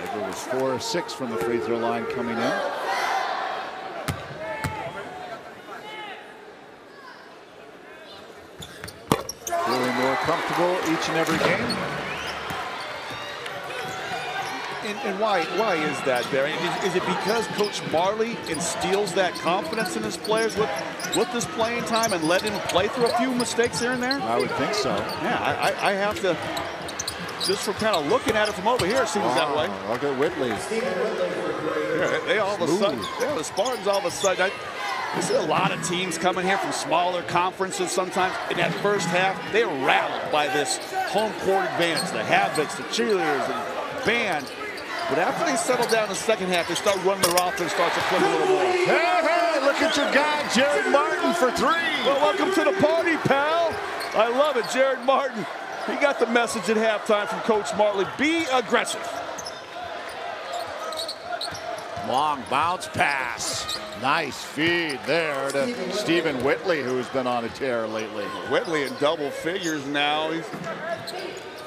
Laver was 4 or 6 from the free throw line coming in. Feeling more comfortable each and every game. And why is that, Barry? Is it because Coach Marley instills that confidence in his players with this playing time and let him play through a few mistakes here and there? I would think so. Yeah, I have to, just from kind of looking at it from over here, it seems that way. Look at Whitley. Yeah, they all of a sudden, the Spartans all of a sudden, I see a lot of teams coming here from smaller conferences sometimes. In that first half, they were rattled by this home court advantage, the Havocs, the cheerleaders, and band. But after they settle down in the second half, they start running their offense, starts to click a little more. Hey, look at your guy, Jared Martin, for 3. Well, welcome to the party, pal. I love it, Jared Martin. He got the message at halftime from Coach Marley. Be aggressive. Long bounce pass. Nice feed there to Stephen Whitley, who's been on a tear lately. Whitley in double figures now. He's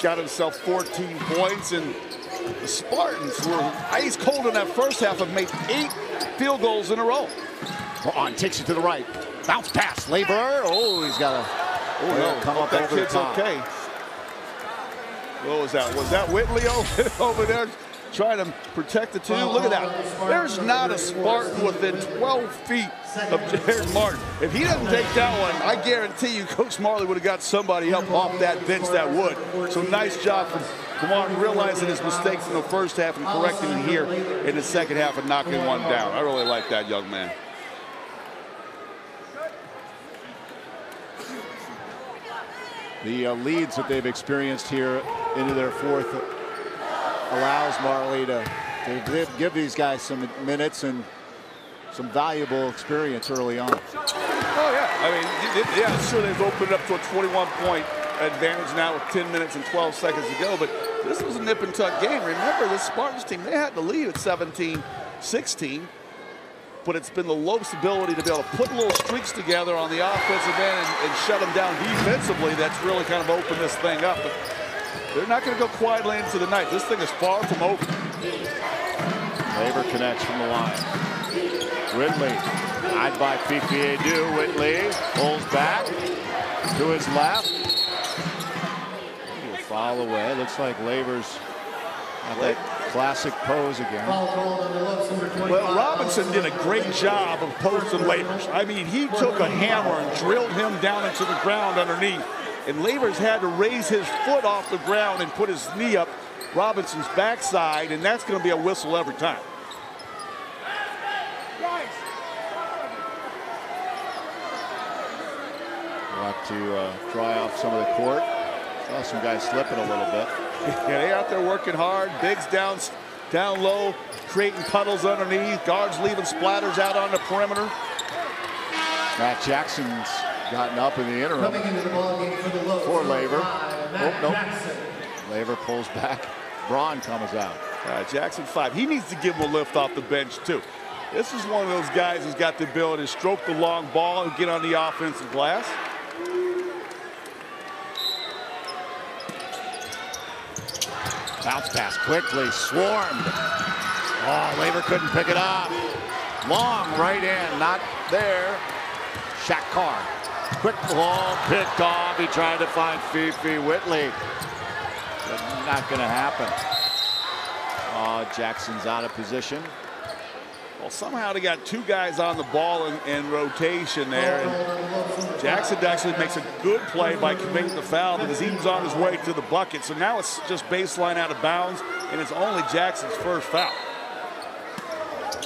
got himself 14 points, and the Spartans were ice cold in that first half, have made 8 field goals in a row. On takes it to the right. Bounce pass, Laver. Oh, he's got to come up over the top. Okay. What was that? Was that Whitley over there trying to protect the 2? Look at that. There's not a Spartan within 12 feet of Jared Martin. If he doesn't take that one, I guarantee you Coach Marley would have got somebody up off that bench that would. So nice job from Martin realizing his mistakes in the first half and correcting it here in the second half and knocking one down. I really like that young man. The leads that they've experienced here into their 4th allows Marley to give these guys some minutes and some valuable experience early on. Oh, yeah. I mean, yeah, sure, they've opened up to a 21-point advantage now with 10 minutes and 12 seconds to go, but this was a nip-and-tuck game. Remember, this Spartans team, they had the lead at 17-16, but it's been the Lopes' ability to be able to put little streaks together on the offensive end and shut them down defensively that's really kind of opened this thing up. But they're not going to go quietly into the night. This thing is far from over. Laver connects from the line. Whitley, eyed by Fifi Adu. Whitley pulls back to his left. He'll foul away. Looks like Laver's got that classic pose again. Well, Robinson did a great job of posting Lavers. I mean, he took a hammer and drilled him down into the ground underneath. And Lavers had to raise his foot off the ground and put his knee up Robinson's backside, and that's going to be a whistle every time. We'll have to dry off some of the court. Saw some guys slipping a little bit. Yeah, they out there working hard. Bigs down low, creating puddles underneath. Guards leaving splatters out on the perimeter. Matt Jackson's gotten up in the interim for Laver. Oh, nope. Laver pulls back. Braun comes out. Jackson 5. He needs to give him a lift off the bench, too. This is one of those guys who's got the ability to stroke the long ball and get on the offensive glass. Bounce pass quickly, swarmed. Oh, Laver couldn't pick it up. Long right in, not there. Shaq Carr. Quick long picked off. He tried to find Fifi Whitley. But not going to happen. Oh, Jackson's out of position. Well, somehow they got 2 guys on the ball in rotation there. And Jackson actually makes a good play by committing the foul because he was on his way to the bucket. So now it's just baseline out of bounds, and it's only Jackson's first foul.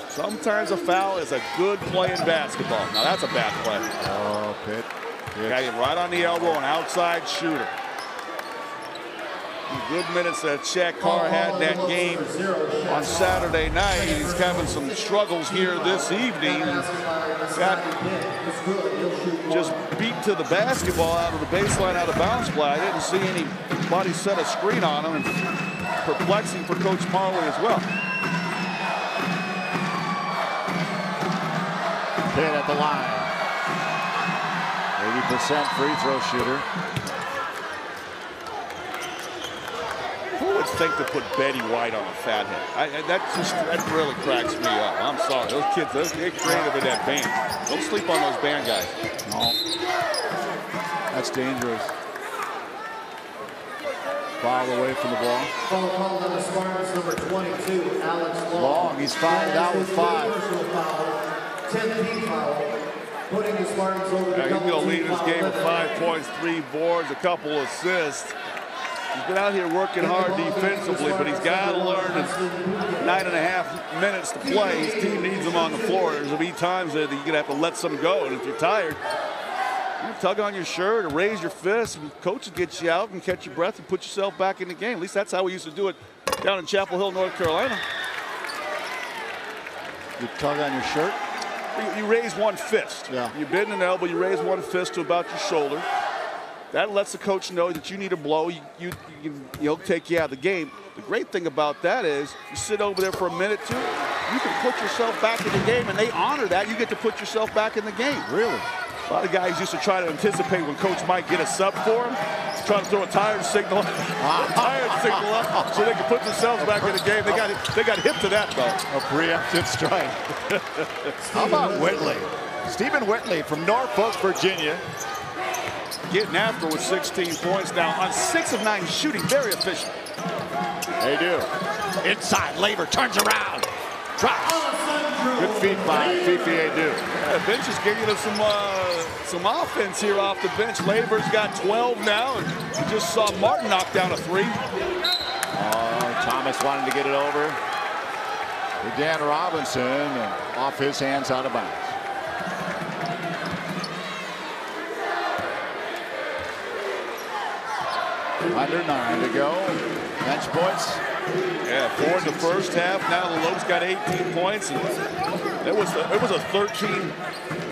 Sometimes a foul is a good play in basketball. Now that's a bad play. Oh, Pitt. Got him right on the elbow, an outside shooter. Good minutes that Shaq Carr had in that game on Saturday night. He's having some struggles here this evening. Got just beat to the basketball out of the baseline, out of bounds play. I didn't see anybody set a screen on him, and perplexing for Coach Marley as well. Pitt at the line. 80% free throw shooter. Who would think to put Betty White on a fat head? That really cracks me up. I'm sorry. Those kids, they're creative in that band. Don't sleep on those band guys. No. That's dangerous. Foul away from the ball. Foul called on the Spartans, number 22, Alex Long. Long, he's fouled out with 5. 10th foul, putting the Spartans over the He's going to lead this game with 5 points, 3 boards, a couple assists. He's been out here working hard defensively, but he's got to learn that 9.5 minutes to play. His team needs him on the floor. There's going to be times that you're going to have to let some go, and if you're tired, you tug on your shirt or raise your fist, and coaches get you out and catch your breath and put yourself back in the game. At least that's how we used to do it down in Chapel Hill, North Carolina. You tug on your shirt? You raise one fist. Yeah. You bend an elbow, you raise one fist to about your shoulder. That lets the coach know that you need a blow. He'll take you out of the game. The great thing about that is you sit over there for a minute, 2, you can put yourself back in the game, and they honor that. You get to put yourself back in the game. Really? A lot of guys used to try to anticipate when coach might get a sub for them, try to throw a tired signal, up so they can put themselves back in the game. They got hip to that, though. A preemptive strike. How about Whitley? Stephen Whitley from Norfolk, Virginia. Getting after with 16 points now on 6 of 9 shooting, very efficient. They do. Inside, Laver turns around, drops. Good feet by Fifi Adu. The bench is giving us some offense here off the bench. Laver's got 12 now, and you just saw Martin knock down a 3. Oh, Thomas wanted to get it over to Dan Robinson, and off his hands, out of bounds. Under 9 to go. Bench points. Yeah, 4 in the first half. Now the Lopes got 18 points, and it was a 13.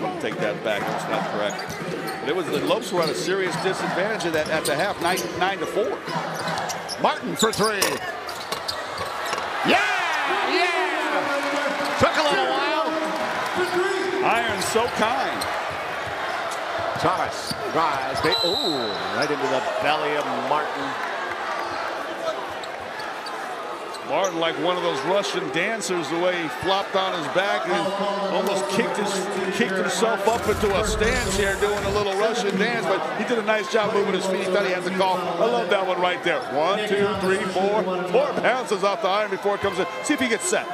I'll take that back. That's not correct. But the Lopes were at a serious disadvantage of that at the half, 9 to 4. Martin for 3. Yeah! Took a little while. Iron so kind. Thomas rise. Right into the belly of Martin. Martin, like one of those Russian dancers, the way he flopped on his back and almost kicked himself up into a stance here doing a little Russian dance, but he did a nice job moving his feet. He thought he had the call. I love that one right there. 1, 2, 3, 4. 4 bounces off the iron before it comes in. See if he gets set.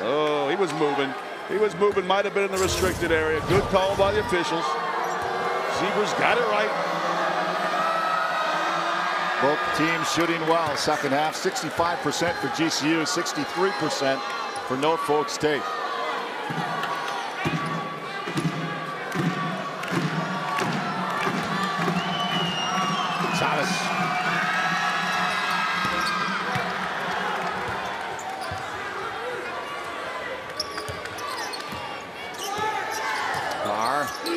Oh, he was moving. He was moving. Might have been in the restricted area. Good call by the officials. Zebras got it right. Both teams shooting well. Second half, 65% for GCU, 63% for Norfolk State. Thomas. Carr. A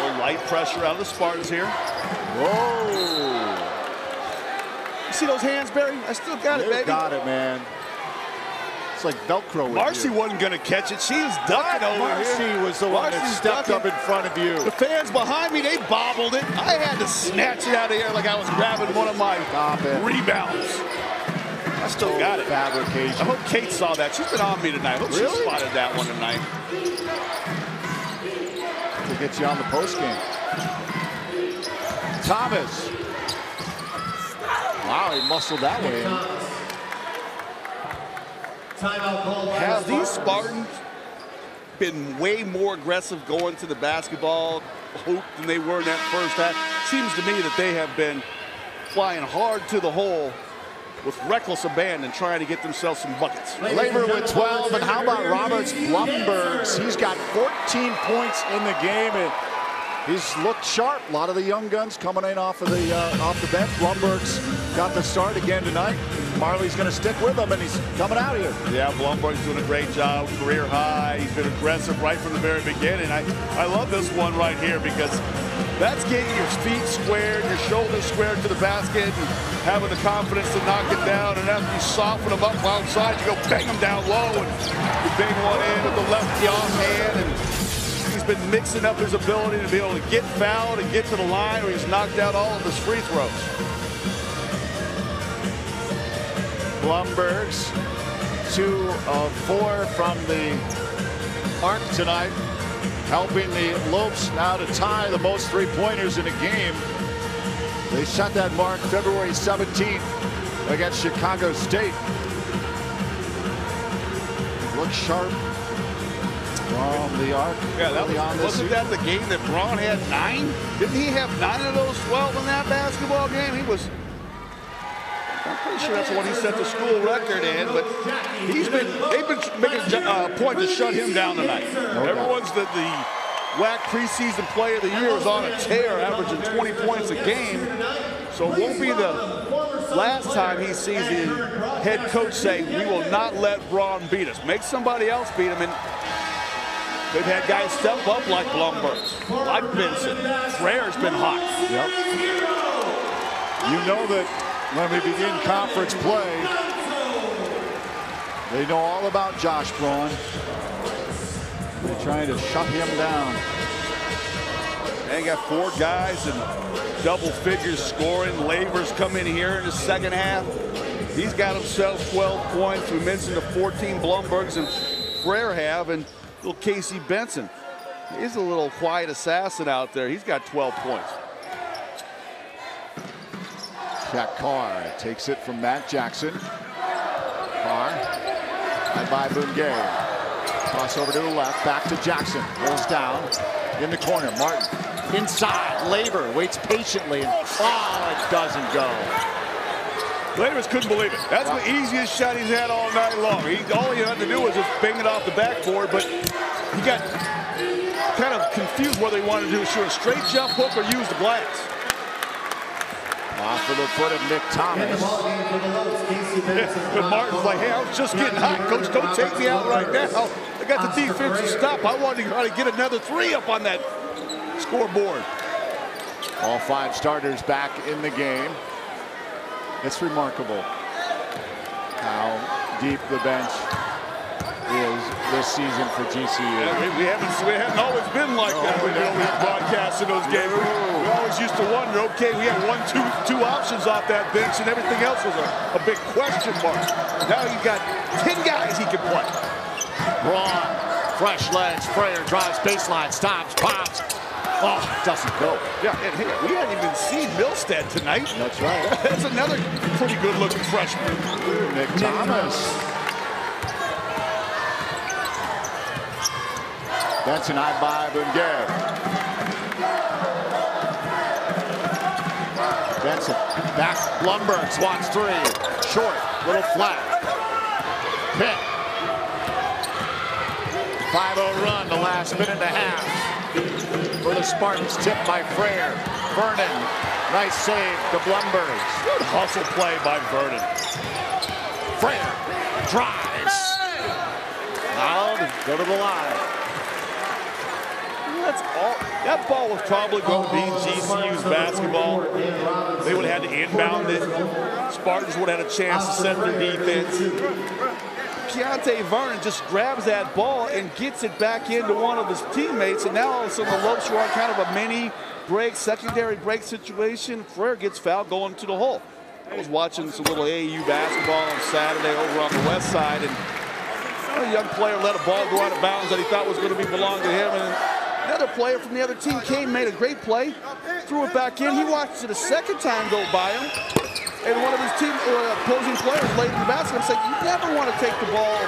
little light pressure out of the Spartans here. Whoa. You see those hands, Barry? I still got it, baby. Got it, man. It's like Velcro. Marcy wasn't going to catch it. She was ducking over here. Marcy was the one that stepped up in front of you. The fans behind me, they bobbled it. I had to snatch it out of here like I was grabbing one of my rebounds. I still got it. Fabrication. I hope Kate saw that. She's been on me tonight. I hope she spotted that one tonight. To get you on the post game. Thomas. Wow, he muscled that way in. Have these Spartans been way more aggressive going to the basketball hoop than they were in that first half. Seems to me that they have been flying hard to the hole with reckless abandon, trying to get themselves some buckets. Labor with 12, and how about Roberts Blumbergs? He's got 14 points in the game, and he's looked sharp. A lot of the young guns coming in off the bench. Blumbergs got the start again tonight. Marley's going to stick with him, and he's coming out here. Yeah, Blumberg's doing a great job, career high. He's been aggressive right from the very beginning. I love this one right here because that's getting your feet squared, your shoulders squared to the basket, and having the confidence to knock it down. And after you soften them up outside, you go bang them down low, and you bang one in with the lefty offhand. And he's been mixing up his ability to be able to get fouled and get to the line, where he's knocked out all of his free throws. Blumbergs, 2 of 4 from the arc tonight, helping the Lopes now to tie the most three-pointers in a game. They set that mark February 17th against Chicago State. Looks sharp from the arc. Yeah, wasn't that the game that Braun had 9? Didn't he have 9 of those 12 in that basketball game? I'm pretty sure that's what he set the school record in, but they've been making a point to shut him down tonight. Everyone's the WAC preseason player of the year is on a tear, averaging 20 points a game. So it won't be the last time he sees the head coach say, we will not let Braun beat us. Make somebody else beat him. And they've had guys step up like Blumbergs, like Vincent. Frere's been hot. Yep. You know that when we begin conference play, they know all about Josh Braun. They're trying to shut him down. They got 4 guys in double figures scoring. Labor's come in here in the second half. He's got himself 12 points. We mentioned the 14 Blumbergs and Frere have, and little Casey Benson. He's a little quiet assassin out there. He's got 12 points. Jack Carr takes it from Matt Jackson. Carr, and by Bungay. Cross over to the left, back to Jackson. Rolls down in the corner. Martin inside. Labor waits patiently, and it doesn't go. Labor's couldn't believe it. That's the easiest shot he's had all night long. All he had to do was just bang it off the backboard, but he got kind of confused whether he wanted to do a straight jump hook or use the glass. Off of the foot of Nick Thomas. But Martin's like, hey, I was just getting hot, coach. Don't take me out right now. I got the defensive stop. I wanted to try to get another 3 up on that scoreboard. All 5 starters back in the game. It's remarkable how deep the bench is this season for GCU. Yeah, we haven't always been like that when we broadcasting those games. We always used to wonder, okay, we had 2 options off that bench, and everything else was a big question mark. Now you've got 10 guys he can play. Braun, fresh legs, Frere drives baseline, stops, pops. Oh, doesn't go. Yeah, and hey, we hadn't even seen Milstead tonight. That's right. That's another pretty good-looking freshman. Nick Thomas. Benson high by Bungay. Benson back. Blumbergs wants 3. Short, little flat. Pitt. 5-0 run the last minute and a half for the Spartans. Tipped by Frere. Vernon. Nice save to Blumbergs. Good hustle play by Vernon. Frere drives. Loud. Go to the line. That ball was probably going to be GCU's basketball. They would have had to inbound it. Spartans would have had a chance to set their defense. Keontae Vernon just grabs that ball and gets it back into one of his teammates, and now all of a sudden the Lopes are on kind of a mini break, secondary break situation. Frere gets fouled going to the hole. I was watching some little AAU basketball on Saturday over on the west side, and a young player let a ball go out of bounds that he thought was going to belong to him, and another player from the other team came, made a great play, threw it back in. He watched it a second time go by him, and one of his team opposing players laid in the basket and said, you never want to take the ball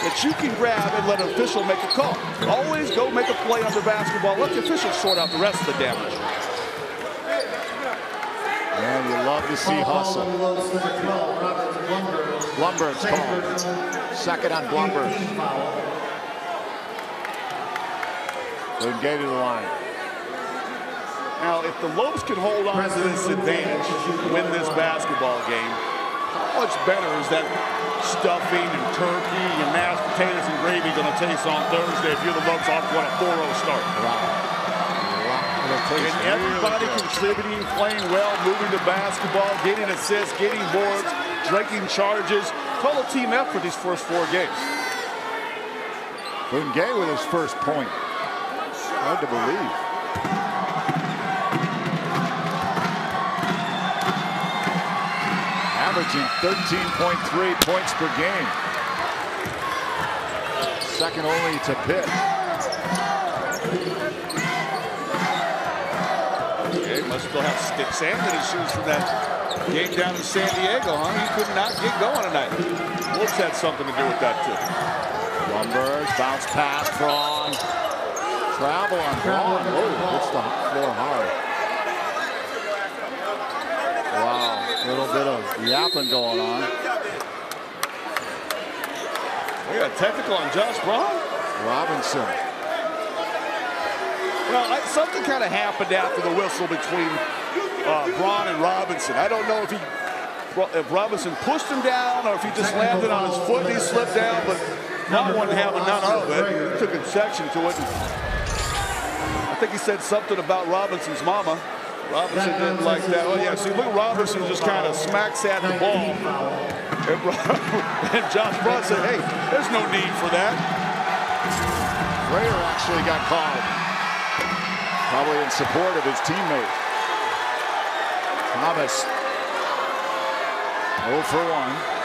that that you can grab and let an official make a call. Always go make a play on the basketball. Let the official sort out the rest of the damage. And you love to see hustle. Blumberg's called. Second on Blumberg. Gay to the line. Now, if the Lopes can hold on to this advantage, win this basketball game, how much better is that stuffing and turkey and mashed potatoes and gravy going to taste on Thursday if you're the Lopes off to a 4-0 start? And everybody contributing, playing well, moving the basketball, getting assists, getting boards, drinking charges. Total team effort these first 4 games. Gay with his first point. Hard to believe. Averaging 13.3 points per game. Second only to Pitt. Okay, must still have sand in his shoes from that game down in San Diego, huh? He could not get going tonight. Wolves had something to do with that, too. Blumberg, bounce pass, Braun. Travel on Braun. Whoa, hits the floor hard. Wow, a little bit of yapping going on. We got a technical on Josh Braun. Robinson. Well, something kind of happened after the whistle between Braun and Robinson. I don't know if Robinson pushed him down or if he just landed on his foot and he slipped down, but not one having none of it. He took exception to it. I think he said something about Robinson's mama. Robinson didn't like that. Oh, yeah, see, look, Robinson just kind of smacks at the ball. And Josh Braun said, hey, there's no need for that. Frayer actually got called. Probably in support of his teammate. Thomas. 0 for 1.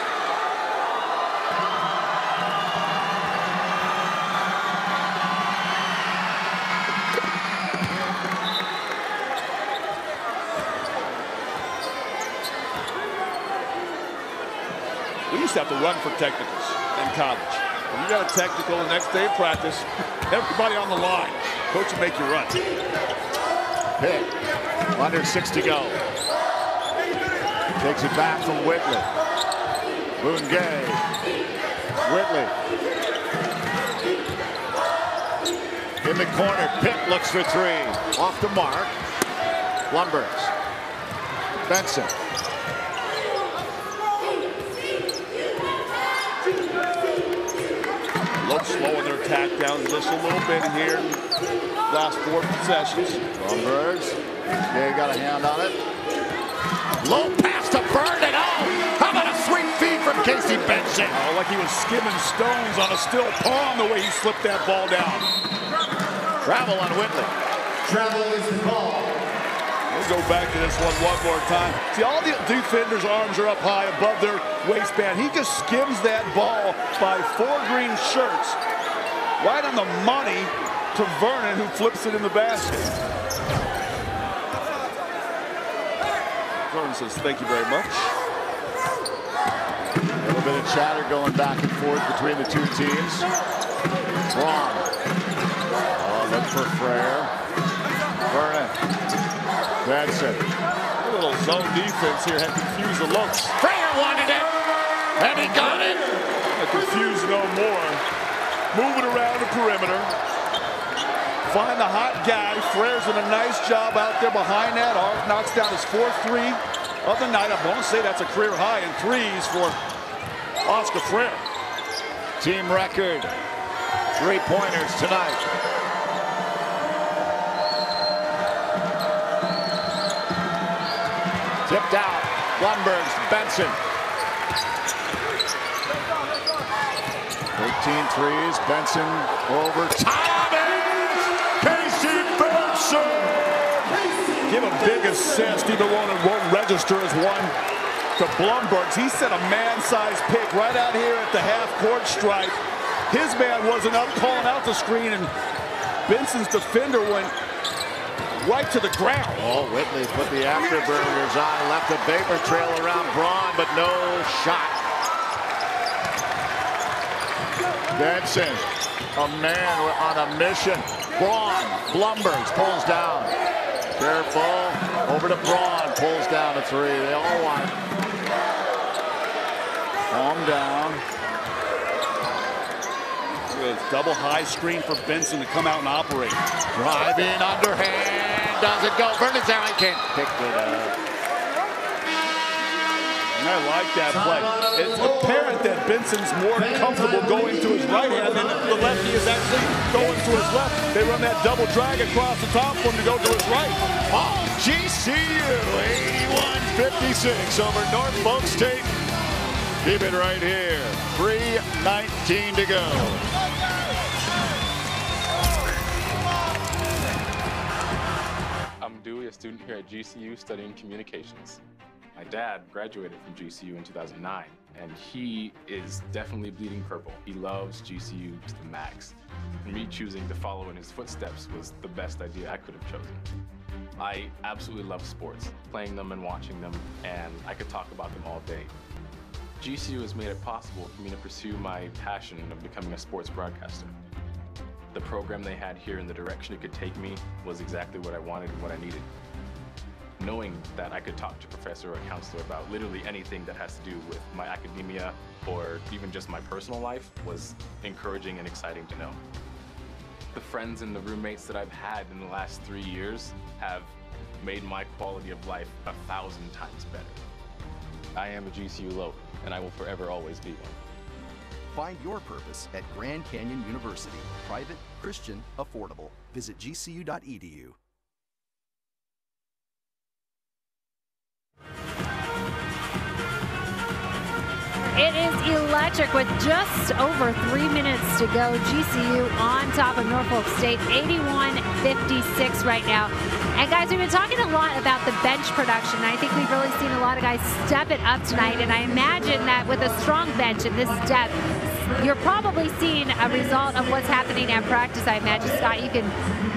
We used to have to run for technicals in college. When you got a technical the next day of practice, everybody on the line. Coach will make you run. Pitt, under 6 to go. Takes it back from Whitley. Gay. Whitley. In the corner, Pitt looks for 3. Off the mark. Blumbergs. Benson. Looks slowing their attack down just a little bit here. Last 4 possessions. Blumbergs. Gay got a hand on it. Low pass to Burden. Oh, how about a sweet feed from Casey Benson? Oh, like he was skimming stones on a still pond the way he slipped that ball down. Travel on Whitley. Travel is the call. We'll go back to this one more time. See, all the defenders' arms are up high above their waistband. He just skims that ball by 4 green shirts. Right on the money to Vernon, who flips it in the basket. Vernon says, thank you very much. A little bit of chatter going back and forth between the 2 teams. Braun. Oh, look for Frayer. Vernon. Benson. A little zone defense here had confused the Lopes. Frayer wanted it, and he got it. Confused no more. Moving around the perimeter. Find the hot guy. Frayer's done a nice job out there behind that arc. Knocks down his 4th 3 of the night. I want to say that's a career high in 3s for Oscar Frayer. Team record 3-pointers tonight. Tipped out. Blumbergs, Benson. 13 threes. Benson over Thomas. Casey Benson. Give a big assist. Even one that won't register as one to Blumbergs. He set a man-sized pick right out here at the half-court stripe. His man wasn't up calling out the screen, and Benson's defender went right to the ground. Oh, Whitley put the afterburners on, left a vapor trail around Braun, but no shot. Benson, a man on a mission. Braun, Blumbergs, pulls down. Careful, over to Braun, pulls down a three. They all want. Calm down. Double high screen for Benson to come out and operate. Driving underhand, doesn't go. Vernon's there, I can't pick it up. I like that play. It's apparent that Benson's more comfortable going to his right hand than the lefty is actually going to his left. They run that double drag across the top for him to go to his right. Oh, GCU 81-56 over Norfolk State. Keep it right here. 3:19 to go. I'm Dewey, a student here at GCU studying communications. My dad graduated from GCU in 2009, and he is definitely bleeding purple. He loves GCU to the max. Me choosing to follow in his footsteps was the best idea I could have chosen. I absolutely love sports, playing them and watching them, and I could talk about them all day. GCU has made it possible for me to pursue my passion of becoming a sports broadcaster. The program they had here and the direction it could take me was exactly what I wanted and what I needed. Knowing that I could talk to a professor or a counselor about literally anything that has to do with my academia or even just my personal life was encouraging and exciting to know. The friends and the roommates that I've had in the last 3 years have made my quality of life 1,000 times better. I am a GCU Lope, and I will forever always be one. Find your purpose at Grand Canyon University. Private, Christian, affordable. Visit gcu.edu. It is electric with just over 3 minutes to go. GCU on top of Norfolk State, 81-56 right now. And guys, we've been talking a lot about the bench production. I think we've really seen a lot of guys step it up tonight. And I imagine that with a strong bench and this depth, you're probably seeing a result of what's happening at practice. I imagine, Scott, you can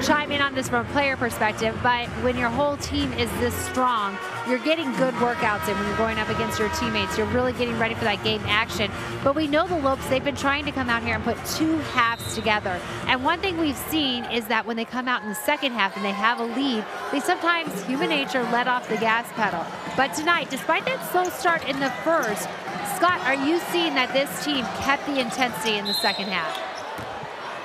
chime in on this from a player perspective, but when your whole team is this strong, you're getting good workouts in when you're going up against your teammates. You're really getting ready for that game action. But we know the Lopes, they've been trying to come out here and put two halves together. And one thing we've seen is that when they come out in the second half and they have a lead, they sometimes, human nature, let off the gas pedal. But tonight, despite that slow start in the first, Scott, are you seeing that this team kept the intensity in the second half?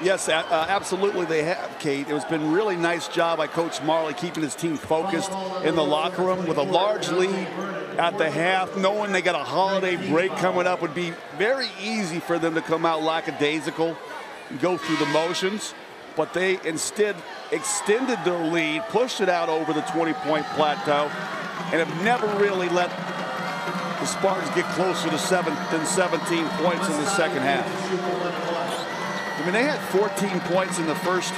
Yes, absolutely they have, Kate. It's been a really nice job by Coach Marley keeping his team focused in the locker room with a large lead at the half. Knowing they got a holiday break coming up would be very easy for them to come out lackadaisical and go through the motions. But they instead extended their lead, pushed it out over the 20-point plateau, and have never really let the Spartans get closer to 17 points in the second half. I mean, they had 14 points in the first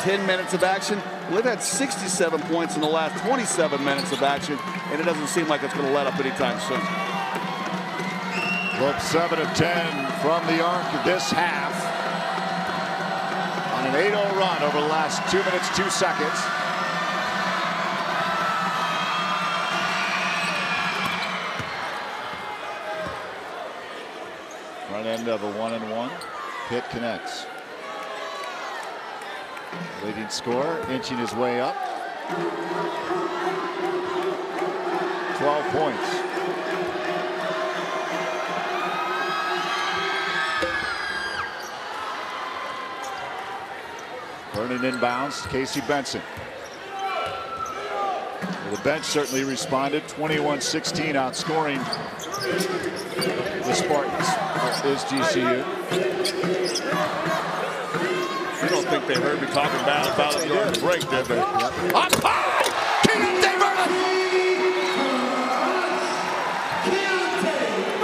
10 minutes of action. Well, they've had 67 points in the last 27 minutes of action, and it doesn't seem like it's going to let up anytime soon. Look, 7 of 10 from the arc this half on an 8-0 run over the last 2 minutes, 2 seconds. Front end of a 1-and-1. Pitt connects. Leading scorer, inching his way up. 12 points. Vernon inbounds, Casey Benson. Well, the bench certainly responded. 21-16 outscoring the Spartans. Is GCU. I don't think they heard me talking bad about it during the break, did they? Up high!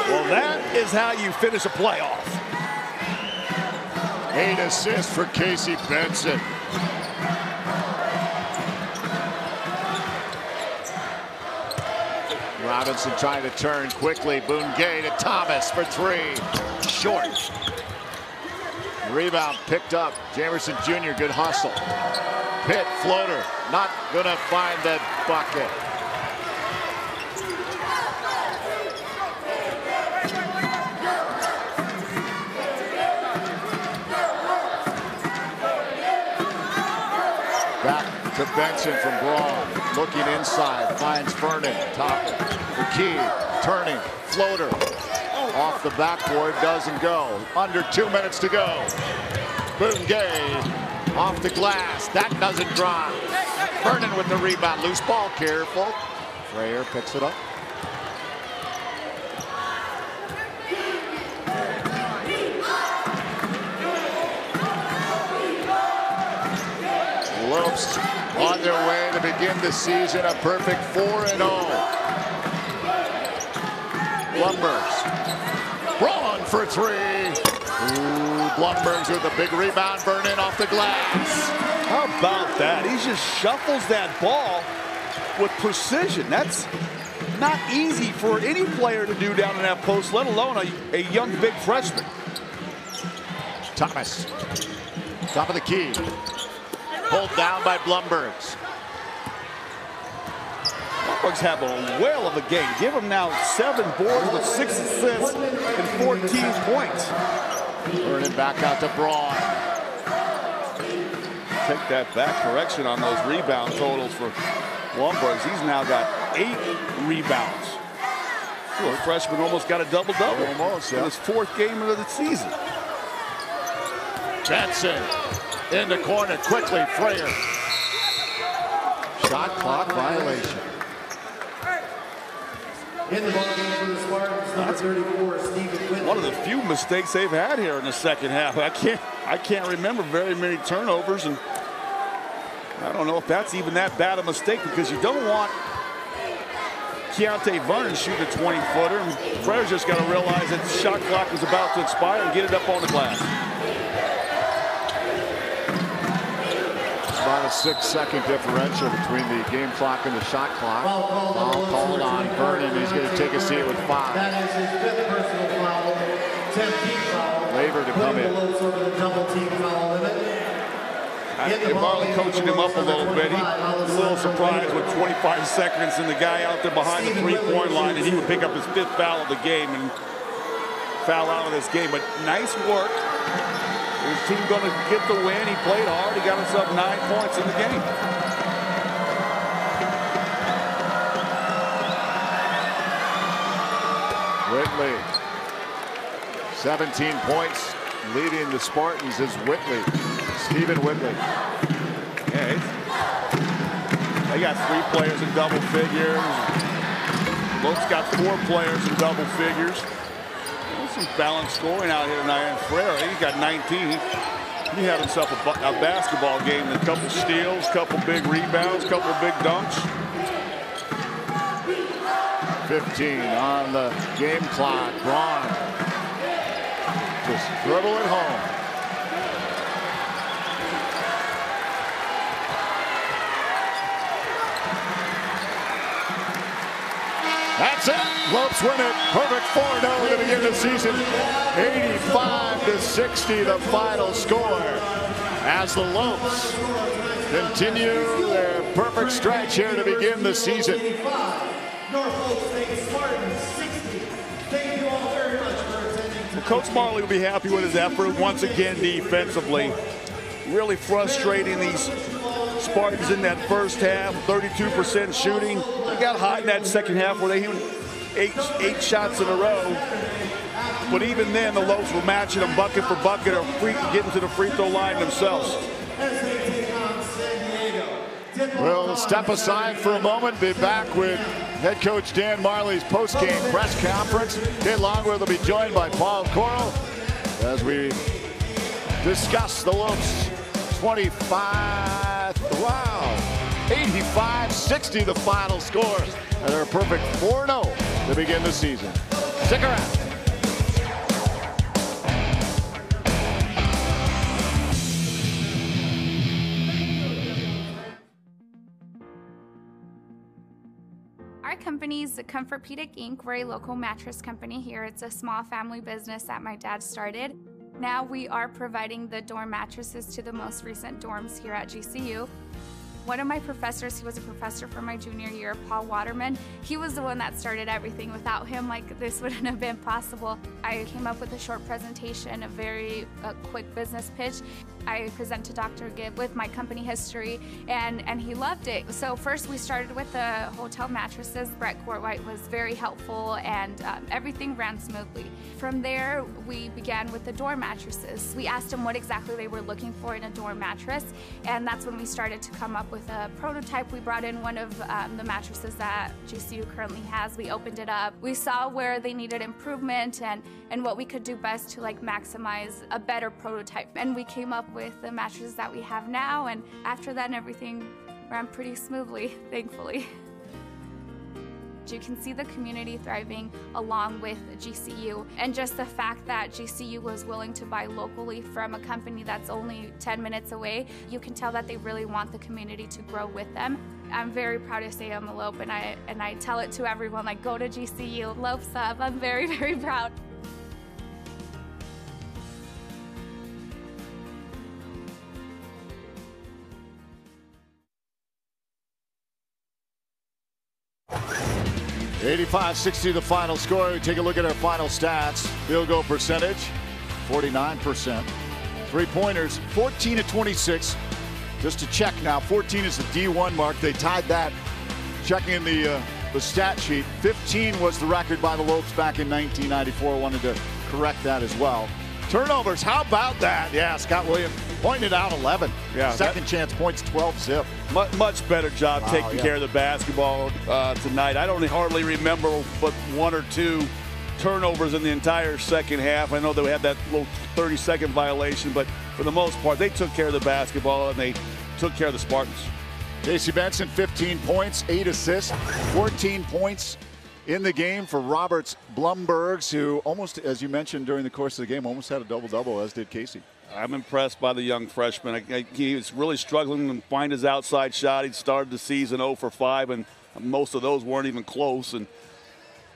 Well, that is how you finish a playoff. 8 assists for Casey Benson. Robinson trying to turn quickly. Bungay to Thomas for 3. Short. Rebound picked up. Jamerson Jr. good hustle. Pitt floater. Not gonna find the bucket. to Benson from Braun. Looking inside, finds Vernon. Top the key, turning, floater. Off the backboard, doesn't go. Under 2 minutes to go. Bungay off the glass. That doesn't drop. Vernon with the rebound. Loose ball, careful. Freyer picks it up. Lopes on their way to begin the season a perfect 4-0. Blumbergs. Braun for three. Blumbergs with a big rebound. Vernon off the glass. How about that? He just shuffles that ball with precision. That's not easy for any player to do down in that post, let alone a young big freshman. Thomas. Top of the key. Pulled down by Blumbergs. Blumbergs have a whale of a game. Give him now 7 boards with 6 assists and 14 points. Vernon back out to Braun. Take that back correction on those rebound totals for Blumbergs. He's now got 8 rebounds. The freshman almost got a double-double. Almost, yeah. In his 4th game of the season. Benson in the corner quickly. Freyer. Shot clock violation. In the ballgame for the Spartans, number 34, Stephen Whitley. One of the few mistakes they've had here in the second half. I can't remember very many turnovers, and I don't know if that's even that bad a mistake, because you don't want Keontae Vernon shooting a 20-footer, and Freyer's just got to realize that the shot clock was about to expire and get it up on the glass. About a 6-second differential between the game clock and the shot clock. Foul called on Vernon. He's going to take a seat with 5. That is his 5th personal foul. 10th team foul. Labor to come in. Over the double team foul limit. Marley coaching him up a little bit. He was a little surprised with 25 seconds and the guy out there behind the 3-point line, and he would pick up his 5th foul of the game and foul out of this game. But nice work. His team going to get the win. He played hard. He got himself 9 points in the game. Whitley. 17 points. Leading the Spartans is Whitley. Stephen Whitley. Yeah, they got 3 players in double figures. Lopes got 4 players in double figures. Some balanced scoring out here tonight. And Freyer, he got 19. He had himself a basketball game. A couple steals, couple big rebounds, couple big dunks. 15 on the game clock. Braun. Just dribble it home. That's it. Lopes win it. Perfect 4-0 to begin the season. 85-60 the final score as the Lopes continue their perfect stretch here to begin the season. Norfolk State Spartans 60. Thank you all very much for attending. Well, Coach Marley will be happy with his effort once again defensively. Really frustrating these Spartans in that first half. 32% shooting. They got hot in that second half where they hit 8 shots in a row. But even then, the Lopes were matching them bucket for bucket or getting to the free throw line themselves. We'll step aside for a moment. Be back with head coach Dan Marley's post-game press conference. Kate Longworth will be joined by Paul Coral as we discuss the Lopes 85-60 the final score. And they're a perfect 4-0 to begin the season. Stick around. Our company is Comfortpedic Inc. We're a local mattress company here. It's a small family business that my dad started. Now we are providing the dorm mattresses to the most recent dorms here at GCU. One of my professors, he was a professor for my junior year, Paul Waterman, he was the one that started everything. Without him, like, this wouldn't have been possible. I came up with a short presentation, a very quick business pitch. I presented Dr. Gibb with my company history, and he loved it. So first we started with the hotel mattresses. Brett Courtwright was very helpful, and everything ran smoothly. From there, we began with the door mattresses. We asked them what exactly they were looking for in a door mattress, and that's when we started to come up with a prototype. We brought in one of the mattresses that GCU currently has. We opened it up. We saw where they needed improvement and what we could do best to maximize a better prototype. And we came up with the mattresses that we have now, and after that everything ran pretty smoothly, thankfully. You can see the community thriving along with GCU, and just the fact that GCU was willing to buy locally from a company that's only 10 minutes away, you can tell that they really want the community to grow with them. I'm very proud to say I'm a Lope, and I tell it to everyone, like, go to GCU, Lope's up. I'm very, very proud. $85-60 the final score. We take a look at our final stats. Field goal percentage, 49%. Three-pointers, 14 of 26. Just to check now, 14 is the D1 mark. They tied that. Checking in the stat sheet, 15 was the record by the Lopes back in 1994. Wanted to correct that as well. Turnovers, how about that? Yeah, Scott Williams pointed out 11. Yeah, second chance points, 12 zip. Much better job taking care of the basketball tonight. I don't hardly remember but one or two turnovers in the entire second half. I know they had that little 30-second violation, but for the most part, they took care of the basketball and they took care of the Spartans. Casey Benson, 15 points, 8 assists, 14 points in the game for Roberts Blumbergs, who almost, as you mentioned during the course of the game, almost had a double-double, as did Casey. I'm impressed by the young freshman. He was really struggling to find his outside shot. He started the season 0 for 5, and most of those weren't even close. And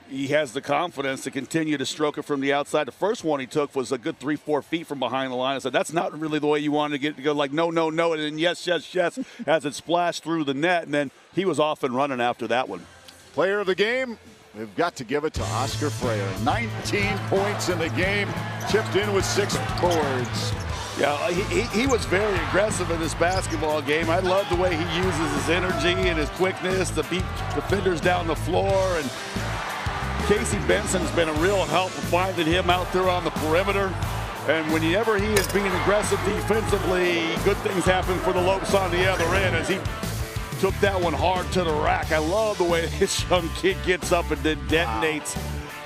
he has the confidence to continue to stroke it from the outside. The first one he took was a good 3-4 feet from behind the line. I said, that's not really the way you wanted to get to go, like, no, no, no, and then yes, yes, yes, as it splashed through the net. And then he was off and running after that one. Player of the game, we've got to give it to Oscar Freyer. 19 points in the game, chipped in with 6 boards. Yeah, he was very aggressive in this basketball game. I love the way he uses his energy and his quickness to beat defenders down the floor. And Casey Benson's been a real help finding him out there on the perimeter. And whenever he is being aggressive defensively, good things happen for the Lopes on the other end as he took that one hard to the rack. I love the way this young kid gets up and then detonates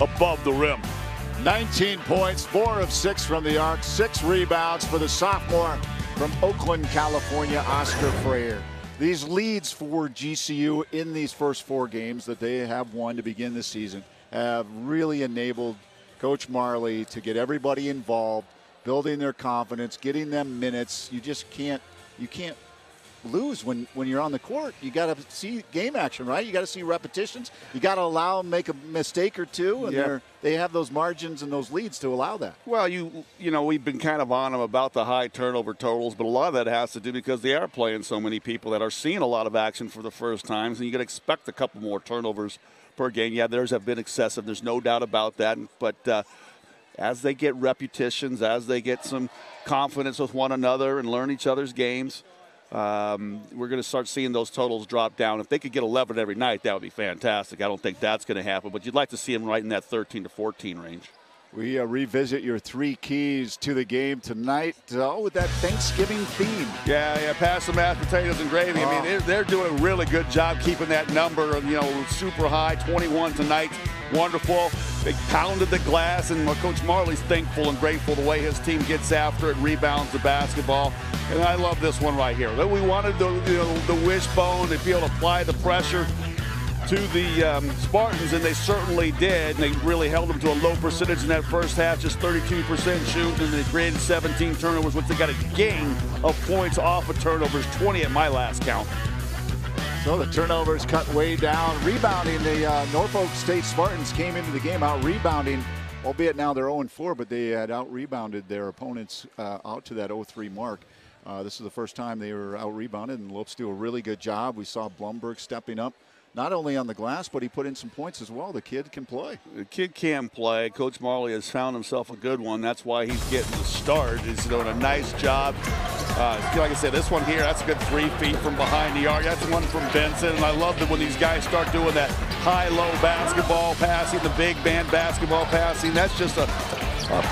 above the rim. 19 points, 4 of 6 from the arc, 6 rebounds for the sophomore from Oakland, California, Oscar Freyer. These leads for GCU in these first 4 games that they have won to begin the season have really enabled Coach Marley to get everybody involved, building their confidence, getting them minutes. You just can't lose when you're on the court. You got to see game action, right? You got to see repetitions. You got to allow them make a mistake or two, and they have those margins and those leads to allow that. Well, you know, we've been kind of on them about the high turnover totals, but a lot of that has to do because they are playing so many people that are seeing a lot of action for the first times, and you can expect a couple more turnovers per game. Yeah, theirs have been excessive. There's no doubt about that, but as they get repetitions, as they get some confidence with one another and learn each other's games, we're going to start seeing those totals drop down. If they could get 11 every night, that would be fantastic. I don't think that's going to happen, but you'd like to see them right in that 13 to 14 range. We revisit your 3 keys to the game tonight, with that Thanksgiving theme. Yeah, pass the mashed potatoes and gravy. I mean, they're doing a really good job keeping that number, super high, 21 tonight. Wonderful. They pounded the glass, and Coach Marley's thankful and grateful the way his team gets after it, rebounds the basketball. And I love this one right here. We wanted the wishbone to be able to apply the pressure to the Spartans, and they certainly did. And they really held them to a low percentage in that first half, just 32% shooting, and they created 17 turnovers, which they got a gain of points off of turnovers, 20 at my last count. So the turnovers cut way down. Rebounding, the Norfolk State Spartans came into the game out rebounding, albeit now they're 0-4, but they had out-rebounded their opponents out to that 0-3 mark. This is the first time they were out-rebounded, and Lopes do a really good job. We saw Blumberg stepping up, not only on the glass, but he put in some points as well. The kid can play. The kid can play. Coach Marley has found himself a good one. That's why he's getting the start. He's doing a nice job. Like I said, this one here, that's a good 3 feet from behind the arc. That's one from Benson. And I love that when these guys start doing that high-low basketball passing, the big man basketball passing. That's just a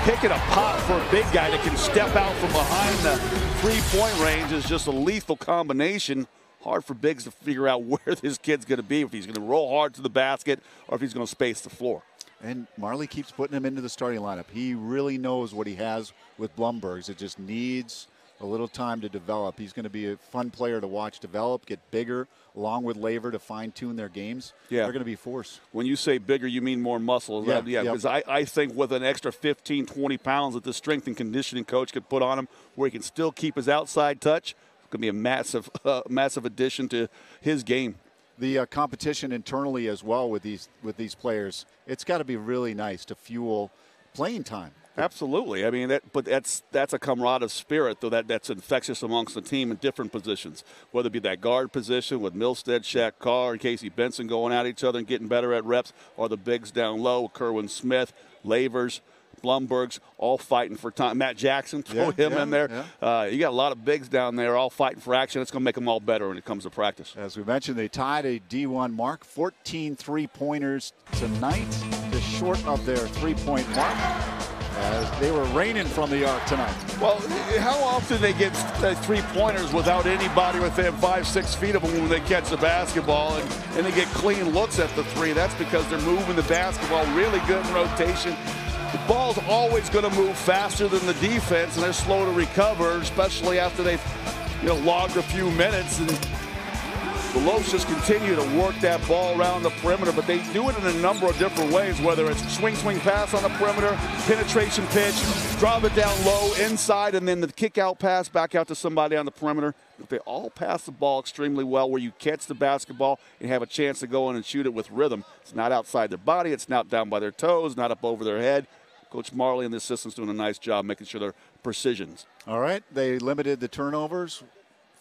pick and a pop for a big guy that can step out from behind the three-point range is just a lethal combination. Hard for bigs to figure out where this kid's going to be, if he's going to roll hard to the basket or if he's going to space the floor. And Marley keeps putting him into the starting lineup. He really knows what he has with Blumbergs. It just needs a little time to develop. He's going to be a fun player to watch develop, get bigger, along with Laver to fine-tune their games. Yeah. They're going to be a force. When you say bigger, you mean more muscle. Yeah, because I think with an extra 15, 20 pounds that the strength and conditioning coach could put on him where he can still keep his outside touch, it's going to be a massive addition to his game. The competition internally as well with these players, it's got to be really nice to fuel playing time. Absolutely. I mean, that's a camaraderie spirit, though, that's infectious amongst the team in different positions, whether it be that guard position with Milstead, Shaq Carr, and Casey Benson going at each other and getting better at reps, or the bigs down low, Kerwin Smith, Lavers, Blumbergs, all fighting for time. Matt Jackson, throw him in there. Yeah. You got a lot of bigs down there all fighting for action. It's going to make them all better when it comes to practice. As we mentioned, they tied a D1 mark, 14 3-pointers tonight, just short of their three-point mark. They were raining from the arc tonight. Well, how often they get three-pointers without anybody within 5-6 feet of them when they catch the basketball and they get clean looks at the three? That's because they're moving the basketball really good in rotation. The ball's always going to move faster than the defense, and they're slow to recover, especially after they've logged a few minutes. And the Lopes just continue to work that ball around the perimeter, but they do it in a number of different ways, whether it's swing pass on the perimeter, penetration pitch, drop it down low inside, and then the kick-out pass back out to somebody on the perimeter. But they all pass the ball extremely well where you catch the basketball and have a chance to go in and shoot it with rhythm. It's not outside their body. It's not down by their toes, not up over their head. Coach Marley and the assistants doing a nice job making sure they're precisions. All right, they limited the turnovers.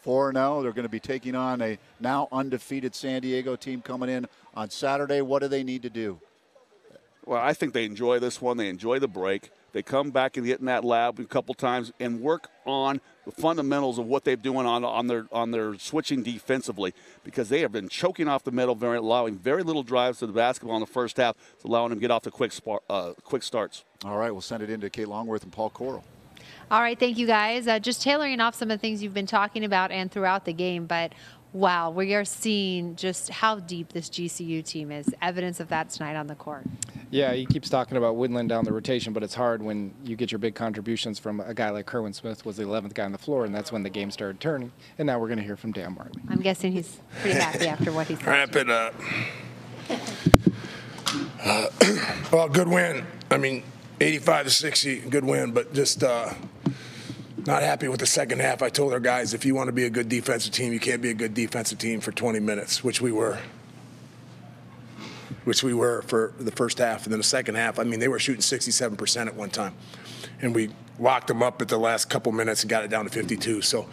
4-0. They're going to be taking on a now undefeated San Diego team coming in on Saturday. What do they need to do? Well, I think they enjoy this one. They enjoy the break. They come back and get in that lab a couple times and work on the fundamentals of what they're doing on their switching defensively, because they have been choking off the middle, allowing very little drives to the basketball in the first half. It's allowing them to get off the quick starts. All right, we'll send it into Kate Longworth and Paul Coral. All right, thank you guys. Just tailoring off some of the things you've been talking about and throughout the game, but wow, we are seeing just how deep this GCU team is. Evidence of that tonight on the court. Yeah, he keeps talking about whittling down the rotation, but it's hard when you get your big contributions from a guy like Kerwin Smith, was the 11th guy on the floor, and that's when the game started turning. And now we're going to hear from Dan Marley. I'm guessing he's pretty happy after what he said. Wrap it up. Well, good win. I mean, 85-60, good win, but just not happy with the second half. I told our guys, if you want to be a good defensive team, you can't be a good defensive team for 20 minutes, which we were for the first half. And then the second half, I mean, they were shooting 67% at one time. And we locked them up at the last couple minutes and got it down to 52. So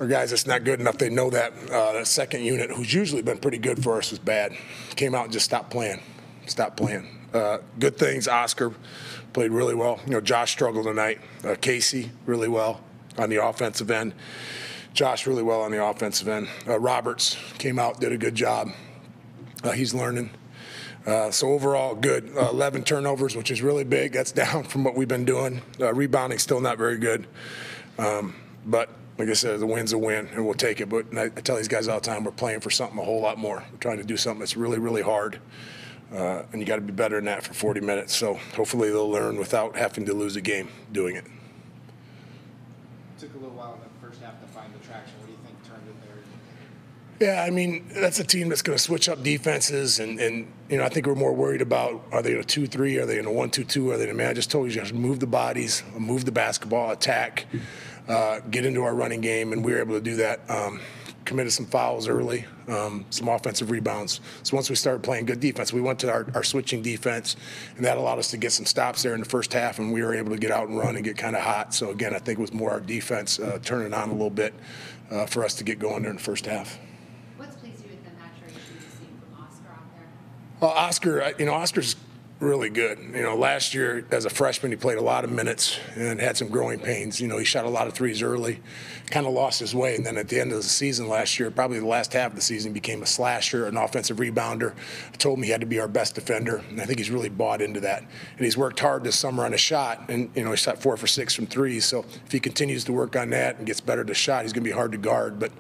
our guys, it's not good enough. They know that. That second unit, who's usually been pretty good for us, was bad. Came out and just stopped playing. Good things. Oscar played really well. Josh struggled tonight. Casey really well on the offensive end. Josh really well on the offensive end. Roberts came out, did a good job. He's learning. So overall, good. 11 turnovers, which is really big. That's down from what we've been doing. Rebounding still not very good. But like I said, the win's a win, and we'll take it. But I tell these guys all the time, we're playing for something a whole lot more. We're trying to do something that's really, really hard. And you got to be better than that for 40 minutes. So hopefully they'll learn without having to lose a game doing it. Took a little while in the first half to find the traction. What do you think turned it there? Yeah, I mean, that's a team that's going to switch up defenses. And I think we're more worried about, are they in a 2-3? Are they in a 1-2-2? Are they in a man? I just told you, just move the bodies, move the basketball, attack, get into our running game. And we were able to do that. committed some fouls early, some offensive rebounds. So once we started playing good defense, we went to our switching defense, and that allowed us to get some stops there in the first half, and we were able to get out and run and get kind of hot. So again, I think it was more our defense turning on a little bit for us to get going there in the first half. What's pleased you with the maturation you've seen from Oscar out there? Well, Oscar, Oscar's really good. Last year as a freshman, he played a lot of minutes and had some growing pains. He shot a lot of threes early, kind of lost his way, and then at the end of the season last year, probably the last half of the season, became a slasher, an offensive rebounder. I told him he had to be our best defender, and I think he's really bought into that. And he's worked hard this summer on his shot, and he shot 4 for 6 from threes. So if he continues to work on that and gets better at the shot, he's going to be hard to guard. But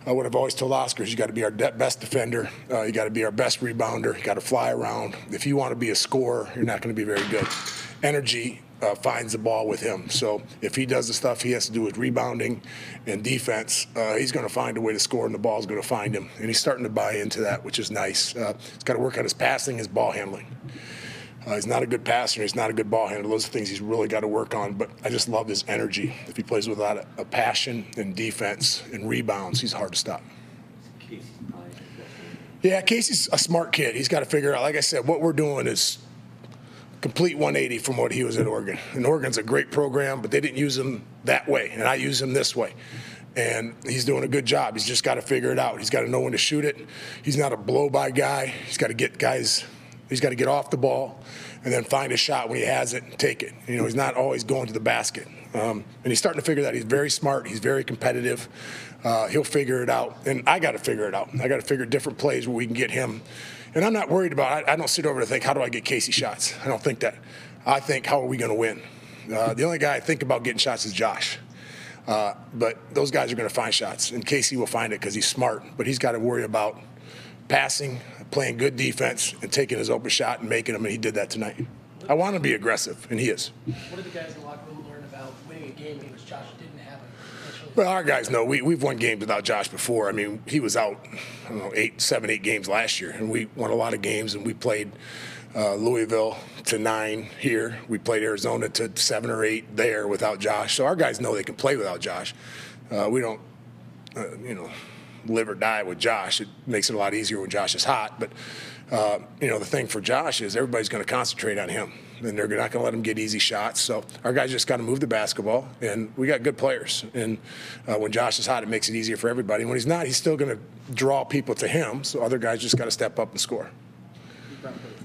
what I've always told Oscar is you got to be our best defender. You got to be our best rebounder. You got to fly around. If you want to be a scorer, you're not going to be very good. Energy finds the ball with him. So if he does the stuff he has to do with rebounding and defense, he's going to find a way to score, and the ball's going to find him. And he's starting to buy into that, which is nice. He's got to work on his passing, his ball handling. He's not a good passer. He's not a good ball handler. Those are things he's really got to work on. But I just love his energy. If he plays without a passion and defense and rebounds, he's hard to stop. Yeah, Casey's a smart kid. He's got to figure out, like I said, what we're doing is complete 180 from what he was at Oregon. And Oregon's a great program, but they didn't use him that way, and I use him this way. And he's doing a good job. He's just got to figure it out. He's got to know when to shoot it. He's not a blow-by guy. He's got to get guys – he's got to get off the ball and then find a shot when he has it and take it. He's not always going to the basket. And he's starting to figure that. He's very smart. He's very competitive. He'll figure it out. And I got to figure it out. I got to figure different plays where we can get him. And I'm not worried about it. I don't sit over to think, how do I get Casey shots? I don't think that. I think, how are we going to win? The only guy I think about getting shots is Josh. But those guys are going to find shots. And Casey will find it because he's smart. But he's got to worry about passing, playing good defense, and taking his open shot and making them, and he did that tonight. I want him to be aggressive, and he is. What did the guys in the locker room learn about winning a game in which Josh didn't have it? Well, our guys know we've won games without Josh before. I mean, he was out, 7, 8 games last year, and we won a lot of games, and we played Louisville to 9 here. We played Arizona to 7 or 8 there without Josh. So our guys know they can play without Josh. We don't, live or die with Josh. It makes it a lot easier when Josh is hot. But, the thing for Josh is everybody's going to concentrate on him, and they're not going to let him get easy shots. So our guys just got to move the basketball, and we got good players. And when Josh is hot, it makes it easier for everybody. When he's not, he's still going to draw people to him. So other guys just got to step up and score.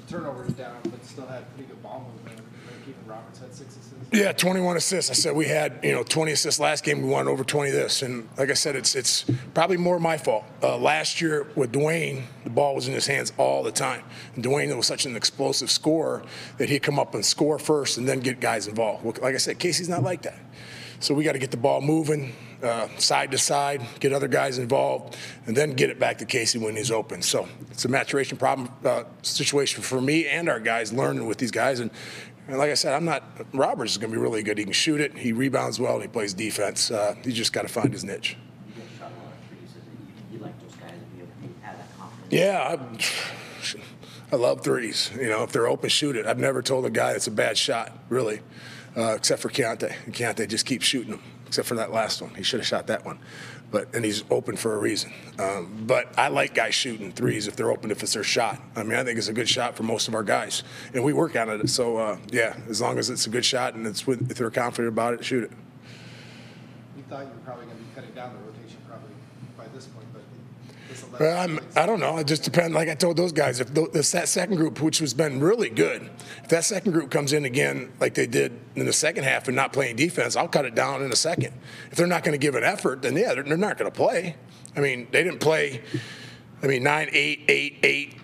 Turnovers down, but still had pretty good ball movement. Even Roberts had 6 assists. Yeah, 21 assists. I said we had 20 assists last game. We won over 20 this, and like I said, it's probably more my fault. Last year with Dwayne, the ball was in his hands all the time. And Dwayne was such an explosive scorer that he'd come up and score first and then get guys involved. Well, like I said, Casey's not like that. So we got to get the ball moving side to side, get other guys involved, and then get it back to Casey when he's open. So it's a maturation problem situation for me and our guys learning with these guys. And like I said, Roberts is going to be really good. He can shoot it, he rebounds well, and he plays defense. He just got to find his niche. You guys shot a lot of threes. You like those guys to be able to have that confidence? Yeah, I love threes. If they're open, shoot it. I've never told a guy it's a bad shot, really, except for Keontae. Keontae just keeps shooting them, except for that last one. He should have shot that one. And he's open for a reason. But I like guys shooting threes if they're open, if it's their shot. I mean, I think it's a good shot for most of our guys. And we work on it. So, as long as it's a good shot and if they're confident about it, shoot it. You thought you were probably going to be cutting down the rotation probably by this point, but I don't know. It just depends. Like I told those guys, if that second group, which has been really good, if that second group comes in again like they did in the second half and not playing defense, I'll cut it down in a second. If they're not going to give an effort, then yeah, they're not going to play. I mean, they didn't play. 9, 8, 8, 8,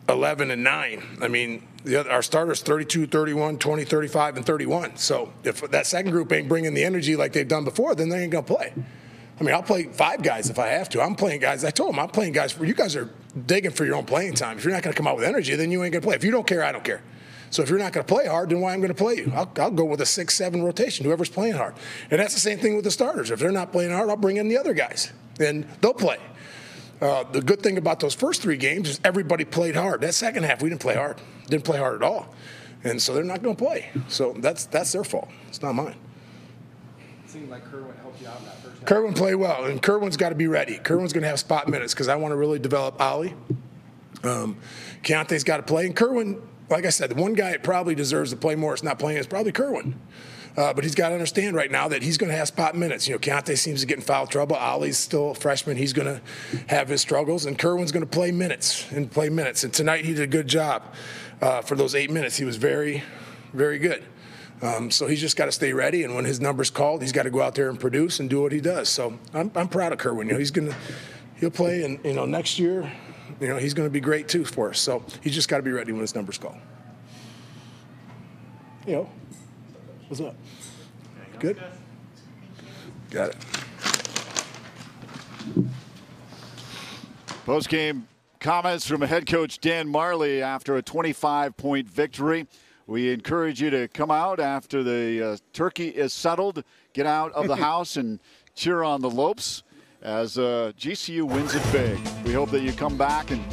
11, and 9. I mean, our starters 32, 31, 20, 35, and 31. So if that second group ain't bringing the energy like they've done before, then they ain't going to play. I mean, I'll play 5 guys if I have to. I'm playing guys. I told them I'm playing guys. You guys are digging for your own playing time. If you're not going to come out with energy, then you ain't going to play. If you don't care, I don't care. So if you're not going to play hard, then why am I going to play you? I'll go with a 6-7 rotation, whoever's playing hard. And that's the same thing with the starters. If they're not playing hard, I'll bring in the other guys, and they'll play. The good thing about those first 3 games is everybody played hard. That second half, we didn't play hard. Didn't play hard at all. And so they're not going to play. So that's their fault. It's not mine. seemed like Kerwin helped you out in that first half. Kerwin played well, and Kerwin's got to be ready. Kerwin's going to have spot minutes because I want to really develop Ollie. Keontae's got to play, and Kerwin, like I said, the one guy that probably deserves to play more is not playing is probably Kerwin. But he's got to understand right now that he's going to have spot minutes. You know, Keontae seems to get in foul trouble. Ollie's still a freshman. He's going to have his struggles, and Kerwin's going to play minutes. And tonight he did a good job for those 8 minutes. He was very, very good. So he's just got to stay ready, and when his number's called, he's got to go out there and produce and do what he does. So I'm proud of Kerwin. You know, he'll play, and you know, next year, you know, he's going to be great too for us. So he's just got to be ready when his number's called. You know, what's up? Good. Got it. Post-game comments from head coach Dan Marley after a 25-point victory. We encourage you to come out after the turkey is settled, get out of the house and cheer on the Lopes as GCU wins it big. We hope that you come back and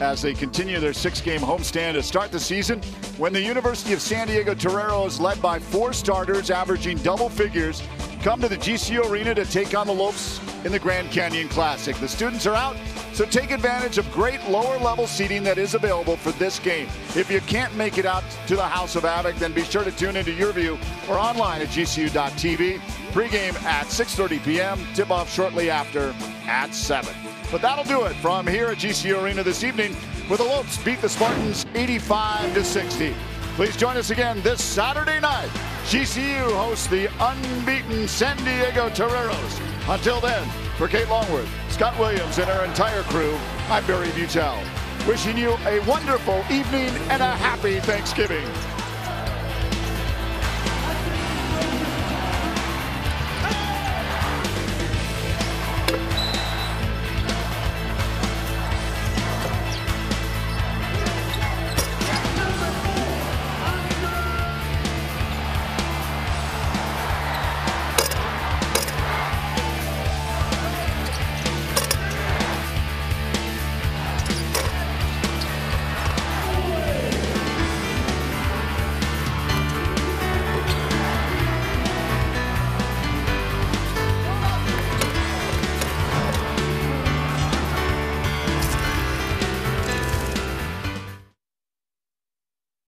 as they continue their 6-game homestand to start the season when the University of San Diego Toreros, led by 4 starters averaging double figures, come to the GCU Arena to take on the Lopes in the Grand Canyon Classic. The students are out, so take advantage of great lower-level seating that is available for this game. If you can't make it out to the House of Havoc, then be sure to tune into YourView or online at gcu.tv. Pregame at 6:30 p.m., tip-off shortly after at 7. But that'll do it from here at GCU Arena this evening, where the Lopes beat the Spartans 85-60. Please join us again this Saturday night. GCU hosts the unbeaten San Diego Toreros. Until then, for Kate Longworth, Scott Williams, and our entire crew, I'm Barry Butel. Wishing you a wonderful evening and a happy Thanksgiving.